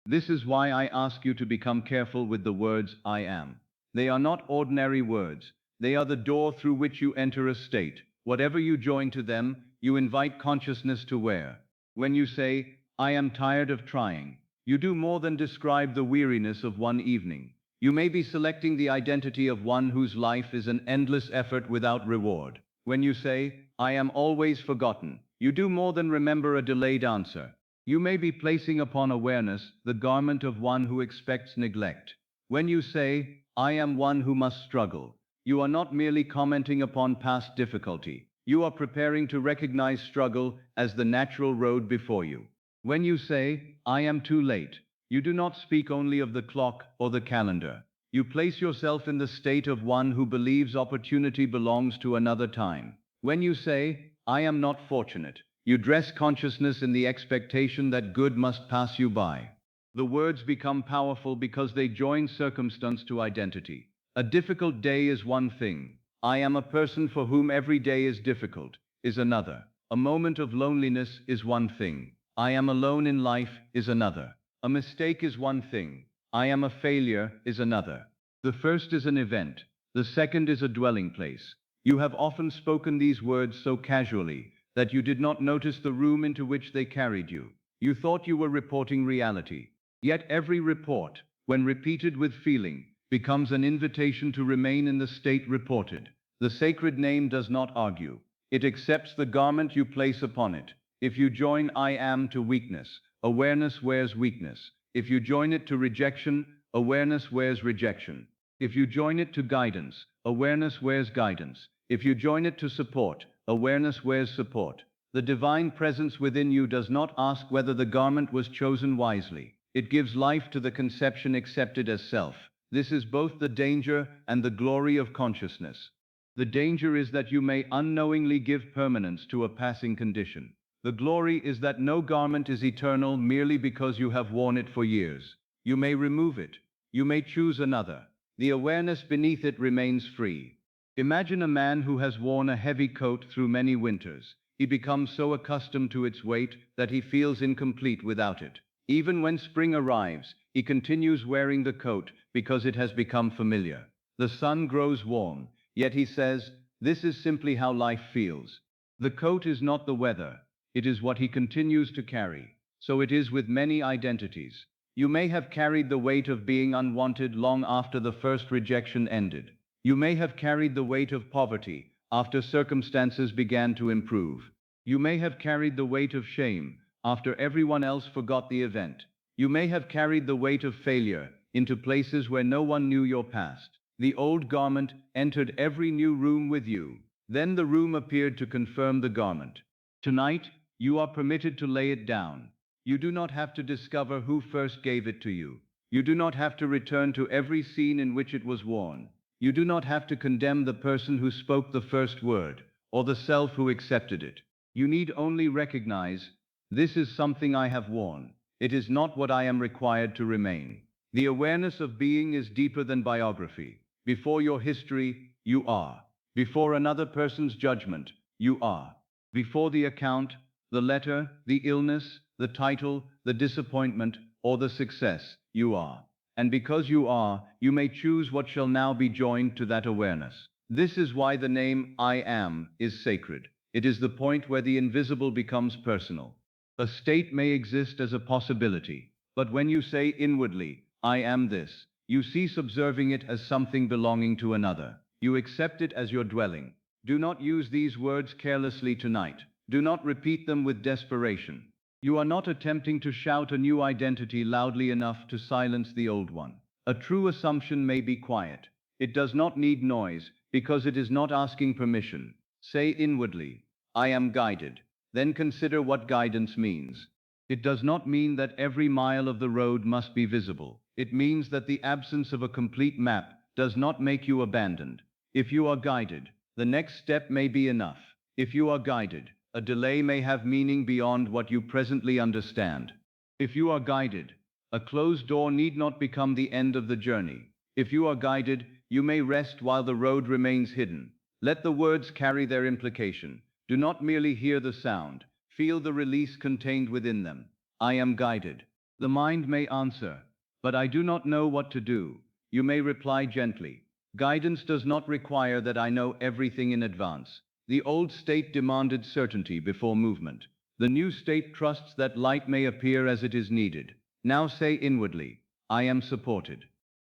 This is why I ask you to become careful with the words, I am. They are not ordinary words. They are the door through which you enter a state. Whatever you join to them, you invite consciousness to wear. When you say, I am tired of trying, you do more than describe the weariness of one evening. You may be selecting the identity of one whose life is an endless effort without reward. When you say, I am always forgotten, you do more than remember a delayed answer. You may be placing upon awareness the garment of one who expects neglect. When you say, I am one who must struggle, you are not merely commenting upon past difficulty. You are preparing to recognize struggle as the natural road before you. When you say, I am too late, you do not speak only of the clock or the calendar. You place yourself in the state of one who believes opportunity belongs to another time. When you say, I am not fortunate, you dress consciousness in the expectation that good must pass you by. The words become powerful because they join circumstance to identity. A difficult day is one thing. I am a person for whom every day is difficult, is another. A moment of loneliness is one thing. I am alone in life is another. A mistake is one thing. I am a failure is another. The first is an event. The second is a dwelling place. You have often spoken these words so casually that you did not notice the room into which they carried you. You thought you were reporting reality. Yet every report, when repeated with feeling, becomes an invitation to remain in the state reported. The sacred name does not argue. It accepts the garment you place upon it. If you join I am to weakness, awareness wears weakness. If you join it to rejection, awareness wears rejection. If you join it to guidance, awareness wears guidance. If you join it to support, awareness wears support. The divine presence within you does not ask whether the garment was chosen wisely. It gives life to the conception accepted as self. This is both the danger and the glory of consciousness. The danger is that you may unknowingly give permanence to a passing condition. The glory is that no garment is eternal merely because you have worn it for years. You may remove it. You may choose another. The awareness beneath it remains free. Imagine a man who has worn a heavy coat through many winters. He becomes so accustomed to its weight that he feels incomplete without it. Even when spring arrives, he continues wearing the coat because it has become familiar. The sun grows warm, yet he says, this is simply how life feels. The coat is not the weather, it is what he continues to carry. So it is with many identities. You may have carried the weight of being unwanted long after the first rejection ended. You may have carried the weight of poverty after circumstances began to improve. You may have carried the weight of shame after everyone else forgot the event. You may have carried the weight of failure into places where no one knew your past. The old garment entered every new room with you. Then the room appeared to confirm the garment. Tonight, you are permitted to lay it down. You do not have to discover who first gave it to you. You do not have to return to every scene in which it was worn. You do not have to condemn the person who spoke the first word, or the self who accepted it. You need only recognize, this is something I have worn. It is not what I am required to remain. The awareness of being is deeper than biography. Before your history, you are. Before another person's judgment, you are. Before the account, the letter, the illness, the title, the disappointment, or the success, you are. And because you are, you may choose what shall now be joined to that awareness. This is why the name I am is sacred. It is the point where the invisible becomes personal. A state may exist as a possibility, but when you say inwardly, I am this, you cease observing it as something belonging to another. You accept it as your dwelling. Do not use these words carelessly tonight. Do not repeat them with desperation. You are not attempting to shout a new identity loudly enough to silence the old one. A true assumption may be quiet. It does not need noise, because it is not asking permission. Say inwardly, I am guided. Then consider what guidance means. It does not mean that every mile of the road must be visible. It means that the absence of a complete map does not make you abandoned. If you are guided, the next step may be enough. If you are guided, a delay may have meaning beyond what you presently understand. If you are guided, a closed door need not become the end of the journey. If you are guided, you may rest while the road remains hidden. Let the words carry their implication. Do not merely hear the sound. Feel the release contained within them. I am guided. The mind may answer, but I do not know what to do. You may reply gently. Guidance does not require that I know everything in advance. The old state demanded certainty before movement. The new state trusts that light may appear as it is needed. Now say inwardly, I am supported.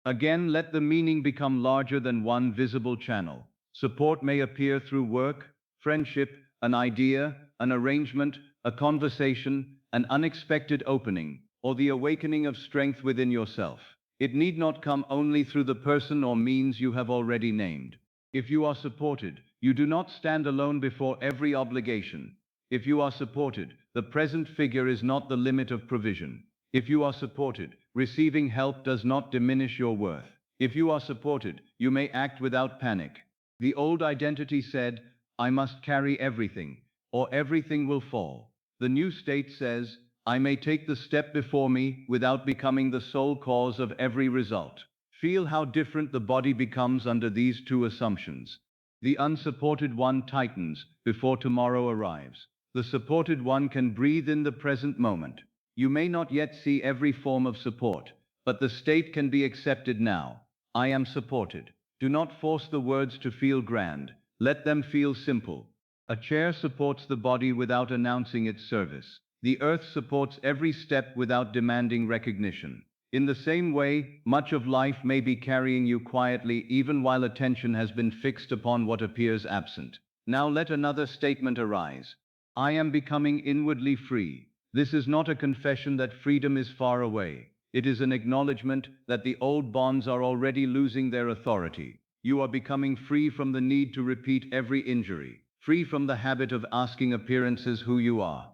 Again, let the meaning become larger than one visible channel. Support may appear through work, friendship, an idea, an arrangement, a conversation, an unexpected opening, or the awakening of strength within yourself. It need not come only through the person or means you have already named. If you are supported, you do not stand alone before every obligation. If you are supported, the present figure is not the limit of provision. If you are supported, receiving help does not diminish your worth. If you are supported, you may act without panic. The old identity said, I must carry everything, or everything will fall. The new state says, I may take the step before me without becoming the sole cause of every result. Feel how different the body becomes under these two assumptions. The unsupported one tightens before tomorrow arrives. The supported one can breathe in the present moment. You may not yet see every form of support, but the state can be accepted now. I am supported. Do not force the words to feel grand. Let them feel simple. A chair supports the body without announcing its service. The earth supports every step without demanding recognition. In the same way, much of life may be carrying you quietly even while attention has been fixed upon what appears absent. Now let another statement arise. I am becoming inwardly free. This is not a confession that freedom is far away. It is an acknowledgement that the old bonds are already losing their authority. You are becoming free from the need to repeat every injury, free from the habit of asking appearances who you are,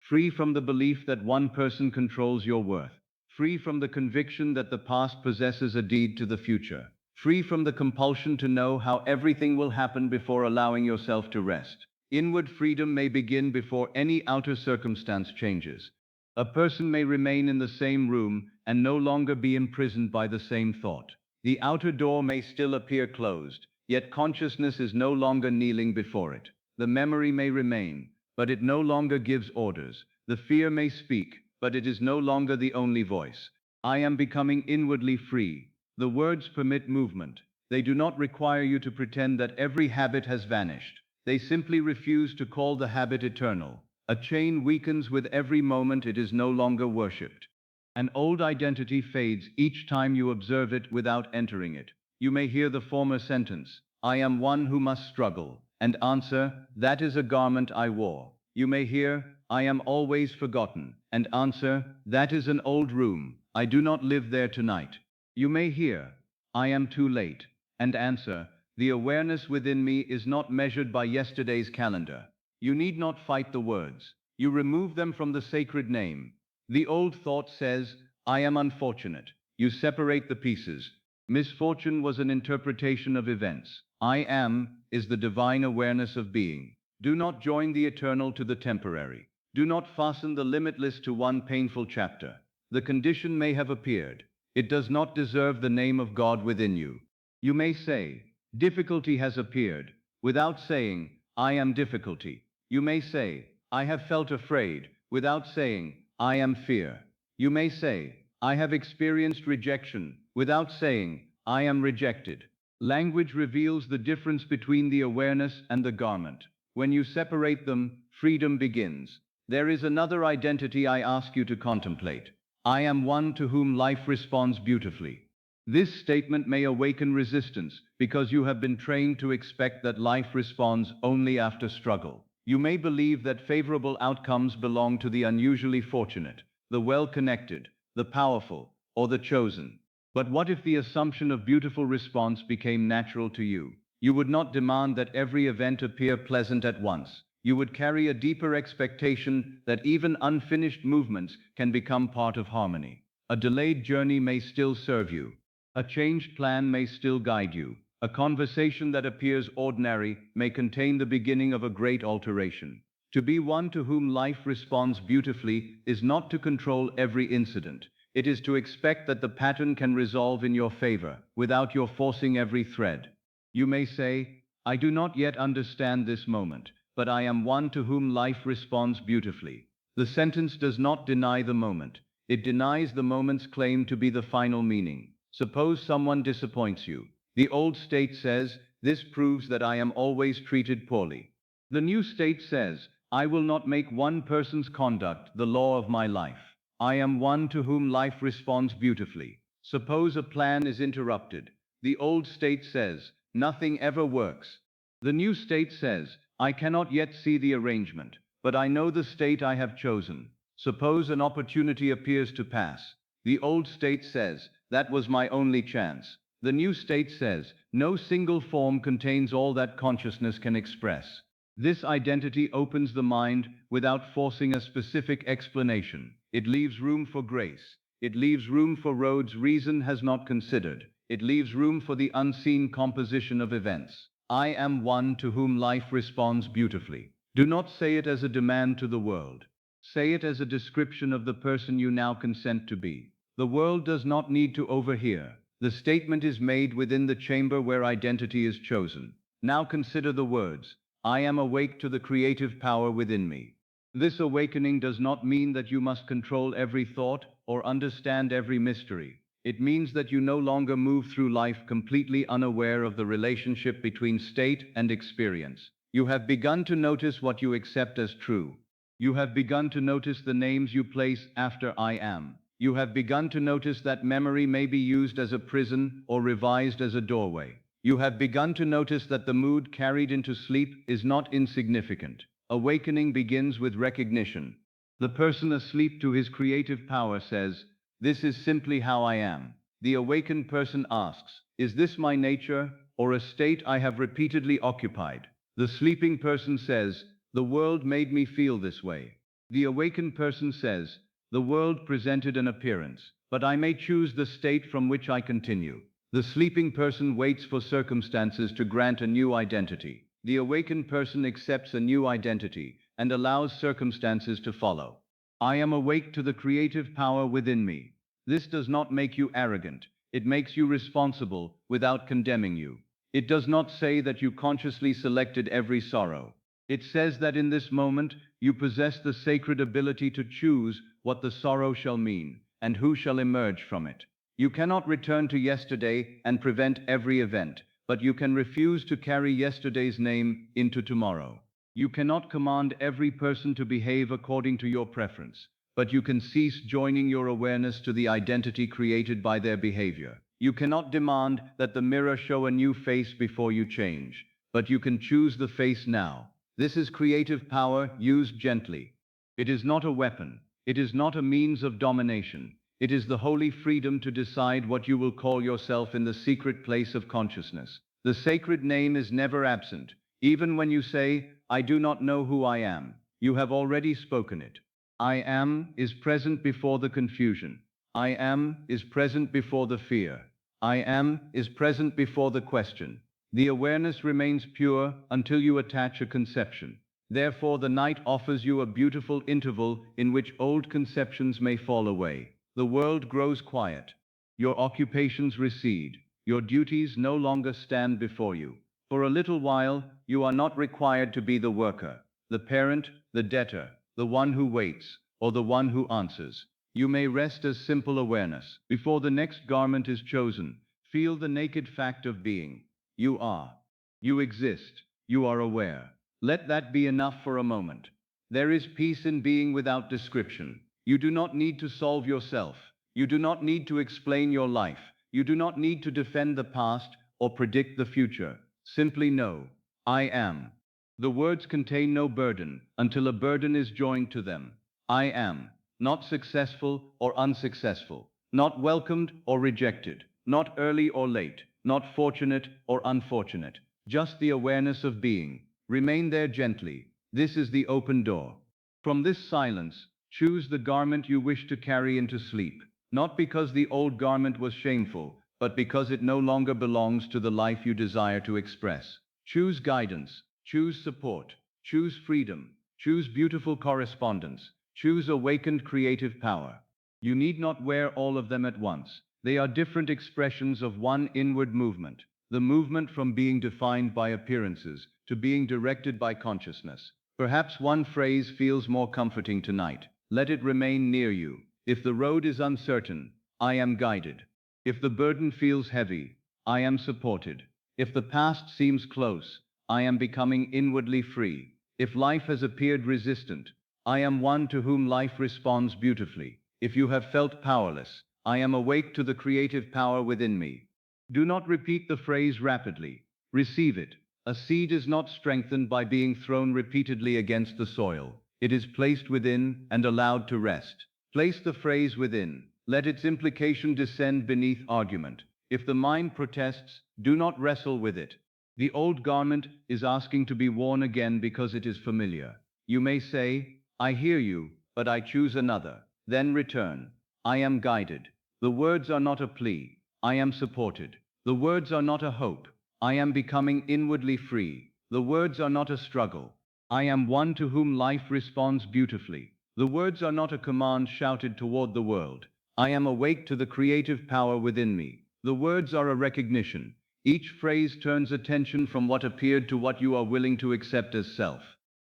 free from the belief that one person controls your worth, free from the conviction that the past possesses a deed to the future, free from the compulsion to know how everything will happen before allowing yourself to rest. Inward freedom may begin before any outer circumstance changes. A person may remain in the same room and no longer be imprisoned by the same thought. The outer door may still appear closed, yet consciousness is no longer kneeling before it. The memory may remain, but it no longer gives orders. The fear may speak, but it is no longer the only voice. I am becoming inwardly free. The words permit movement. They do not require you to pretend that every habit has vanished. They simply refuse to call the habit eternal. A chain weakens with every moment it is no longer worshipped. An old identity fades each time you observe it without entering it. You may hear the former sentence, I am one who must struggle, and answer, that is a garment I wore. You may hear, I am always forgotten. And answer, that is an old room. I do not live there tonight. You may hear, I am too late. And answer, the awareness within me is not measured by yesterday's calendar. You need not fight the words. You remove them from the sacred name. The old thought says, I am unfortunate. You separate the pieces. Misfortune was an interpretation of events. I am is the divine awareness of being. Do not join the eternal to the temporary. Do not fasten the limitless to one painful chapter. The condition may have appeared. It does not deserve the name of God within you. You may say, difficulty has appeared, without saying, I am difficulty. You may say, I have felt afraid, without saying, I am fear. You may say, I have experienced rejection, without saying, I am rejected. Language reveals the difference between the awareness and the garment. When you separate them, freedom begins. There is another identity I ask you to contemplate. I am one to whom life responds beautifully. This statement may awaken resistance because you have been trained to expect that life responds only after struggle. You may believe that favorable outcomes belong to the unusually fortunate, the well-connected, the powerful, or the chosen. But what if the assumption of beautiful response became natural to you? You would not demand that every event appear pleasant at once. You would carry a deeper expectation that even unfinished movements can become part of harmony. A delayed journey may still serve you. A changed plan may still guide you. A conversation that appears ordinary may contain the beginning of a great alteration. To be one to whom life responds beautifully is not to control every incident. It is to expect that the pattern can resolve in your favor, without your forcing every thread. You may say, I do not yet understand this moment, but I am one to whom life responds beautifully. The sentence does not deny the moment. It denies the moment's claim to be the final meaning. Suppose someone disappoints you. The old state says, this proves that I am always treated poorly. The new state says, I will not make one person's conduct the law of my life. I am one to whom life responds beautifully. Suppose a plan is interrupted. The old state says, nothing ever works. The new state says, I cannot yet see the arrangement, but I know the state I have chosen. Suppose an opportunity appears to pass. The old state says, that was my only chance. The new state says, no single form contains all that consciousness can express. This identity opens the mind without forcing a specific explanation. It leaves room for grace. It leaves room for roads reason has not considered. It leaves room for the unseen composition of events. I am one to whom life responds beautifully. Do not say it as a demand to the world. Say it as a description of the person you now consent to be. The world does not need to overhear. The statement is made within the chamber where identity is chosen. Now consider the words, I am awake to the creative power within me. This awakening does not mean that you must control every thought or understand every mystery. It means that you no longer move through life completely unaware of the relationship between state and experience. You have begun to notice what you accept as true. You have begun to notice the names you place after I am. You have begun to notice that memory may be used as a prison or revised as a doorway. You have begun to notice that the mood carried into sleep is not insignificant. Awakening begins with recognition. The person asleep to his creative power says, this is simply how I am. The awakened person asks, is this my nature or a state I have repeatedly occupied? The sleeping person says, the world made me feel this way. The awakened person says, the world presented an appearance, but I may choose the state from which I continue. The sleeping person waits for circumstances to grant a new identity. The awakened person accepts a new identity and allows circumstances to follow. I am awake to the creative power within me. This does not make you arrogant. It makes you responsible without condemning you. It does not say that you consciously selected every sorrow. It says that in this moment, you possess the sacred ability to choose what the sorrow shall mean and who shall emerge from it. You cannot return to yesterday and prevent every event, but you can refuse to carry yesterday's name into tomorrow. You cannot command every person to behave according to your preference, but you can cease joining your awareness to the identity created by their behavior. You cannot demand that the mirror show a new face before you change, but you can choose the face now. This is creative power used gently. It is not a weapon. It is not a means of domination. It is the holy freedom to decide what you will call yourself in the secret place of consciousness. The sacred name is never absent. Even when you say, I do not know who I am, you have already spoken it. I am is present before the confusion. I am is present before the fear. I am is present before the question. The awareness remains pure until you attach a conception. Therefore, the night offers you a beautiful interval in which old conceptions may fall away. The world grows quiet. Your occupations recede. Your duties no longer stand before you. For a little while, you are not required to be the worker, the parent, the debtor, the one who waits, or the one who answers. You may rest as simple awareness. Before the next garment is chosen, feel the naked fact of being. You are. You exist. You are aware. Let that be enough for a moment. There is peace in being without description. You do not need to solve yourself. You do not need to explain your life. You do not need to defend the past or predict the future. Simply know, I am. The words contain no burden until a burden is joined to them. I am. Not successful or unsuccessful. Not welcomed or rejected. Not early or late. Not fortunate or unfortunate. Just the awareness of being. Remain there gently. This is the open door. From this silence, choose the garment you wish to carry into sleep, not because the old garment was shameful, but because it no longer belongs to the life you desire to express. Choose guidance, choose support, choose freedom, choose beautiful correspondence, choose awakened creative power. You need not wear all of them at once. They are different expressions of one inward movement, the movement from being defined by appearances to being directed by consciousness. Perhaps one phrase feels more comforting tonight. Let it remain near you. If the road is uncertain, I am guided. If the burden feels heavy, I am supported. If the past seems close, I am becoming inwardly free. If life has appeared resistant, I am one to whom life responds beautifully. If you have felt powerless, I am awake to the creative power within me. Do not repeat the phrase rapidly. Receive it. A seed is not strengthened by being thrown repeatedly against the soil. It is placed within and allowed to rest. Place the phrase within. Let its implication descend beneath argument. If the mind protests, do not wrestle with it. The old garment is asking to be worn again because it is familiar. You may say, I hear you, but I choose another. Then return. I am guided. The words are not a plea. I am supported. The words are not a hope. I am becoming inwardly free. The words are not a struggle. I am one to whom life responds beautifully. The words are not a command shouted toward the world. I am awake to the creative power within me. The words are a recognition. Each phrase turns attention from what appeared to what you are willing to accept as self.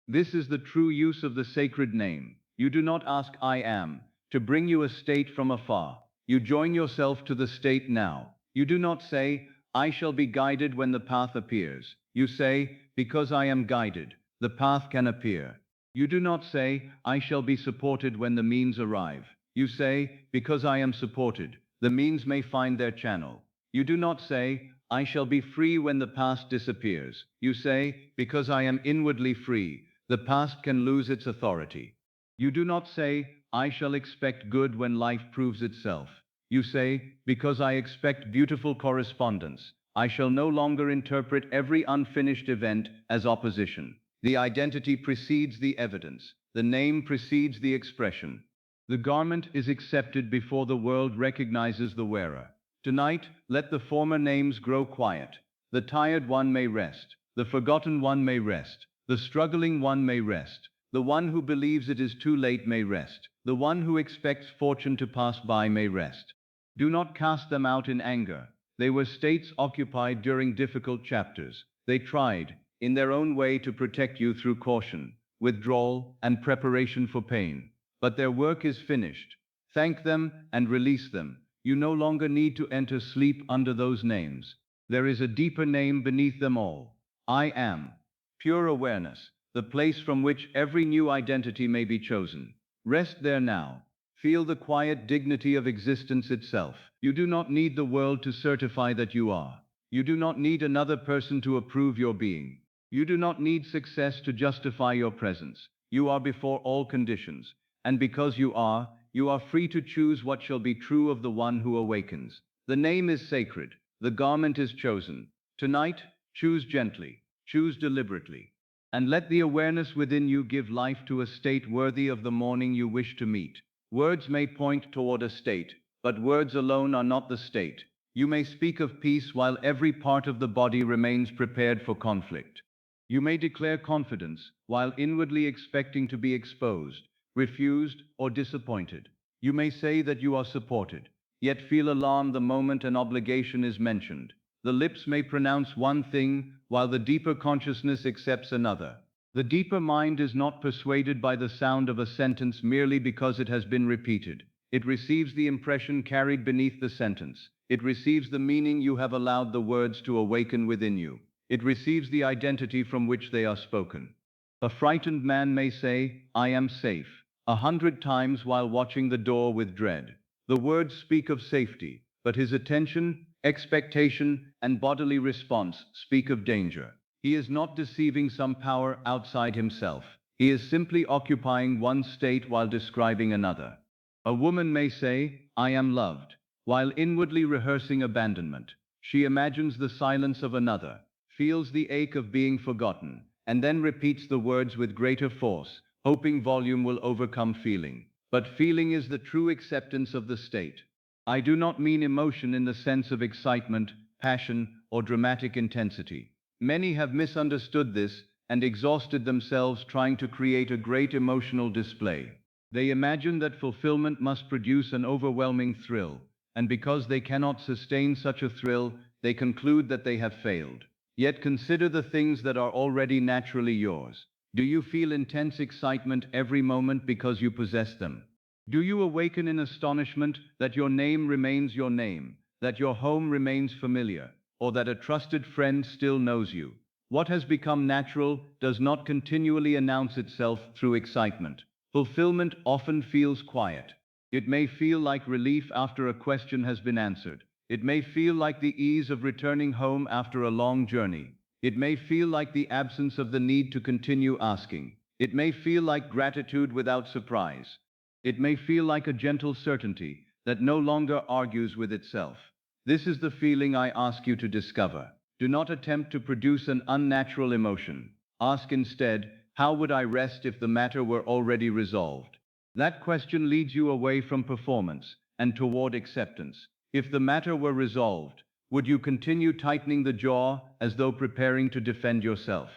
This is the true use of the sacred name. You do not ask I am to bring you a state from afar. You join yourself to the state now. You do not say, I shall be guided when the path appears. You say, because I am guided, the path can appear. You do not say, I shall be supported when the means arrive. You say, because I am supported, the means may find their channel. You do not say, I shall be free when the past disappears. You say, because I am inwardly free, the past can lose its authority. You do not say, I shall expect good when life proves itself. You say, because I expect beautiful correspondence, I shall no longer interpret every unfinished event as opposition. The identity precedes the evidence. The name precedes the expression. The garment is accepted before the world recognizes the wearer. Tonight, let the former names grow quiet. The tired one may rest. The forgotten one may rest. The struggling one may rest. The one who believes it is too late may rest. The one who expects fortune to pass by may rest. Do not cast them out in anger. They were states occupied during difficult chapters. They tried, in their own way, to protect you through caution, withdrawal, and preparation for pain. But their work is finished. Thank them and release them. You no longer need to enter sleep under those names. There is a deeper name beneath them all. I am. Pure awareness, the place from which every new identity may be chosen. Rest there now. Feel the quiet dignity of existence itself. You do not need the world to certify that you are. You do not need another person to approve your being. You do not need success to justify your presence. You are before all conditions, and because you are free to choose what shall be true of the one who awakens. The name is sacred, the garment is chosen. Tonight, choose gently, choose deliberately, and let the awareness within you give life to a state worthy of the morning you wish to meet. Words may point toward a state, but words alone are not the state. You may speak of peace while every part of the body remains prepared for conflict. You may declare confidence while inwardly expecting to be exposed, refused, or disappointed. You may say that you are supported, yet feel alarmed the moment an obligation is mentioned. The lips may pronounce one thing while the deeper consciousness accepts another. The deeper mind is not persuaded by the sound of a sentence merely because it has been repeated. It receives the impression carried beneath the sentence. It receives the meaning you have allowed the words to awaken within you. It receives the identity from which they are spoken. A frightened man may say, "I am safe," 100 times while watching the door with dread. The words speak of safety, but his attention, expectation, and bodily response speak of danger. He is not deceiving some power outside himself. He is simply occupying one state while describing another. A woman may say, "I am loved," while inwardly rehearsing abandonment. She imagines the silence of another, feels the ache of being forgotten, and then repeats the words with greater force, hoping volume will overcome feeling. But feeling is the true acceptance of the state. I do not mean emotion in the sense of excitement, passion, or dramatic intensity. Many have misunderstood this and exhausted themselves trying to create a great emotional display. They imagine that fulfillment must produce an overwhelming thrill, and because they cannot sustain such a thrill, they conclude that they have failed. Yet consider the things that are already naturally yours. Do you feel intense excitement every moment because you possess them? Do you awaken in astonishment that your name remains your name, that your home remains familiar, or that a trusted friend still knows you? What has become natural does not continually announce itself through excitement. Fulfillment often feels quiet. It may feel like relief after a question has been answered. It may feel like the ease of returning home after a long journey. It may feel like the absence of the need to continue asking. It may feel like gratitude without surprise. It may feel like a gentle certainty that no longer argues with itself. This is the feeling I ask you to discover. Do not attempt to produce an unnatural emotion. Ask instead, how would I rest if the matter were already resolved? That question leads you away from performance and toward acceptance. If the matter were resolved, would you continue tightening the jaw as though preparing to defend yourself?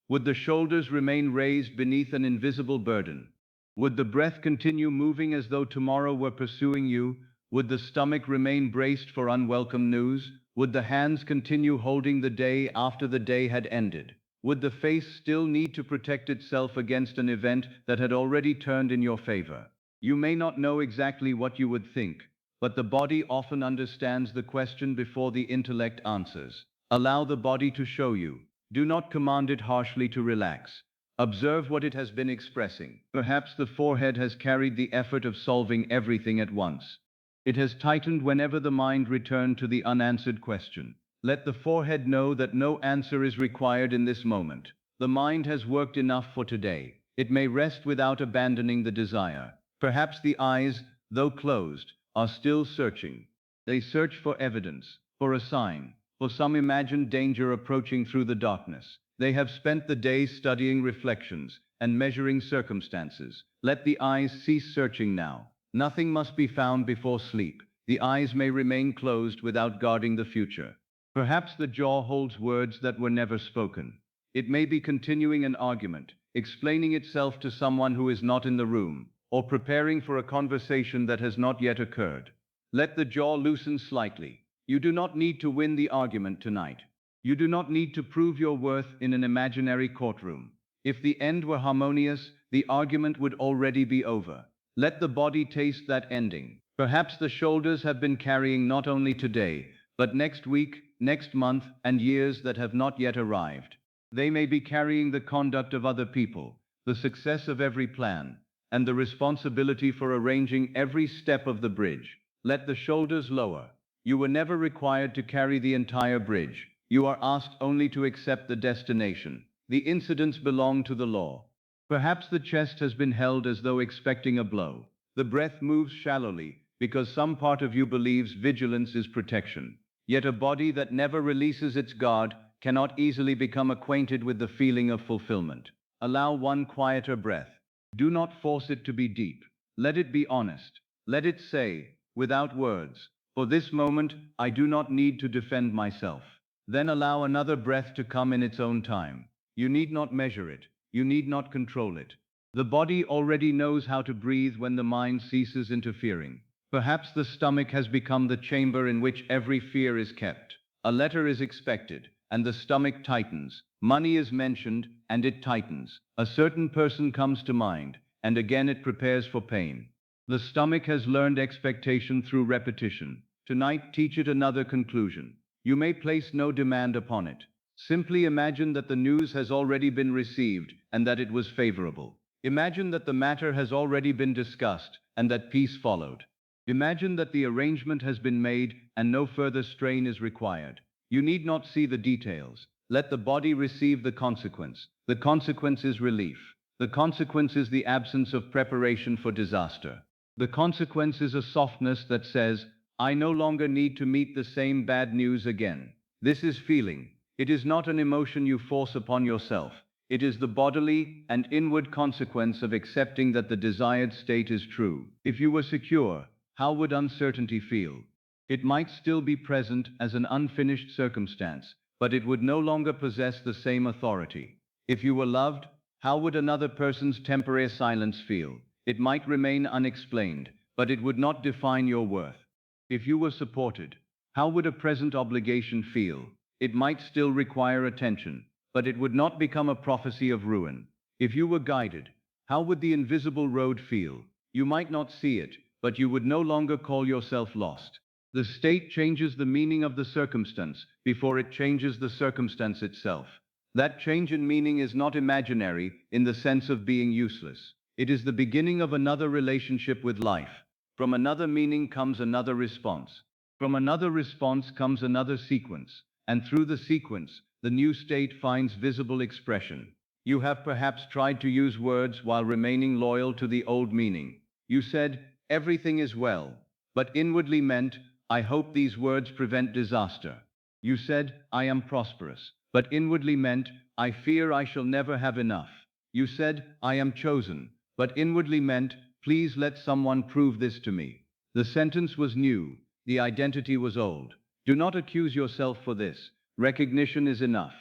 Would the shoulders remain raised beneath an invisible burden? Would the breath continue moving as though tomorrow were pursuing you? Would the stomach remain braced for unwelcome news? Would the hands continue holding the day after the day had ended? Would the face still need to protect itself against an event that had already turned in your favor? You may not know exactly what you would think, but the body often understands the question before the intellect answers. Allow the body to show you. Do not command it harshly to relax. Observe what it has been expressing. Perhaps the forehead has carried the effort of solving everything at once. It has tightened whenever the mind returned to the unanswered question. Let the forehead know that no answer is required in this moment. The mind has worked enough for today. It may rest without abandoning the desire. Perhaps the eyes, though closed, are still searching. They search for evidence, for a sign, for some imagined danger approaching through the darkness. They have spent the day studying reflections and measuring circumstances. Let the eyes cease searching now. Nothing must be found before sleep. The eyes may remain closed without guarding the future. Perhaps the jaw holds words that were never spoken. It may be continuing an argument, explaining itself to someone who is not in the room, or preparing for a conversation that has not yet occurred. Let the jaw loosen slightly. You do not need to win the argument tonight. You do not need to prove your worth in an imaginary courtroom. If the end were harmonious, the argument would already be over. Let the body taste that ending. Perhaps the shoulders have been carrying not only today, but next week, next month, and years that have not yet arrived. They may be carrying the conduct of other people, the success of every plan, and the responsibility for arranging every step of the bridge. Let the shoulders lower. You were never required to carry the entire bridge. You are asked only to accept the destination. The incidents belong to the law. Perhaps the chest has been held as though expecting a blow. The breath moves shallowly because some part of you believes vigilance is protection. Yet a body that never releases its guard cannot easily become acquainted with the feeling of fulfillment. Allow one quieter breath. Do not force it to be deep. Let it be honest. Let it say, without words, "For this moment, I do not need to defend myself." Then allow another breath to come in its own time. You need not measure it. You need not control it. The body already knows how to breathe when the mind ceases interfering. Perhaps the stomach has become the chamber in which every fear is kept. A letter is expected, and the stomach tightens. Money is mentioned, and it tightens. A certain person comes to mind, and again it prepares for pain. The stomach has learned expectation through repetition. Tonight, teach it another conclusion. You may place no demand upon it. Simply imagine that the news has already been received and that it was favorable. Imagine that the matter has already been discussed and that peace followed. Imagine that the arrangement has been made and no further strain is required. You need not see the details. Let the body receive the consequence. The consequence is relief. The consequence is the absence of preparation for disaster. The consequence is a softness that says, "I no longer need to meet the same bad news again." This is feeling. It is not an emotion you force upon yourself. It is the bodily and inward consequence of accepting that the desired state is true. If you were secure, how would uncertainty feel? It might still be present as an unfinished circumstance, but it would no longer possess the same authority. If you were loved, how would another person's temporary silence feel? It might remain unexplained, but it would not define your worth. If you were supported, how would a present obligation feel? It might still require attention, but it would not become a prophecy of ruin. If you were guided, how would the invisible road feel? You might not see it, but you would no longer call yourself lost. The state changes the meaning of the circumstance before it changes the circumstance itself. That change in meaning is not imaginary in the sense of being useless. It is the beginning of another relationship with life. From another meaning comes another response. From another response comes another sequence. And through the sequence, the new state finds visible expression. You have perhaps tried to use words while remaining loyal to the old meaning. You said, "Everything is well," but inwardly meant, "I hope these words prevent disaster." You said, "I am prosperous," but inwardly meant, "I fear I shall never have enough." You said, "I am chosen," but inwardly meant, "Please let someone prove this to me." The sentence was new, the identity was old. Do not accuse yourself for this. Recognition is enough.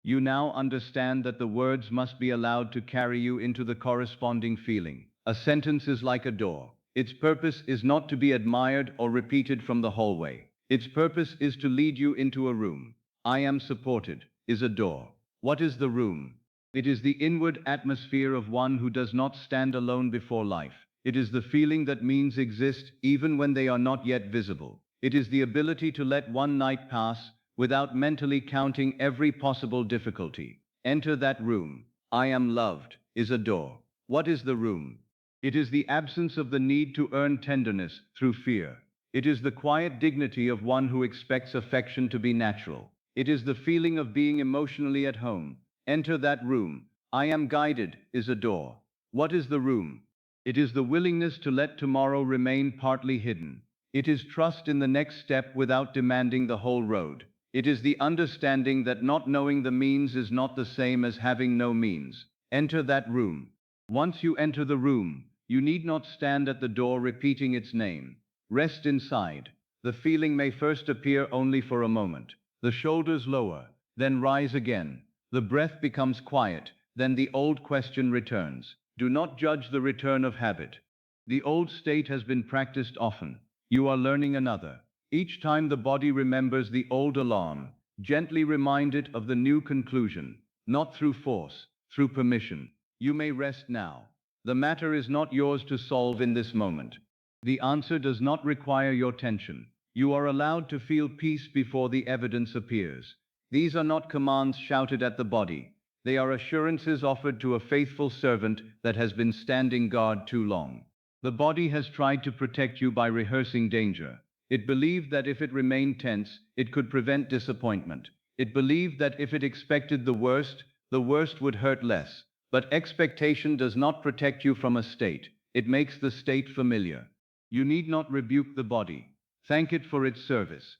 You now understand that the words must be allowed to carry you into the corresponding feeling. A sentence is like a door. Its purpose is not to be admired or repeated from the hallway. Its purpose is to lead you into a room. "I am supported" is a door. What is the room? It is the inward atmosphere of one who does not stand alone before life. It is the feeling that means exist even when they are not yet visible. It is the ability to let one night pass without mentally counting every possible difficulty. Enter that room. "I am loved" is a door. What is the room? It is the absence of the need to earn tenderness through fear. It is the quiet dignity of one who expects affection to be natural. It is the feeling of being emotionally at home. Enter that room. "I am guided" is a door. What is the room? It is the willingness to let tomorrow remain partly hidden. It is trust in the next step without demanding the whole road. It is the understanding that not knowing the means is not the same as having no means. Enter that room. Once you enter the room, you need not stand at the door repeating its name. Rest inside. The feeling may first appear only for a moment. The shoulders lower, then rise again. The breath becomes quiet, then the old question returns. Do not judge the return of habit. The old state has been practiced often. You are learning another. Each time the body remembers the old alarm, gently remind it of the new conclusion. Not through force, through permission. You may rest now. The matter is not yours to solve in this moment. The answer does not require your tension. You are allowed to feel peace before the evidence appears. These are not commands shouted at the body. They are assurances offered to a faithful servant that has been standing guard too long. The body has tried to protect you by rehearsing danger. It believed that if it remained tense, it could prevent disappointment. It believed that if it expected the worst would hurt less. But expectation does not protect you from a state, it makes the state familiar. You need not rebuke the body. Thank it for its service.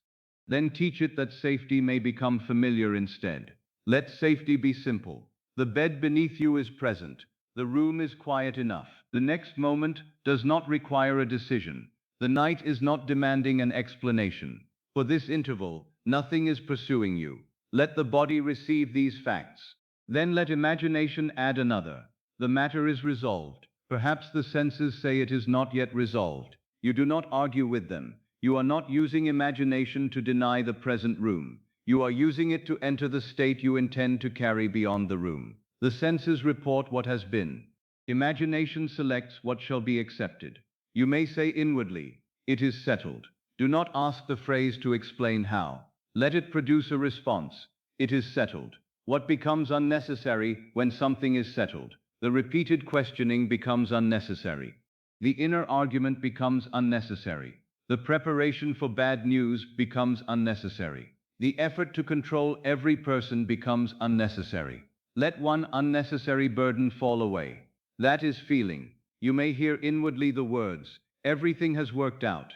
Then teach it that safety may become familiar instead. Let safety be simple. The bed beneath you is present. The room is quiet enough. The next moment does not require a decision. The night is not demanding an explanation. For this interval, nothing is pursuing you. Let the body receive these facts. Then let imagination add another. The matter is resolved. Perhaps the senses say it is not yet resolved. You do not argue with them. You are not using imagination to deny the present room. You are using it to enter the state you intend to carry beyond the room. The senses report what has been. Imagination selects what shall be accepted. You may say inwardly, "It is settled." Do not ask the phrase to explain how. Let it produce a response. It is settled. What becomes unnecessary when something is settled? The repeated questioning becomes unnecessary. The inner argument becomes unnecessary. The preparation for bad news becomes unnecessary. The effort to control every person becomes unnecessary. Let one unnecessary burden fall away. That is feeling. You may hear inwardly the words, "Everything has worked out."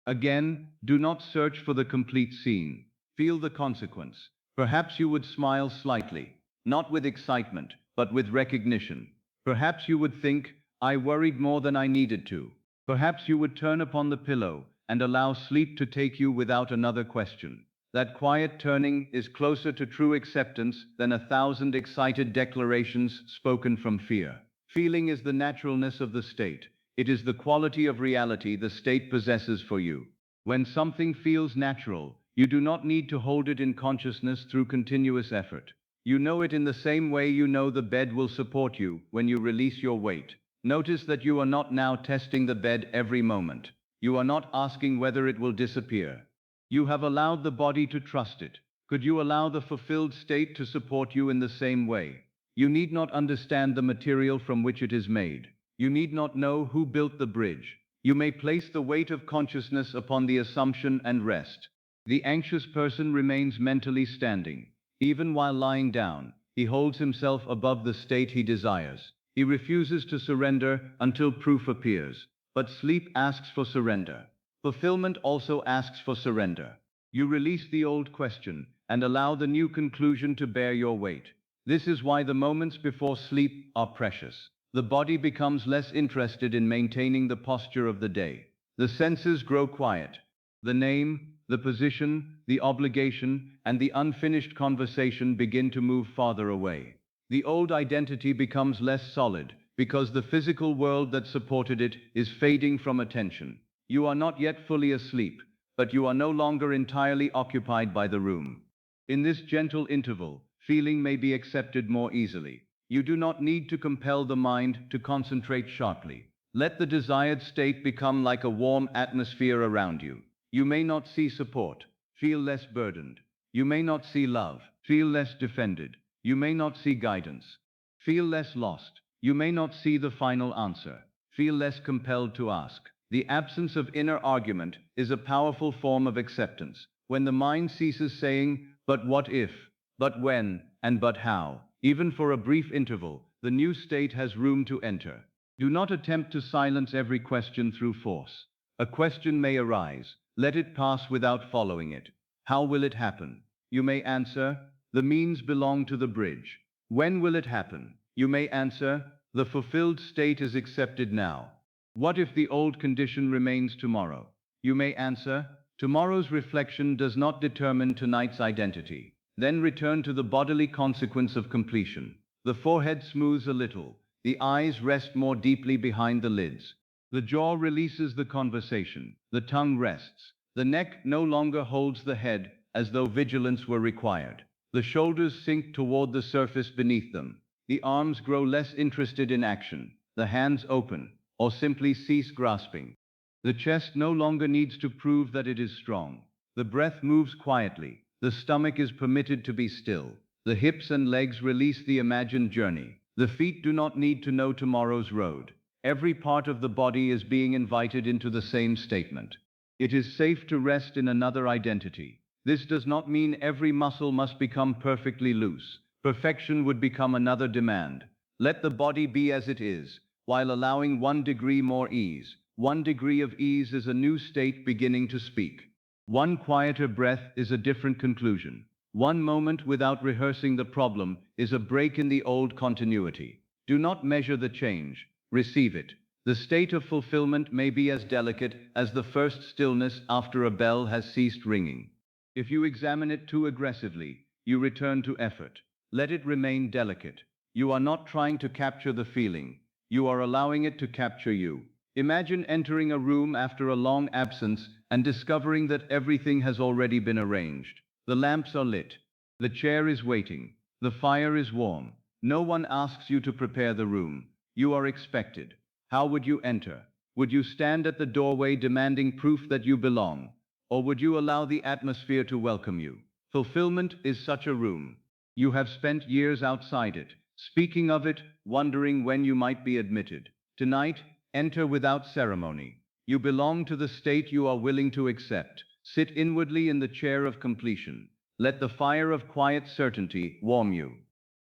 Again, do not search for the complete scene. Feel the consequence. Perhaps you would smile slightly, not with excitement, but with recognition. Perhaps you would think, "I worried more than I needed to." Perhaps you would turn upon the pillow and allow sleep to take you without another question. That quiet turning is closer to true acceptance than 1,000 excited declarations spoken from fear. Feeling is the naturalness of the state. It is the quality of reality the state possesses for you. When something feels natural, you do not need to hold it in consciousness through continuous effort. You know it in the same way you know the bed will support you when you release your weight. Notice that you are not now testing the bed every moment. You are not asking whether it will disappear. You have allowed the body to trust it. Could you allow the fulfilled state to support you in the same way? You need not understand the material from which it is made. You need not know who built the bridge. You may place the weight of consciousness upon the assumption and rest. The anxious person remains mentally standing. Even while lying down, he holds himself above the state he desires. He refuses to surrender until proof appears. But sleep asks for surrender. Fulfillment also asks for surrender. You release the old question and allow the new conclusion to bear your weight. This is why the moments before sleep are precious. The body becomes less interested in maintaining the posture of the day. The senses grow quiet. The name, the position, the obligation, and the unfinished conversation begin to move farther away. The old identity becomes less solid, because the physical world that supported it is fading from attention. You are not yet fully asleep, but you are no longer entirely occupied by the room. In this gentle interval, feeling may be accepted more easily. You do not need to compel the mind to concentrate sharply. Let the desired state become like a warm atmosphere around you. You may not see support. Feel less burdened. You may not see love. Feel less defended. You may not see guidance. Feel less lost. You may not see the final answer. Feel less compelled to ask. The absence of inner argument is a powerful form of acceptance. When the mind ceases saying, "But what if? But when? And but how?" even for a brief interval, the new state has room to enter. Do not attempt to silence every question through force. A question may arise. Let it pass without following it. How will it happen? You may answer, "The means belong to the bridge." When will it happen? You may answer, "The fulfilled state is accepted now." What if the old condition remains tomorrow? You may answer, "Tomorrow's reflection does not determine tonight's identity." Then return to the bodily consequence of completion. The forehead smooths a little. The eyes rest more deeply behind the lids. The jaw releases the conversation. The tongue rests. The neck no longer holds the head as though vigilance were required. The shoulders sink toward the surface beneath them. The arms grow less interested in action. The hands open, or simply cease grasping. The chest no longer needs to prove that it is strong. The breath moves quietly. The stomach is permitted to be still. The hips and legs release the imagined journey. The feet do not need to know tomorrow's road. Every part of the body is being invited into the same statement. It is safe to rest in another identity. This does not mean every muscle must become perfectly loose. Perfection would become another demand. Let the body be as it is, while allowing 1 degree more ease. 1 degree of ease is a new state beginning to speak. One quieter breath is a different conclusion. One moment without rehearsing the problem is a break in the old continuity. Do not measure the change, receive it. The state of fulfillment may be as delicate as the first stillness after a bell has ceased ringing. If you examine it too aggressively, you return to effort. Let it remain delicate. You are not trying to capture the feeling. You are allowing it to capture you. Imagine entering a room after a long absence and discovering that everything has already been arranged. The lamps are lit. The chair is waiting. The fire is warm. No one asks you to prepare the room. You are expected. How would you enter? Would you stand at the doorway demanding proof that you belong? Or would you allow the atmosphere to welcome you? Fulfillment is such a room. You have spent years outside it, speaking of it, wondering when you might be admitted. Tonight, enter without ceremony. You belong to the state you are willing to accept. Sit inwardly in the chair of completion. Let the fire of quiet certainty warm you.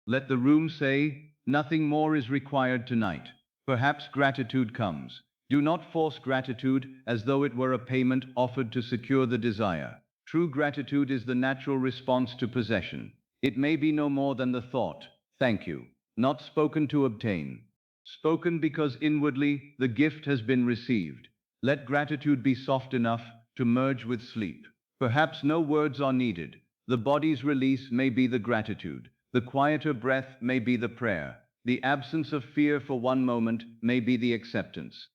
Let the room say, nothing more is required tonight. Perhaps gratitude comes. Do not force gratitude as though it were a payment offered to secure the desire. True gratitude is the natural response to possession. It may be no more than the thought, thank you, not spoken to obtain. Spoken because inwardly the gift has been received. Let gratitude be soft enough to merge with sleep. Perhaps no words are needed. The body's release may be the gratitude. The quieter breath may be the prayer. The absence of fear for one moment may be the acceptance.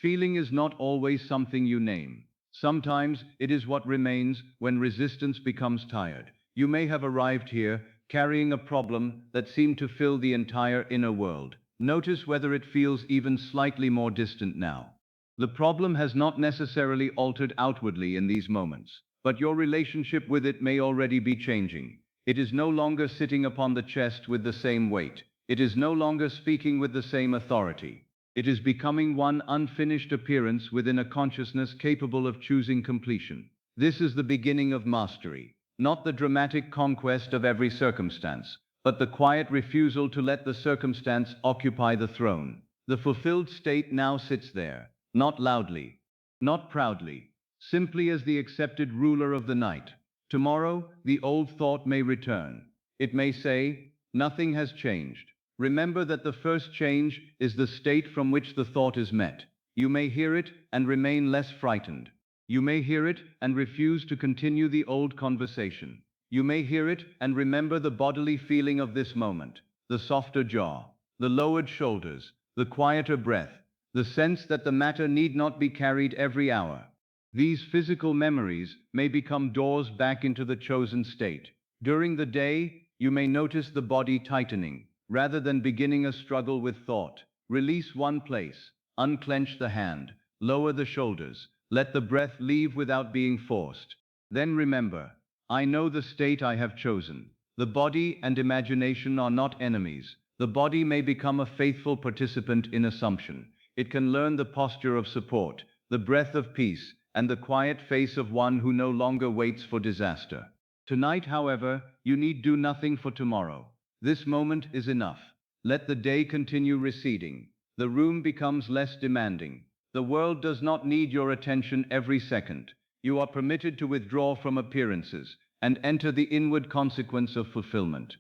Feeling is not always something you name. Sometimes it is what remains when resistance becomes tired. You may have arrived here carrying a problem that seemed to fill the entire inner world. Notice whether it feels even slightly more distant now. The problem has not necessarily altered outwardly in these moments, but your relationship with it may already be changing. It is no longer sitting upon the chest with the same weight. It is no longer speaking with the same authority. It is becoming one unfinished appearance within a consciousness capable of choosing completion. This is the beginning of mastery, not the dramatic conquest of every circumstance, but the quiet refusal to let the circumstance occupy the throne. The fulfilled state now sits there, not loudly, not proudly, simply as the accepted ruler of the night. Tomorrow, the old thought may return. It may say, nothing has changed. Remember that the first change is the state from which the thought is met. You may hear it and remain less frightened. You may hear it and refuse to continue the old conversation. You may hear it and remember the bodily feeling of this moment, the softer jaw, the lowered shoulders, the quieter breath, the sense that the matter need not be carried every hour. These physical memories may become doors back into the chosen state. During the day, you may notice the body tightening. Rather than beginning a struggle with thought, release one place, unclench the hand, lower the shoulders, let the breath leave without being forced. Then remember, I know the state I have chosen. The body and imagination are not enemies. The body may become a faithful participant in assumption. It can learn the posture of support, the breath of peace, and the quiet face of one who no longer waits for disaster. Tonight, however, you need do nothing for tomorrow. This moment is enough. Let the day continue receding. The room becomes less demanding. The world does not need your attention every second. You are permitted to withdraw from appearances and enter the inward consequence of fulfillment.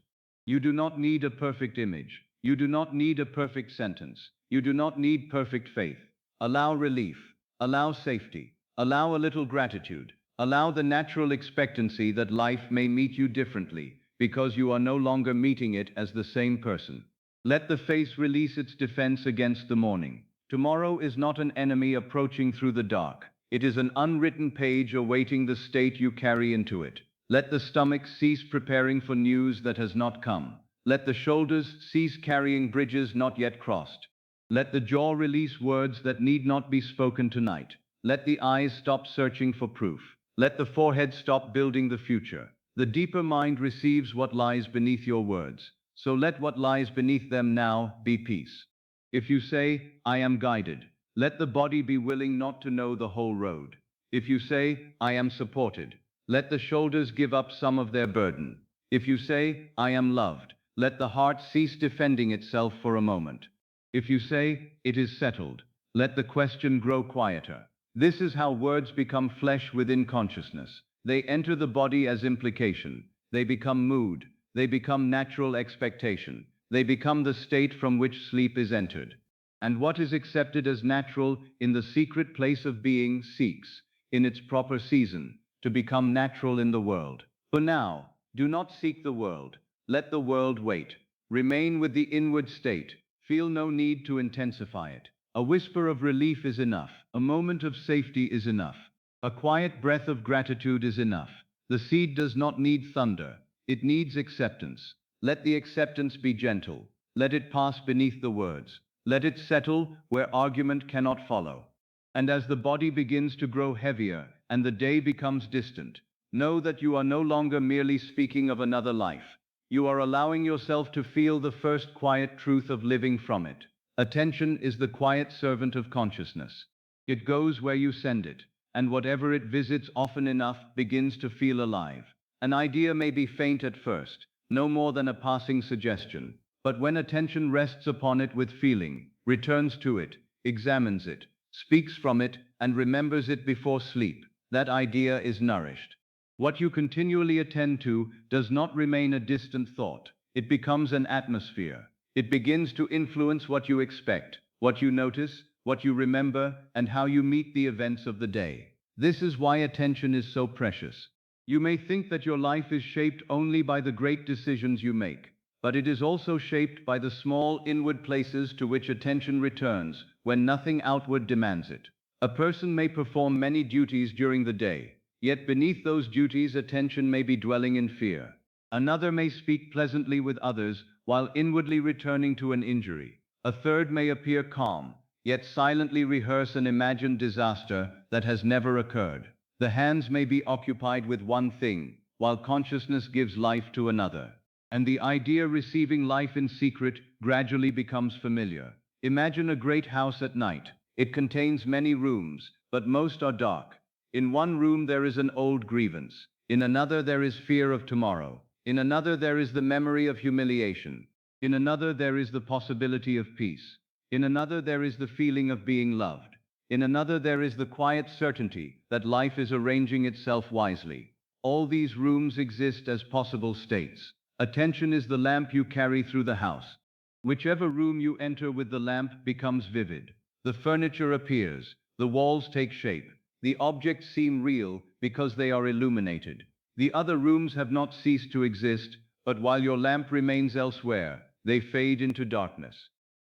You do not need a perfect image. You do not need a perfect sentence. You do not need perfect faith. Allow relief. Allow safety. Allow a little gratitude. Allow the natural expectancy that life may meet you differently, because you are no longer meeting it as the same person. Let the face release its defense against the morning. Tomorrow is not an enemy approaching through the dark. It is an unwritten page awaiting the state you carry into it. Let the stomach cease preparing for news that has not come. Let the shoulders cease carrying bridges not yet crossed. Let the jaw release words that need not be spoken tonight. Let the eyes stop searching for proof. Let the forehead stop building the future. The deeper mind receives what lies beneath your words, so let what lies beneath them now be peace. If you say, I am guided, let the body be willing not to know the whole road. If you say, I am supported, let the shoulders give up some of their burden. If you say, I am loved, let the heart cease defending itself for a moment. If you say, "It is settled," let the question grow quieter. This is how words become flesh within consciousness. They enter the body as implication. They become mood. They become natural expectation. They become the state from which sleep is entered. And what is accepted as natural in the secret place of being seeks, in its proper season, to become natural in the world. For now, do not seek the world. Let the world wait. Remain with the inward state. Feel no need to intensify it. A whisper of relief is enough. A moment of safety is enough. A quiet breath of gratitude is enough. The seed does not need thunder. It needs acceptance. Let the acceptance be gentle. Let it pass beneath the words. Let it settle where argument cannot follow. And as the body begins to grow heavier and the day becomes distant, know that you are no longer merely speaking of another life. You are allowing yourself to feel the first quiet truth of living from it. Attention is the quiet servant of consciousness. It goes where you send it, and whatever it visits often enough begins to feel alive. An idea may be faint at first, no more than a passing suggestion, but when attention rests upon it with feeling, returns to it, examines it, speaks from it, and remembers it before sleep, that idea is nourished. What you continually attend to does not remain a distant thought. It becomes an atmosphere. It begins to influence what you expect, what you notice, what you remember, and how you meet the events of the day. This is why attention is so precious. You may think that your life is shaped only by the great decisions you make, but it is also shaped by the small inward places to which attention returns when nothing outward demands it. A person may perform many duties during the day, yet beneath those duties attention may be dwelling in fear. Another may speak pleasantly with others while inwardly returning to an injury. A third may appear calm, yet silently rehearse an imagined disaster that has never occurred. The hands may be occupied with one thing, while consciousness gives life to another. And the idea receiving life in secret gradually becomes familiar. Imagine a great house at night. It contains many rooms, but most are dark. In one room there is an old grievance. In another there is fear of tomorrow. In another there is the memory of humiliation. In another there is the possibility of peace. In another there is the feeling of being loved. In another there is the quiet certainty that life is arranging itself wisely. All these rooms exist as possible states. Attention is the lamp you carry through the house. Whichever room you enter with the lamp becomes vivid. The furniture appears. The walls take shape. The objects seem real because they are illuminated. The other rooms have not ceased to exist, but while your lamp remains elsewhere, they fade into darkness.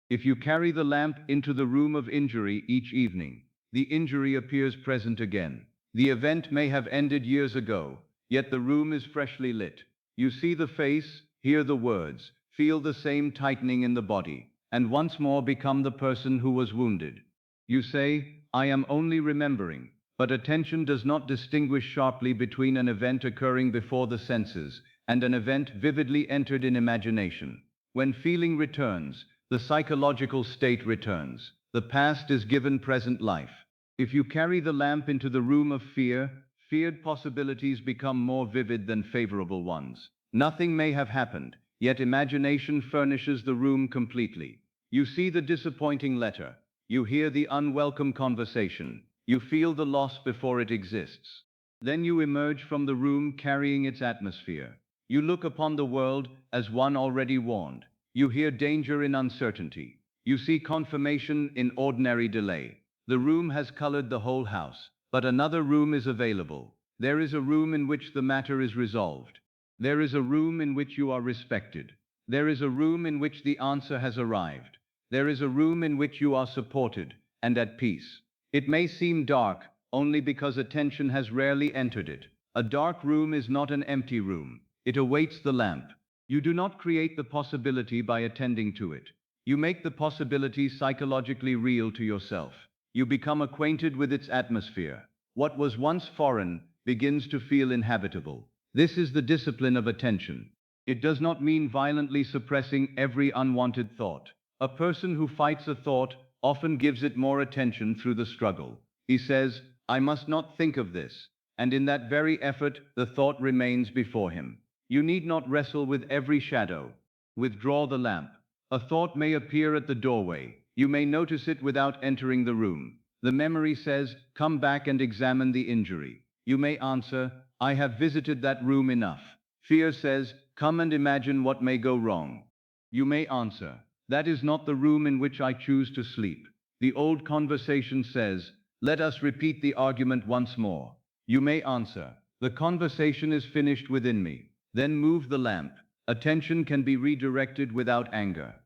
If you carry the lamp into the room of injury each evening, the injury appears present again. The event may have ended years ago, yet the room is freshly lit. You see the face, hear the words, feel the same tightening in the body, and once more become the person who was wounded. You say, "I am only remembering." But attention does not distinguish sharply between an event occurring before the senses and an event vividly entered in imagination. When feeling returns, the psychological state returns. The past is given present life. If you carry the lamp into the room of fear, feared possibilities become more vivid than favorable ones. Nothing may have happened, yet imagination furnishes the room completely. You see the disappointing letter. You hear the unwelcome conversation. You feel the loss before it exists. Then you emerge from the room carrying its atmosphere. You look upon the world as one already warned. You hear danger in uncertainty. You see confirmation in ordinary delay. The room has colored the whole house, but another room is available. There is a room in which the matter is resolved. There is a room in which you are respected. There is a room in which the answer has arrived. There is a room in which you are supported and at peace. It may seem dark only because attention has rarely entered it. A dark room is not an empty room. It awaits the lamp. You do not create the possibility by attending to it. You make the possibility psychologically real to yourself. You become acquainted with its atmosphere. What was once foreign begins to feel inhabitable. This is the discipline of attention. It does not mean violently suppressing every unwanted thought. A person who fights a thought often gives it more attention through the struggle. He says, "I must not think of this," and in that very effort, the thought remains before him. You need not wrestle with every shadow. Withdraw the lamp. A thought may appear at the doorway. You may notice it without entering the room. The memory says, come back and examine the injury. You may answer, I have visited that room enough. Fear says, come and imagine what may go wrong. You may answer, that is not the room in which I choose to sleep. The old conversation says, let us repeat the argument once more. You may answer, the conversation is finished within me. Then move the lamp. Attention can be redirected without anger.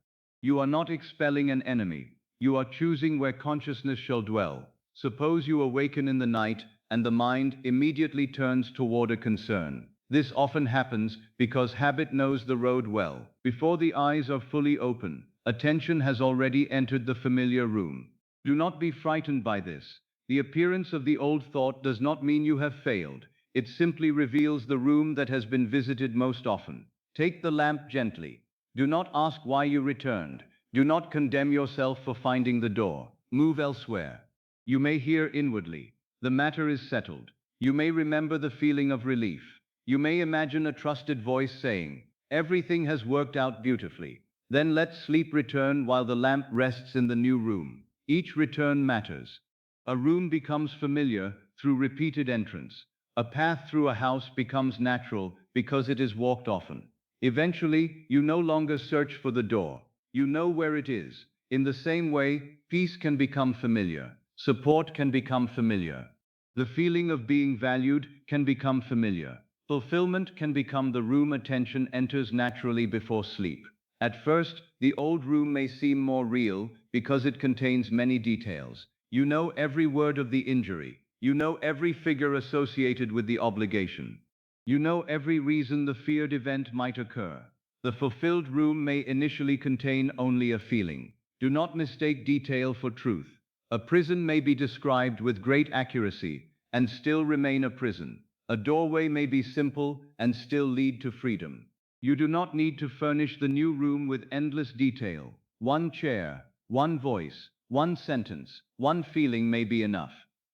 You are not expelling an enemy. You are choosing where consciousness shall dwell. Suppose you awaken in the night and the mind immediately turns toward a concern. This often happens because habit knows the road well. Before the eyes are fully open, attention has already entered the familiar room. Do not be frightened by this. The appearance of the old thought does not mean you have failed. It simply reveals the room that has been visited most often. Take the lamp gently. Do not ask why you returned. Do not condemn yourself for finding the door. Move elsewhere. You may hear inwardly, the matter is settled. You may remember the feeling of relief. You may imagine a trusted voice saying, everything has worked out beautifully. Then let sleep return while the lamp rests in the new room. Each return matters. A room becomes familiar through repeated entrance. A path through a house becomes natural because it is walked often. Eventually, you no longer search for the door. You know where it is. In the same way, peace can become familiar. Support can become familiar. The feeling of being valued can become familiar. Fulfillment can become the room attention enters naturally before sleep. At first, the old room may seem more real because it contains many details. You know every word of the injury. You know every figure associated with the obligation. You know every reason the feared event might occur. The fulfilled room may initially contain only a feeling. Do not mistake detail for truth. A prison may be described with great accuracy and still remain a prison. A doorway may be simple and still lead to freedom. You do not need to furnish the new room with endless detail. One chair, one voice, one sentence, one feeling may be enough.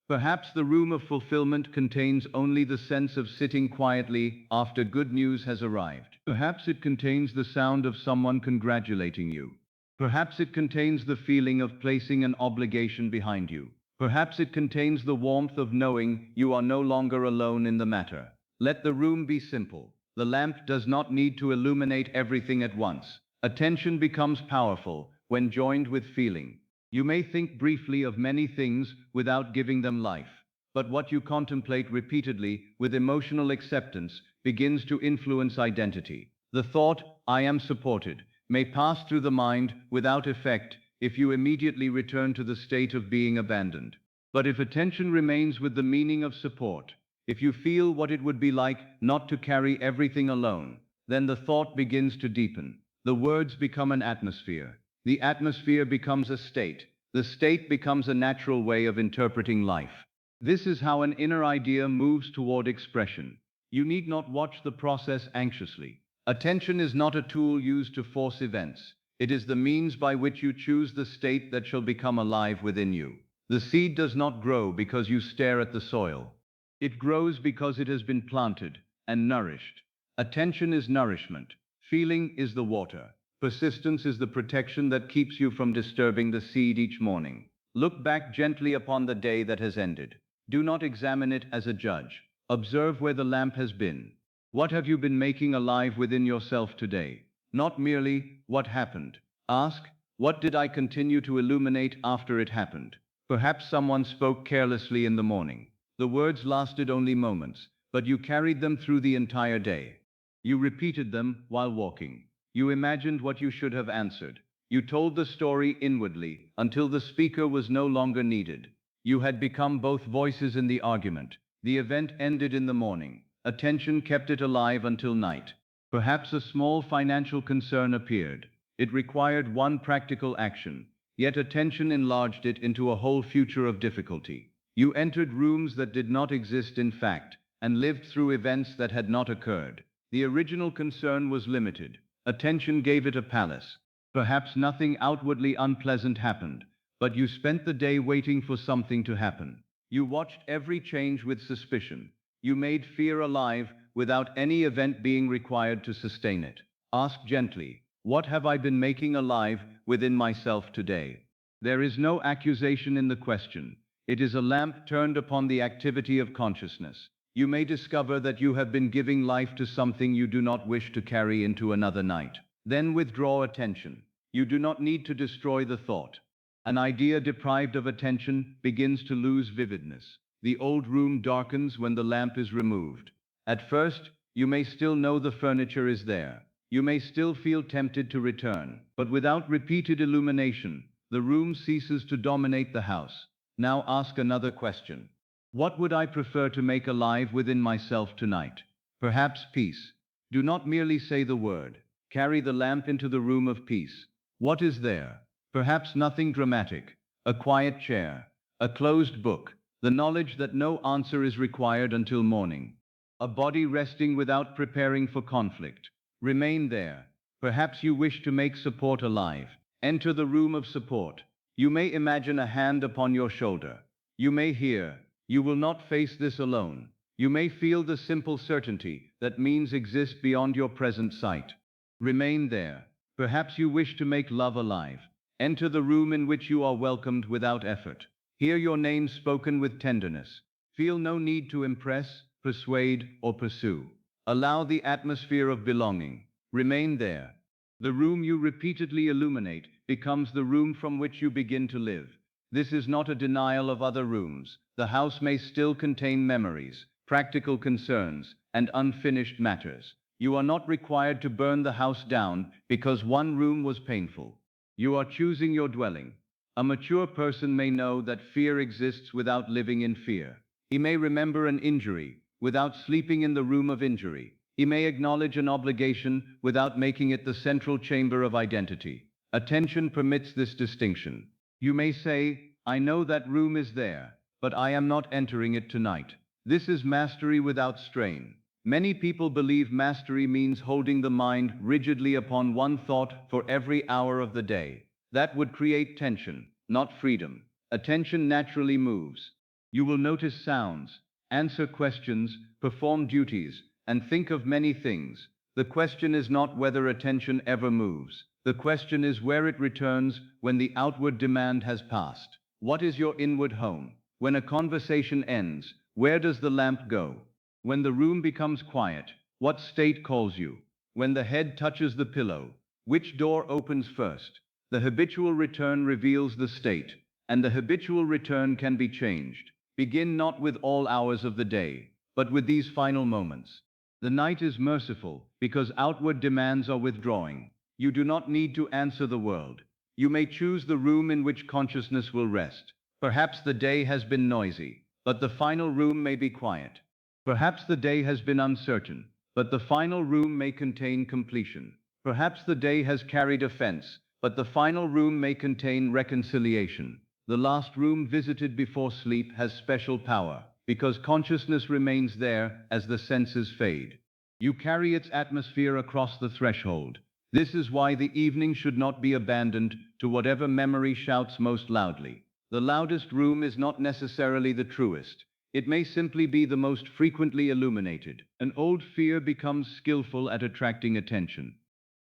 Perhaps the room of fulfillment contains only the sense of sitting quietly after good news has arrived. Perhaps it contains the sound of someone congratulating you. Perhaps it contains the feeling of placing an obligation behind you. Perhaps it contains the warmth of knowing you are no longer alone in the matter. Let the room be simple. The lamp does not need to illuminate everything at once. Attention becomes powerful when joined with feeling. You may think briefly of many things without giving them life, but what you contemplate repeatedly with emotional acceptance begins to influence identity. The thought, I am supported, may pass through the mind without effect if you immediately return to the state of being abandoned. But if attention remains with the meaning of support, if you feel what it would be like not to carry everything alone, then the thought begins to deepen. The words become an atmosphere. The atmosphere becomes a state. The state becomes a natural way of interpreting life. This is how an inner idea moves toward expression. You need not watch the process anxiously. Attention is not a tool used to force events. It is the means by which you choose the state that shall become alive within you. The seed does not grow because you stare at the soil. It grows because it has been planted and nourished. Attention is nourishment. Feeling is the water. Persistence is the protection that keeps you from disturbing the seed each morning. Look back gently upon the day that has ended. Do not examine it as a judge. Observe where the lamp has been. What have you been making alive within yourself today? Not merely, what happened? Ask, what did I continue to illuminate after it happened? Perhaps someone spoke carelessly in the morning. The words lasted only moments, but you carried them through the entire day. You repeated them while walking. You imagined what you should have answered. You told the story inwardly until the speaker was no longer needed. You had become both voices in the argument. The event ended in the morning. Attention kept it alive until night. Perhaps a small financial concern appeared. It required one practical action, yet attention enlarged it into a whole future of difficulty. You entered rooms that did not exist in fact, and lived through events that had not occurred. The original concern was limited. Attention gave it a palace. Perhaps nothing outwardly unpleasant happened, but you spent the day waiting for something to happen. You watched every change with suspicion. You made fear alive without any event being required to sustain it. Ask gently, What have I been making alive within myself today? There is no accusation in the question. It is a lamp turned upon the activity of consciousness. You may discover that you have been giving life to something you do not wish to carry into another night. Then withdraw attention. You do not need to destroy the thought. An idea deprived of attention begins to lose vividness. The old room darkens when the lamp is removed. At first, you may still know the furniture is there. You may still feel tempted to return, but without repeated illumination, the room ceases to dominate the house. Now ask another question. What would I prefer to make alive within myself tonight? Perhaps peace. Do not merely say the word. Carry the lamp into the room of peace. What is there? Perhaps nothing dramatic. A quiet chair. A closed book. The knowledge that no answer is required until morning. A body resting without preparing for conflict. Remain there. Perhaps you wish to make support alive. Enter the room of support. You may imagine a hand upon your shoulder. You may hear, "You will not face this alone." You may feel the simple certainty that means exist beyond your present sight. Remain there. Perhaps you wish to make love alive. Enter the room in which you are welcomed without effort. Hear your name spoken with tenderness. Feel no need to impress, persuade, or pursue. Allow the atmosphere of belonging. Remain there. The room you repeatedly illuminate becomes the room from which you begin to live. This is not a denial of other rooms. The house may still contain memories, practical concerns, and unfinished matters. You are not required to burn the house down because one room was painful. You are choosing your dwelling. A mature person may know that fear exists without living in fear. He may remember an injury without sleeping in the room of injury. He may acknowledge an obligation without making it the central chamber of identity. Attention permits this distinction. You may say, "I know that room is there, but I am not entering it tonight." This is mastery without strain. Many people believe mastery means holding the mind rigidly upon one thought for every hour of the day. That would create tension, not freedom. Attention naturally moves. You will notice sounds, answer questions, perform duties, and think of many things. The question is not whether attention ever moves. The question is where it returns when the outward demand has passed. What is your inward home? When a conversation ends, where does the lamp go? When the room becomes quiet, what state calls you? When the head touches the pillow, which door opens first? The habitual return reveals the state, and the habitual return can be changed. Begin not with all hours of the day, but with these final moments. The night is merciful because outward demands are withdrawing. You do not need to answer the world. You may choose the room in which consciousness will rest. Perhaps the day has been noisy, but the final room may be quiet. Perhaps the day has been uncertain, but the final room may contain completion. Perhaps the day has carried offense, but the final room may contain reconciliation. The last room visited before sleep has special power, because consciousness remains there as the senses fade. You carry its atmosphere across the threshold. This is why the evening should not be abandoned to whatever memory shouts most loudly. The loudest room is not necessarily the truest. It may simply be the most frequently illuminated. An old fear becomes skillful at attracting attention.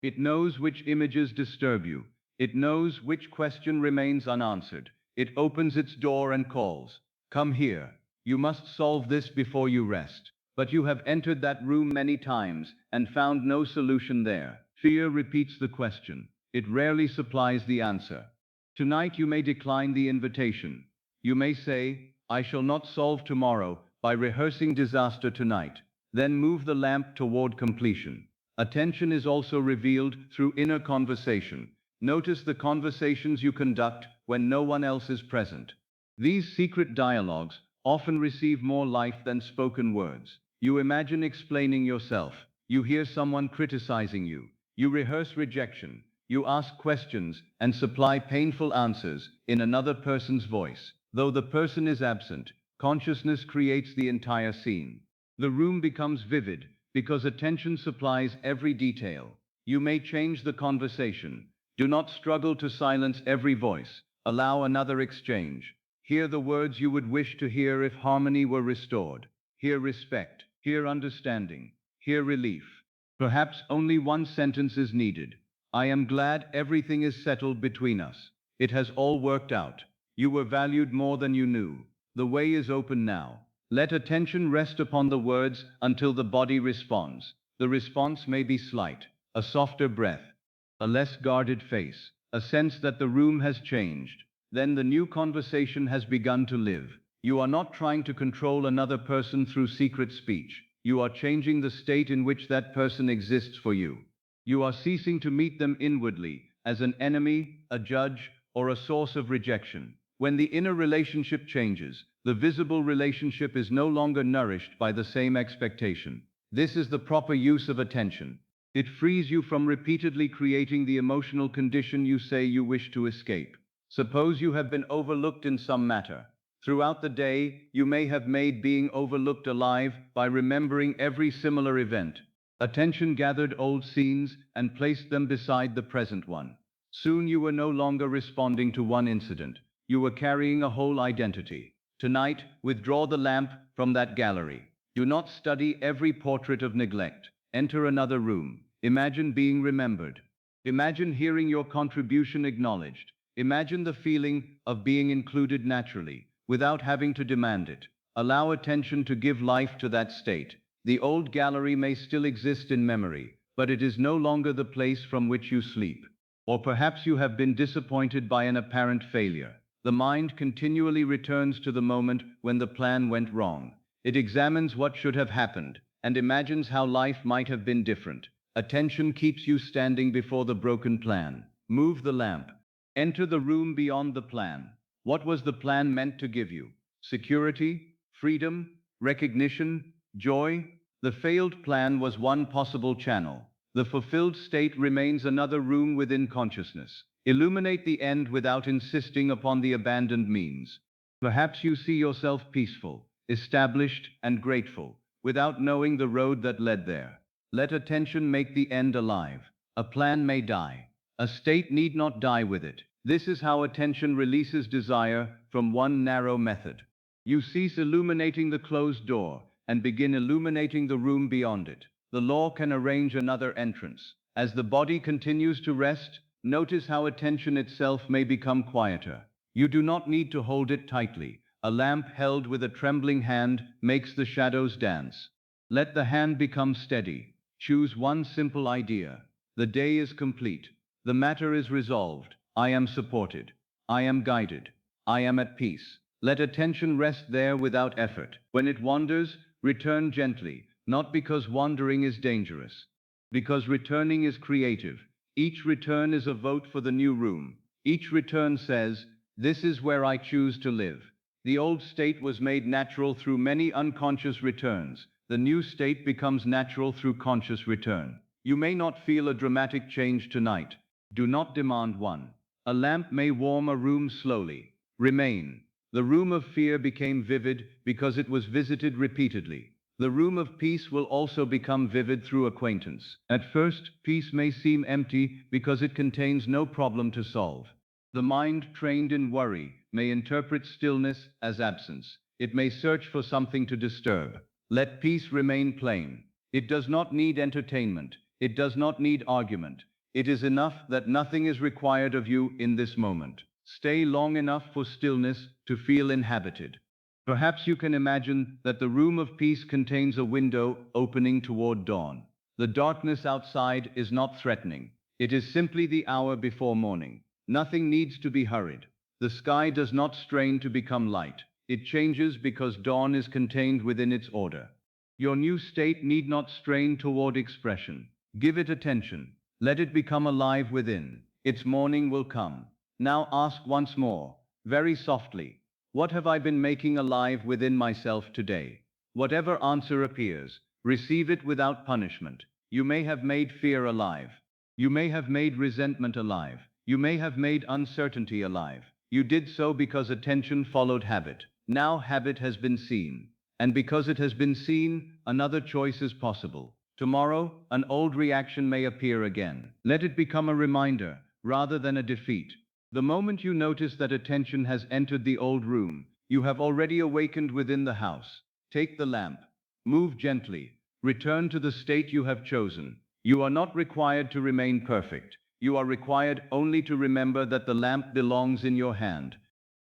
It knows which images disturb you. It knows which question remains unanswered. It opens its door and calls, "Come here. You must solve this before you rest." But you have entered that room many times and found no solution there. Fear repeats the question. It rarely supplies the answer. Tonight you may decline the invitation. You may say, "I shall not solve tomorrow by rehearsing disaster tonight." Then move the lamp toward completion. Attention is also revealed through inner conversation. Notice the conversations you conduct when no one else is present. These secret dialogues often receive more life than spoken words. You imagine explaining yourself. You hear someone criticizing you. You rehearse rejection. You ask questions and supply painful answers in another person's voice. Though the person is absent, consciousness creates the entire scene. The room becomes vivid because attention supplies every detail. You may change the conversation. Do not struggle to silence every voice. Allow another exchange. Hear the words you would wish to hear if harmony were restored. Hear respect. Hear understanding. Hear relief. Perhaps only one sentence is needed. I am glad everything is settled between us. It has all worked out. You were valued more than you knew. The way is open now. Let attention rest upon the words until the body responds. The response may be slight, a softer breath, a less guarded face, a sense that the room has changed. Then the new conversation has begun to live. You are not trying to control another person through secret speech. You are changing the state in which that person exists for you. You are ceasing to meet them inwardly, as an enemy, a judge, or a source of rejection. When the inner relationship changes, the visible relationship is no longer nourished by the same expectation. This is the proper use of attention. It frees you from repeatedly creating the emotional condition you say you wish to escape. Suppose you have been overlooked in some matter. Throughout the day, you may have made being overlooked alive by remembering every similar event. Attention gathered old scenes and placed them beside the present one. Soon you were no longer responding to one incident. You were carrying a whole identity. Tonight, withdraw the lamp from that gallery. Do not study every portrait of neglect. Enter another room. Imagine being remembered. Imagine hearing your contribution acknowledged. Imagine the feeling of being included naturally, without having to demand it. Allow attention to give life to that state. The old gallery may still exist in memory, but it is no longer the place from which you sleep. Or perhaps you have been disappointed by an apparent failure. The mind continually returns to the moment when the plan went wrong. It examines what should have happened and imagines how life might have been different. Attention keeps you standing before the broken plan. Move the lamp. Enter the room beyond the plan. What was the plan meant to give you? Security? Freedom? Recognition? Joy? The failed plan was one possible channel. The fulfilled state remains another room within consciousness. Illuminate the end without insisting upon the abandoned means. Perhaps you see yourself peaceful, established, and grateful, without knowing the road that led there. Let attention make the end alive. A plan may die. A state need not die with it. This is how attention releases desire from one narrow method. You cease illuminating the closed door and begin illuminating the room beyond it. The law can arrange another entrance. As the body continues to rest, notice how attention itself may become quieter. You do not need to hold it tightly. A lamp held with a trembling hand makes the shadows dance. Let the hand become steady. Choose one simple idea. The day is complete. The matter is resolved. I am supported. I am guided. I am at peace. Let attention rest there without effort. When it wanders, return gently, not because wandering is dangerous, because returning is creative. Each return is a vote for the new room. Each return says, "This is where I choose to live." The old state was made natural through many unconscious returns. The new state becomes natural through conscious return. You may not feel a dramatic change tonight. Do not demand one. A lamp may warm a room slowly. Remain. The room of fear became vivid because it was visited repeatedly. The room of peace will also become vivid through acquaintance. At first, peace may seem empty because it contains no problem to solve. The mind trained in worry may interpret stillness as absence. It may search for something to disturb. Let peace remain plain. It does not need entertainment. It does not need argument. It is enough that nothing is required of you in this moment. Stay long enough for stillness to feel inhabited. Perhaps you can imagine that the room of peace contains a window opening toward dawn. The darkness outside is not threatening. It is simply the hour before morning. Nothing needs to be hurried. The sky does not strain to become light. It changes because dawn is contained within its order. Your new state need not strain toward expression. Give it attention. Let it become alive within. Its morning will come. Now ask once more, very softly, what have I been making alive within myself today? Whatever answer appears, receive it without punishment. You may have made fear alive. You may have made resentment alive. You may have made uncertainty alive. You did so because attention followed habit. Now habit has been seen. And because it has been seen, another choice is possible. Tomorrow, an old reaction may appear again. Let it become a reminder, rather than a defeat. The moment you notice that attention has entered the old room, you have already awakened within the house. Take the lamp. Move gently. Return to the state you have chosen. You are not required to remain perfect. You are required only to remember that the lamp belongs in your hand.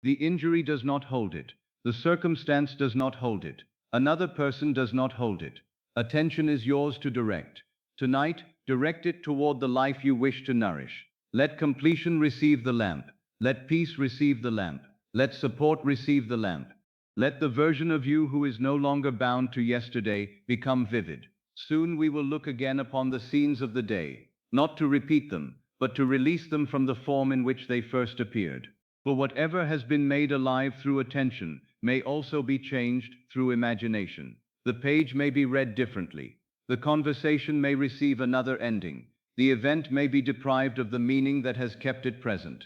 The injury does not hold it. The circumstance does not hold it. Another person does not hold it. Attention is yours to direct. Tonight, direct it toward the life you wish to nourish. Let completion receive the lamp. Let peace receive the lamp. Let support receive the lamp. Let the version of you who is no longer bound to yesterday become vivid. Soon we will look again upon the scenes of the day, not to repeat them, but to release them from the form in which they first appeared. For whatever has been made alive through attention may also be changed through imagination. The page may be read differently. The conversation may receive another ending. The event may be deprived of the meaning that has kept it present.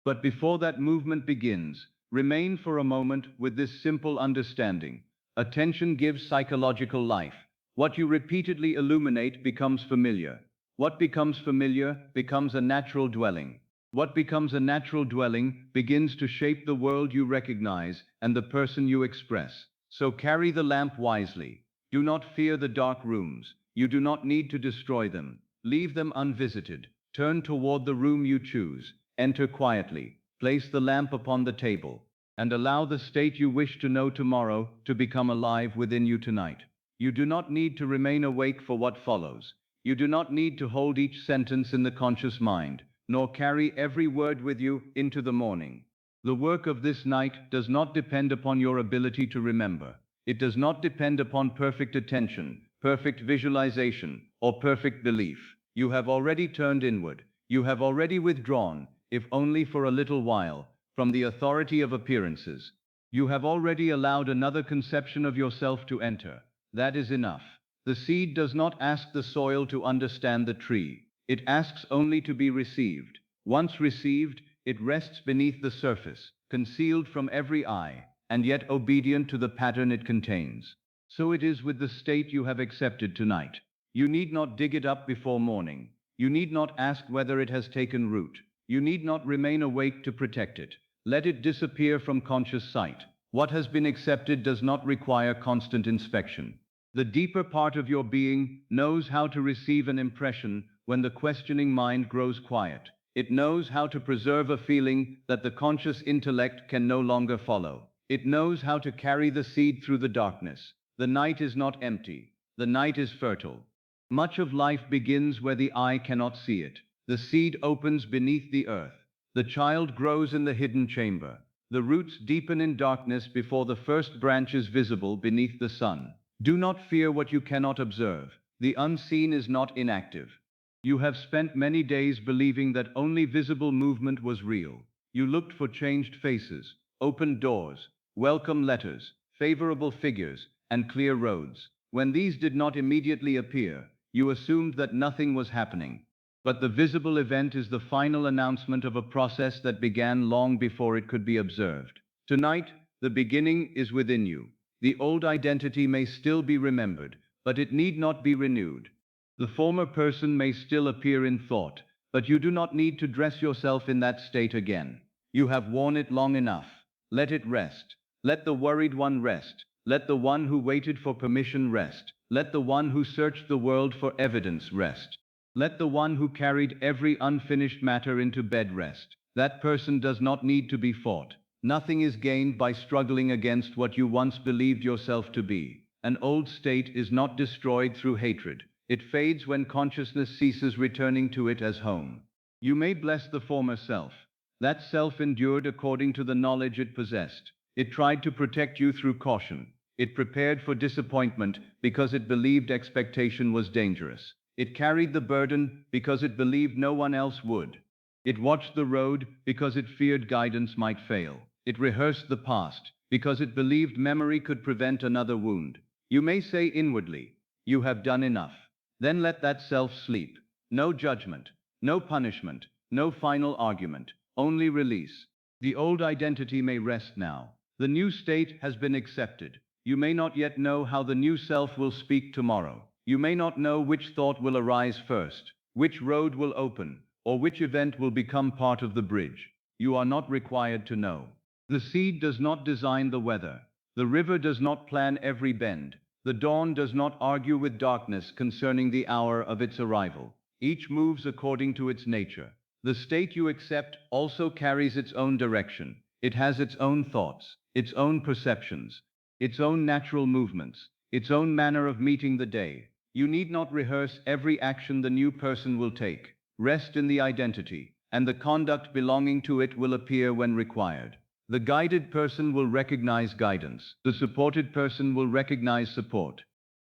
But before that movement begins, remain for a moment with this simple understanding. Attention gives psychological life. What you repeatedly illuminate becomes familiar. What becomes familiar becomes a natural dwelling. What becomes a natural dwelling begins to shape the world you recognize and the person you express. So carry the lamp wisely. Do not fear the dark rooms. You do not need to destroy them. Leave them unvisited. Turn toward the room you choose. Enter quietly. Place the lamp upon the table. And allow the state you wish to know tomorrow to become alive within you tonight. You do not need to remain awake for what follows. You do not need to hold each sentence in the conscious mind, nor carry every word with you into the morning. The work of this night does not depend upon your ability to remember. It does not depend upon perfect attention, perfect visualization, or perfect belief. You have already turned inward. You have already withdrawn, if only for a little while, from the authority of appearances. You have already allowed another conception of yourself to enter. That is enough. The seed does not ask the soil to understand the tree. It asks only to be received. Once received, it rests beneath the surface, concealed from every eye, and yet obedient to the pattern it contains. So it is with the state you have accepted tonight. You need not dig it up before morning. You need not ask whether it has taken root. You need not remain awake to protect it. Let it disappear from conscious sight. What has been accepted does not require constant inspection. The deeper part of your being knows how to receive an impression when the questioning mind grows quiet. It knows how to preserve a feeling that the conscious intellect can no longer follow. It knows how to carry the seed through the darkness. The night is not empty. The night is fertile. Much of life begins where the eye cannot see it. The seed opens beneath the earth. The child grows in the hidden chamber. The roots deepen in darkness before the first branch is visible beneath the sun. Do not fear what you cannot observe. The unseen is not inactive. You have spent many days believing that only visible movement was real. You looked for changed faces, opened doors, welcome letters, favorable figures, and clear roads. When these did not immediately appear, you assumed that nothing was happening. But the visible event is the final announcement of a process that began long before it could be observed. Tonight, the beginning is within you. The old identity may still be remembered, but it need not be renewed. The former person may still appear in thought, but you do not need to dress yourself in that state again. You have worn it long enough. Let it rest. Let the worried one rest. Let the one who waited for permission rest. Let the one who searched the world for evidence rest. Let the one who carried every unfinished matter into bed rest. That person does not need to be fought. Nothing is gained by struggling against what you once believed yourself to be. An old state is not destroyed through hatred. It fades when consciousness ceases returning to it as home. You may bless the former self. That self endured according to the knowledge it possessed. It tried to protect you through caution. It prepared for disappointment because it believed expectation was dangerous. It carried the burden because it believed no one else would. It watched the road because it feared guidance might fail. It rehearsed the past because it believed memory could prevent another wound. You may say inwardly, "You have done enough." Then let that self sleep. No judgment, no punishment, no final argument, only release. The old identity may rest now. The new state has been accepted. You may not yet know how the new self will speak tomorrow. You may not know which thought will arise first, which road will open, or which event will become part of the bridge. You are not required to know. The seed does not design the weather. The river does not plan every bend. The dawn does not argue with darkness concerning the hour of its arrival. Each moves according to its nature. The state you accept also carries its own direction. It has its own thoughts, its own perceptions, its own natural movements, its own manner of meeting the day. You need not rehearse every action the new person will take. Rest in the identity, and the conduct belonging to it will appear when required. The guided person will recognize guidance. The supported person will recognize support.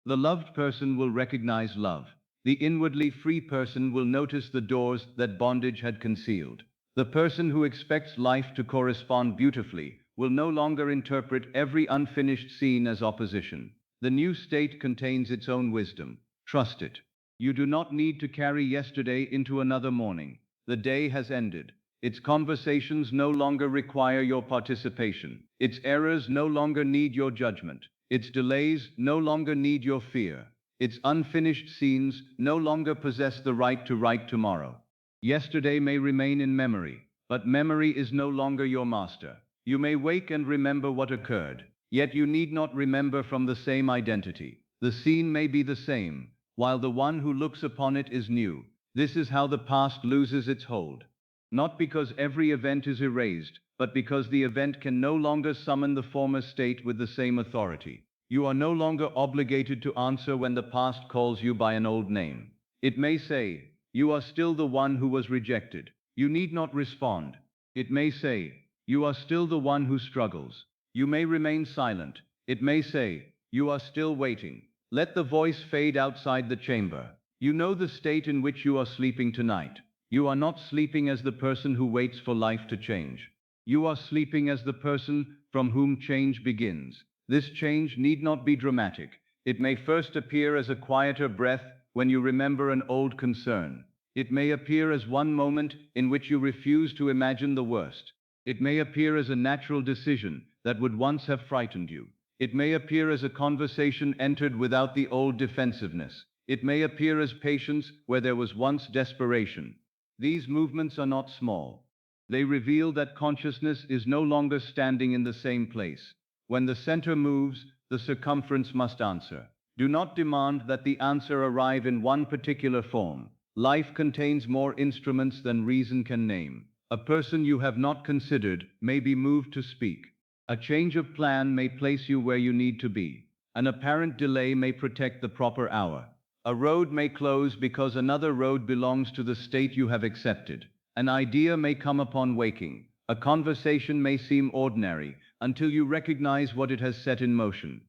The loved person will recognize love. The inwardly free person will notice the doors that bondage had concealed. The person who expects life to correspond beautifully will no longer interpret every unfinished scene as opposition. The new state contains its own wisdom. Trust it. You do not need to carry yesterday into another morning. The day has ended. Its conversations no longer require your participation. Its errors no longer need your judgment. Its delays no longer need your fear. Its unfinished scenes no longer possess the right to write tomorrow. Yesterday may remain in memory, but memory is no longer your master. You may wake and remember what occurred, yet you need not remember from the same identity. The scene may be the same, while the one who looks upon it is new. This is how the past loses its hold. Not because every event is erased, but because the event can no longer summon the former state with the same authority. You are no longer obligated to answer when the past calls you by an old name. It may say, "You are still the one who was rejected." You need not respond. It may say, "You are still the one who struggles." You may remain silent. It may say, "You are still waiting." Let the voice fade outside the chamber. You know the state in which you are sleeping tonight. You are not sleeping as the person who waits for life to change. You are sleeping as the person from whom change begins. This change need not be dramatic. It may first appear as a quieter breath when you remember an old concern. It may appear as one moment in which you refuse to imagine the worst. It may appear as a natural decision that would once have frightened you. It may appear as a conversation entered without the old defensiveness. It may appear as patience where there was once desperation. These movements are not small. They reveal that consciousness is no longer standing in the same place. When the center moves, the circumference must answer. Do not demand that the answer arrive in one particular form. Life contains more instruments than reason can name. A person you have not considered may be moved to speak. A change of plan may place you where you need to be. An apparent delay may protect the proper hour. A road may close because another road belongs to the state you have accepted. An idea may come upon waking. A conversation may seem ordinary until you recognize what it has set in motion.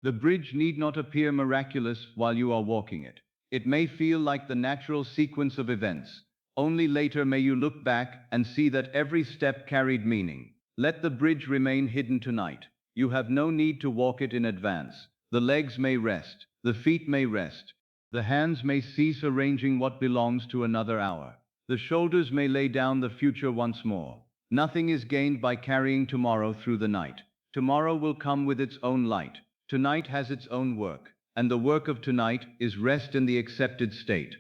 The bridge need not appear miraculous while you are walking it. It may feel like the natural sequence of events. Only later may you look back and see that every step carried meaning. Let the bridge remain hidden tonight. You have no need to walk it in advance. The legs may rest. The feet may rest. The hands may cease arranging what belongs to another hour. The shoulders may lay down the future once more. Nothing is gained by carrying tomorrow through the night. Tomorrow will come with its own light. Tonight has its own work, and the work of tonight is rest in the accepted state.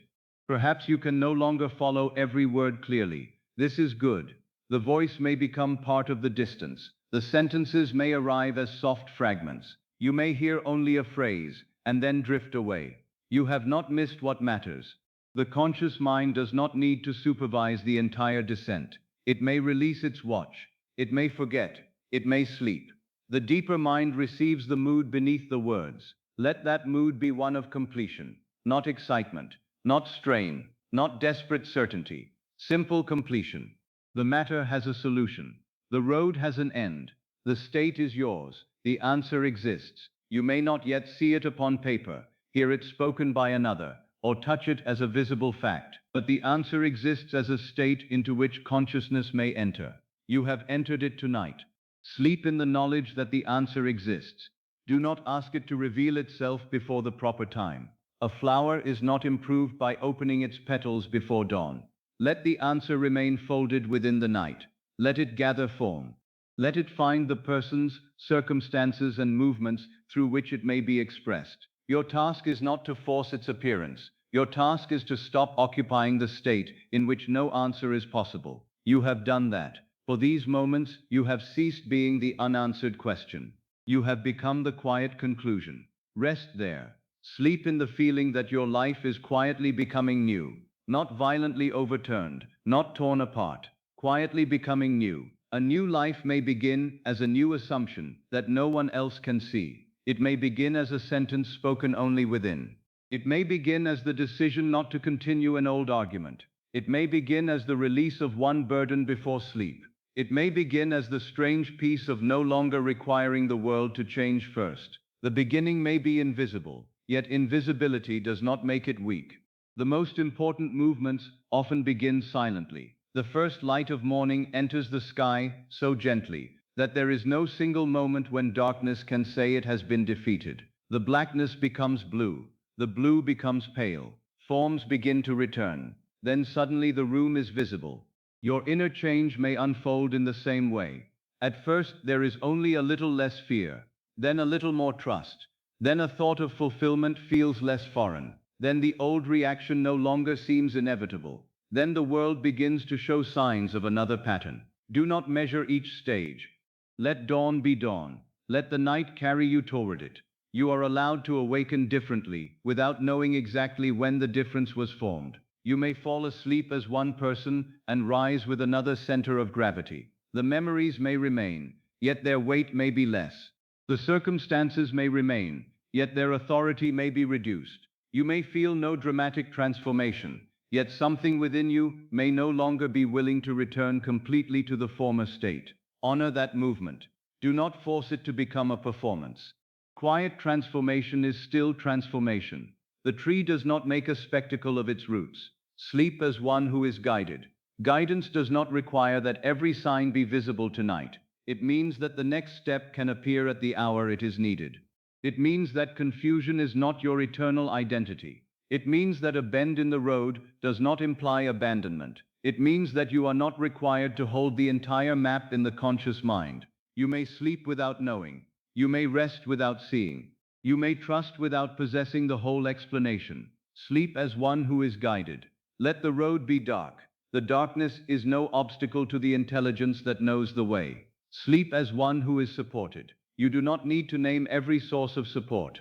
Perhaps you can no longer follow every word clearly. This is good. The voice may become part of the distance. The sentences may arrive as soft fragments. You may hear only a phrase, and then drift away. You have not missed what matters. The conscious mind does not need to supervise the entire descent. It may release its watch. It may forget. It may sleep. The deeper mind receives the mood beneath the words. Let that mood be one of completion, not excitement, not strain, not desperate certainty. Simple completion. The matter has a solution. The road has an end. The state is yours. The answer exists. You may not yet see it upon paper, hear it spoken by another, or touch it as a visible fact. But the answer exists as a state into which consciousness may enter. You have entered it tonight. Sleep in the knowledge that the answer exists. Do not ask it to reveal itself before the proper time. A flower is not improved by opening its petals before dawn. Let the answer remain folded within the night. Let it gather form. Let it find the persons, circumstances, and movements through which it may be expressed. Your task is not to force its appearance. Your task is to stop occupying the state in which no answer is possible. You have done that. For these moments, you have ceased being the unanswered question. You have become the quiet conclusion. Rest there. Sleep in the feeling that your life is quietly becoming new. not violently overturned, not torn apart, quietly becoming new. A new life may begin as a new assumption that no one else can see. It may begin as a sentence spoken only within. It may begin as the decision not to continue an old argument. It may begin as the release of one burden before sleep. It may begin as the strange peace of no longer requiring the world to change first. The beginning may be invisible, yet invisibility does not make it weak. The most important movements often begin silently. The first light of morning enters the sky so gently that there is no single moment when darkness can say it has been defeated. The blackness becomes blue, the blue becomes pale, forms begin to return. Then suddenly the room is visible. Your inner change may unfold in the same way. At first there is only a little less fear, then a little more trust, then a thought of fulfillment feels less foreign, then the old reaction no longer seems inevitable. Then the world begins to show signs of another pattern. Do not measure each stage. Let dawn be dawn. Let the night carry you toward it. You are allowed to awaken differently, without knowing exactly when the difference was formed. You may fall asleep as one person and rise with another center of gravity. The memories may remain, yet their weight may be less. The circumstances may remain, yet their authority may be reduced. You may feel no dramatic transformation, yet something within you may no longer be willing to return completely to the former state. Honor that movement. Do not force it to become a performance. Quiet transformation is still transformation. The tree does not make a spectacle of its roots. Sleep as one who is guided. Guidance does not require that every sign be visible tonight. It means that the next step can appear at the hour it is needed. It means that confusion is not your eternal identity. It means that a bend in the road does not imply abandonment. It means that you are not required to hold the entire map in the conscious mind. You may sleep without knowing. You may rest without seeing. You may trust without possessing the whole explanation. Sleep as one who is guided. Let the road be dark. The darkness is no obstacle to the intelligence that knows the way. Sleep as one who is supported. You do not need to name every source of support.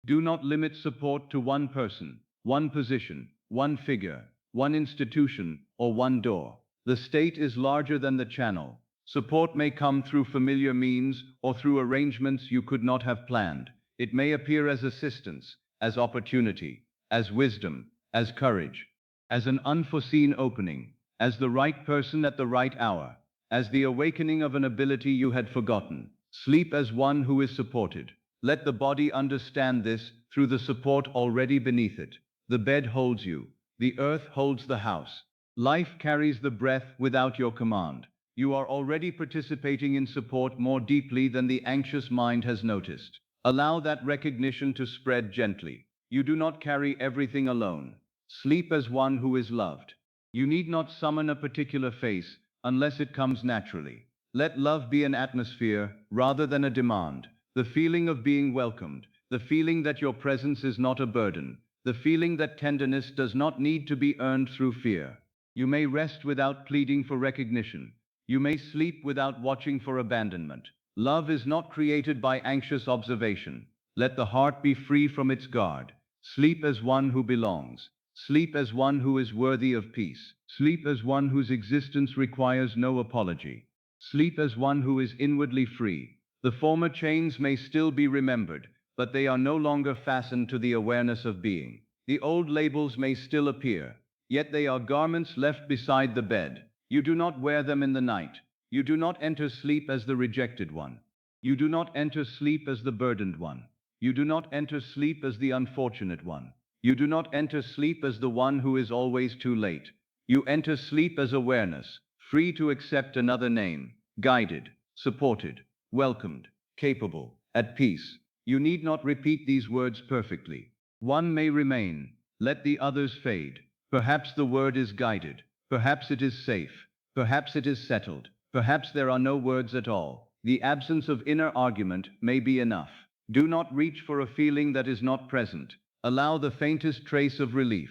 Do not limit support to one person, one position, one figure, one institution, or one door. The state is larger than the channel. Support may come through familiar means or through arrangements you could not have planned. It may appear as assistance, as opportunity, as wisdom, as courage, as an unforeseen opening, as the right person at the right hour, as the awakening of an ability you had forgotten. Sleep as one who is supported. Let the body understand this through the support already beneath it. The bed holds you. The earth holds the house. Life carries the breath without your command. You are already participating in support more deeply than the anxious mind has noticed. Allow that recognition to spread gently. You do not carry everything alone. Sleep as one who is loved. You need not summon a particular face unless it comes naturally. Let love be an atmosphere rather than a demand. The feeling of being welcomed, the feeling that your presence is not a burden, the feeling that tenderness does not need to be earned through fear. You may rest without pleading for recognition. You may sleep without watching for abandonment. Love is not created by anxious observation. Let the heart be free from its guard. Sleep as one who belongs. Sleep as one who is worthy of peace. Sleep as one whose existence requires no apology. Sleep as one who is inwardly free. The former chains may still be remembered, but they are no longer fastened to the awareness of being. The old labels may still appear, yet they are garments left beside the bed. You do not wear them in the night. You do not enter sleep as the rejected one. You do not enter sleep as the burdened one. You do not enter sleep as the unfortunate one. You do not enter sleep as the one who is always too late. You enter sleep as awareness, free to accept another name, guided, supported, welcomed, capable, at peace. You need not repeat these words perfectly. One may remain, let the others fade. Perhaps the word is guided. Perhaps it is safe. Perhaps it is settled. Perhaps there are no words at all. The absence of inner argument may be enough. Do not reach for a feeling that is not present. Allow the faintest trace of relief.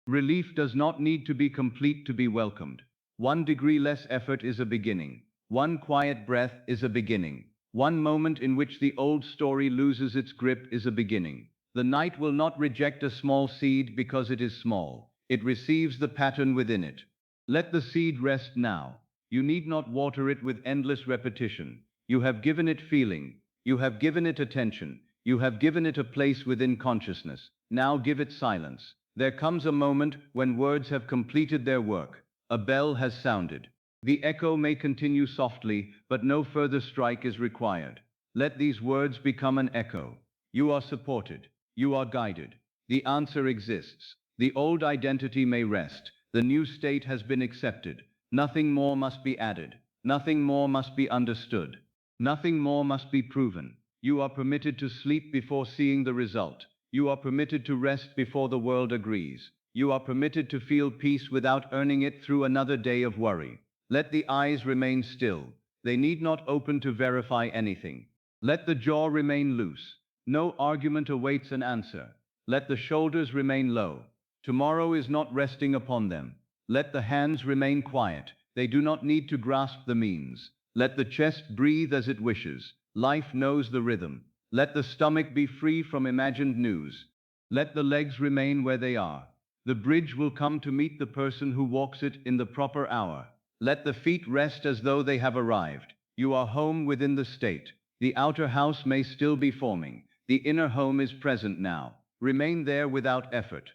Relief does not need to be complete to be welcomed. 1 degree less effort is a beginning. One quiet breath is a beginning. One moment in which the old story loses its grip is a beginning. The night will not reject a small seed because it is small. It receives the pattern within it. Let the seed rest now. You need not water it with endless repetition. You have given it feeling. You have given it attention. You have given it a place within consciousness. Now give it silence. There comes a moment when words have completed their work. A bell has sounded. The echo may continue softly, but no further strike is required. Let these words become an echo. You are supported. You are guided. The answer exists. The old identity may rest. The new state has been accepted. Nothing more must be added. Nothing more must be understood. Nothing more must be proven. You are permitted to sleep before seeing the result. You are permitted to rest before the world agrees. You are permitted to feel peace without earning it through another day of worry. Let the eyes remain still. They need not open to verify anything. Let the jaw remain loose. No argument awaits an answer. Let the shoulders remain low. Tomorrow is not resting upon them. Let the hands remain quiet. They do not need to grasp the means. Let the chest breathe as it wishes. Life knows the rhythm. Let the stomach be free from imagined news. Let the legs remain where they are. The bridge will come to meet the person who walks it in the proper hour. Let the feet rest as though they have arrived. You are home within the state. The outer house may still be forming. The inner home is present now. Remain there without effort.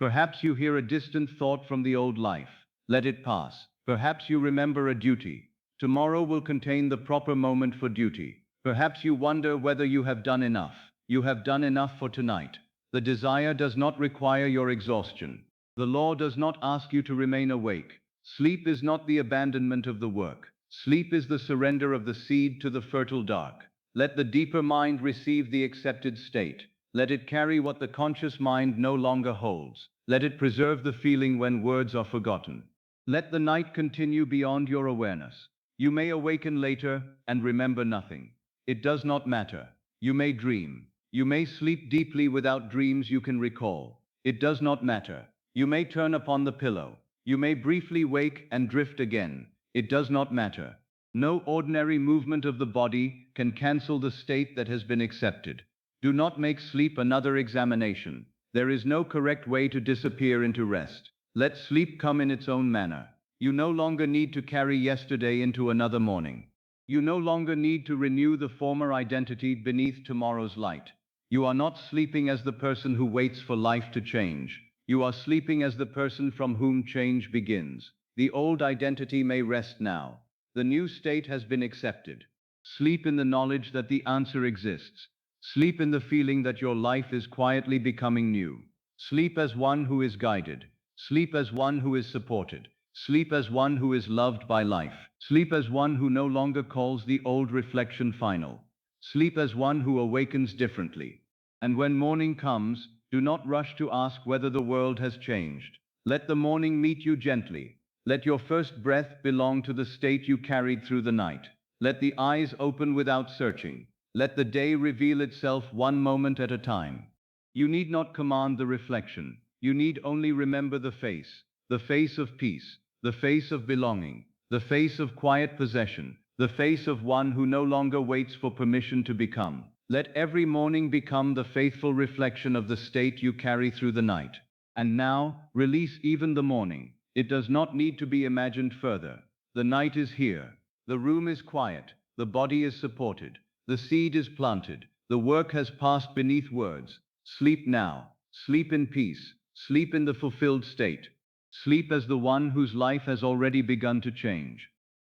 Perhaps you hear a distant thought from the old life. Let it pass. Perhaps you remember a duty. Tomorrow will contain the proper moment for duty. Perhaps you wonder whether you have done enough. You have done enough for tonight. The desire does not require your exhaustion. The law does not ask you to remain awake. Sleep is not the abandonment of the work. Sleep is the surrender of the seed to the fertile dark. Let the deeper mind receive the accepted state. Let it carry what the conscious mind no longer holds. Let it preserve the feeling when words are forgotten. Let the night continue beyond your awareness. You may awaken later and remember nothing. It does not matter. You may dream. You may sleep deeply without dreams you can recall. It does not matter. You may turn upon the pillow. You may briefly wake and drift again. It does not matter. No ordinary movement of the body can cancel the state that has been accepted. Do not make sleep another examination. There is no correct way to disappear into rest. Let sleep come in its own manner. You no longer need to carry yesterday into another morning. You no longer need to renew the former identity beneath tomorrow's light. You are not sleeping as the person who waits for life to change. You are sleeping as the person from whom change begins. The old identity may rest now. The new state has been accepted. Sleep in the knowledge that the answer exists. Sleep in the feeling that your life is quietly becoming new. Sleep as one who is guided. Sleep as one who is supported. Sleep as one who is loved by life. Sleep as one who no longer calls the old reflection final. Sleep as one who awakens differently. And when morning comes, do not rush to ask whether the world has changed. Let the morning meet you gently. Let your first breath belong to the state you carried through the night. Let the eyes open without searching. Let the day reveal itself one moment at a time. You need not command the reflection. You need only remember the face of peace, the face of belonging, the face of quiet possession, the face of one who no longer waits for permission to become. Let every morning become the faithful reflection of the state you carry through the night. And now, release even the morning. It does not need to be imagined further. The night is here. The room is quiet. The body is supported. The seed is planted. The work has passed beneath words. Sleep now. Sleep in peace. Sleep in the fulfilled state. Sleep as the one whose life has already begun to change.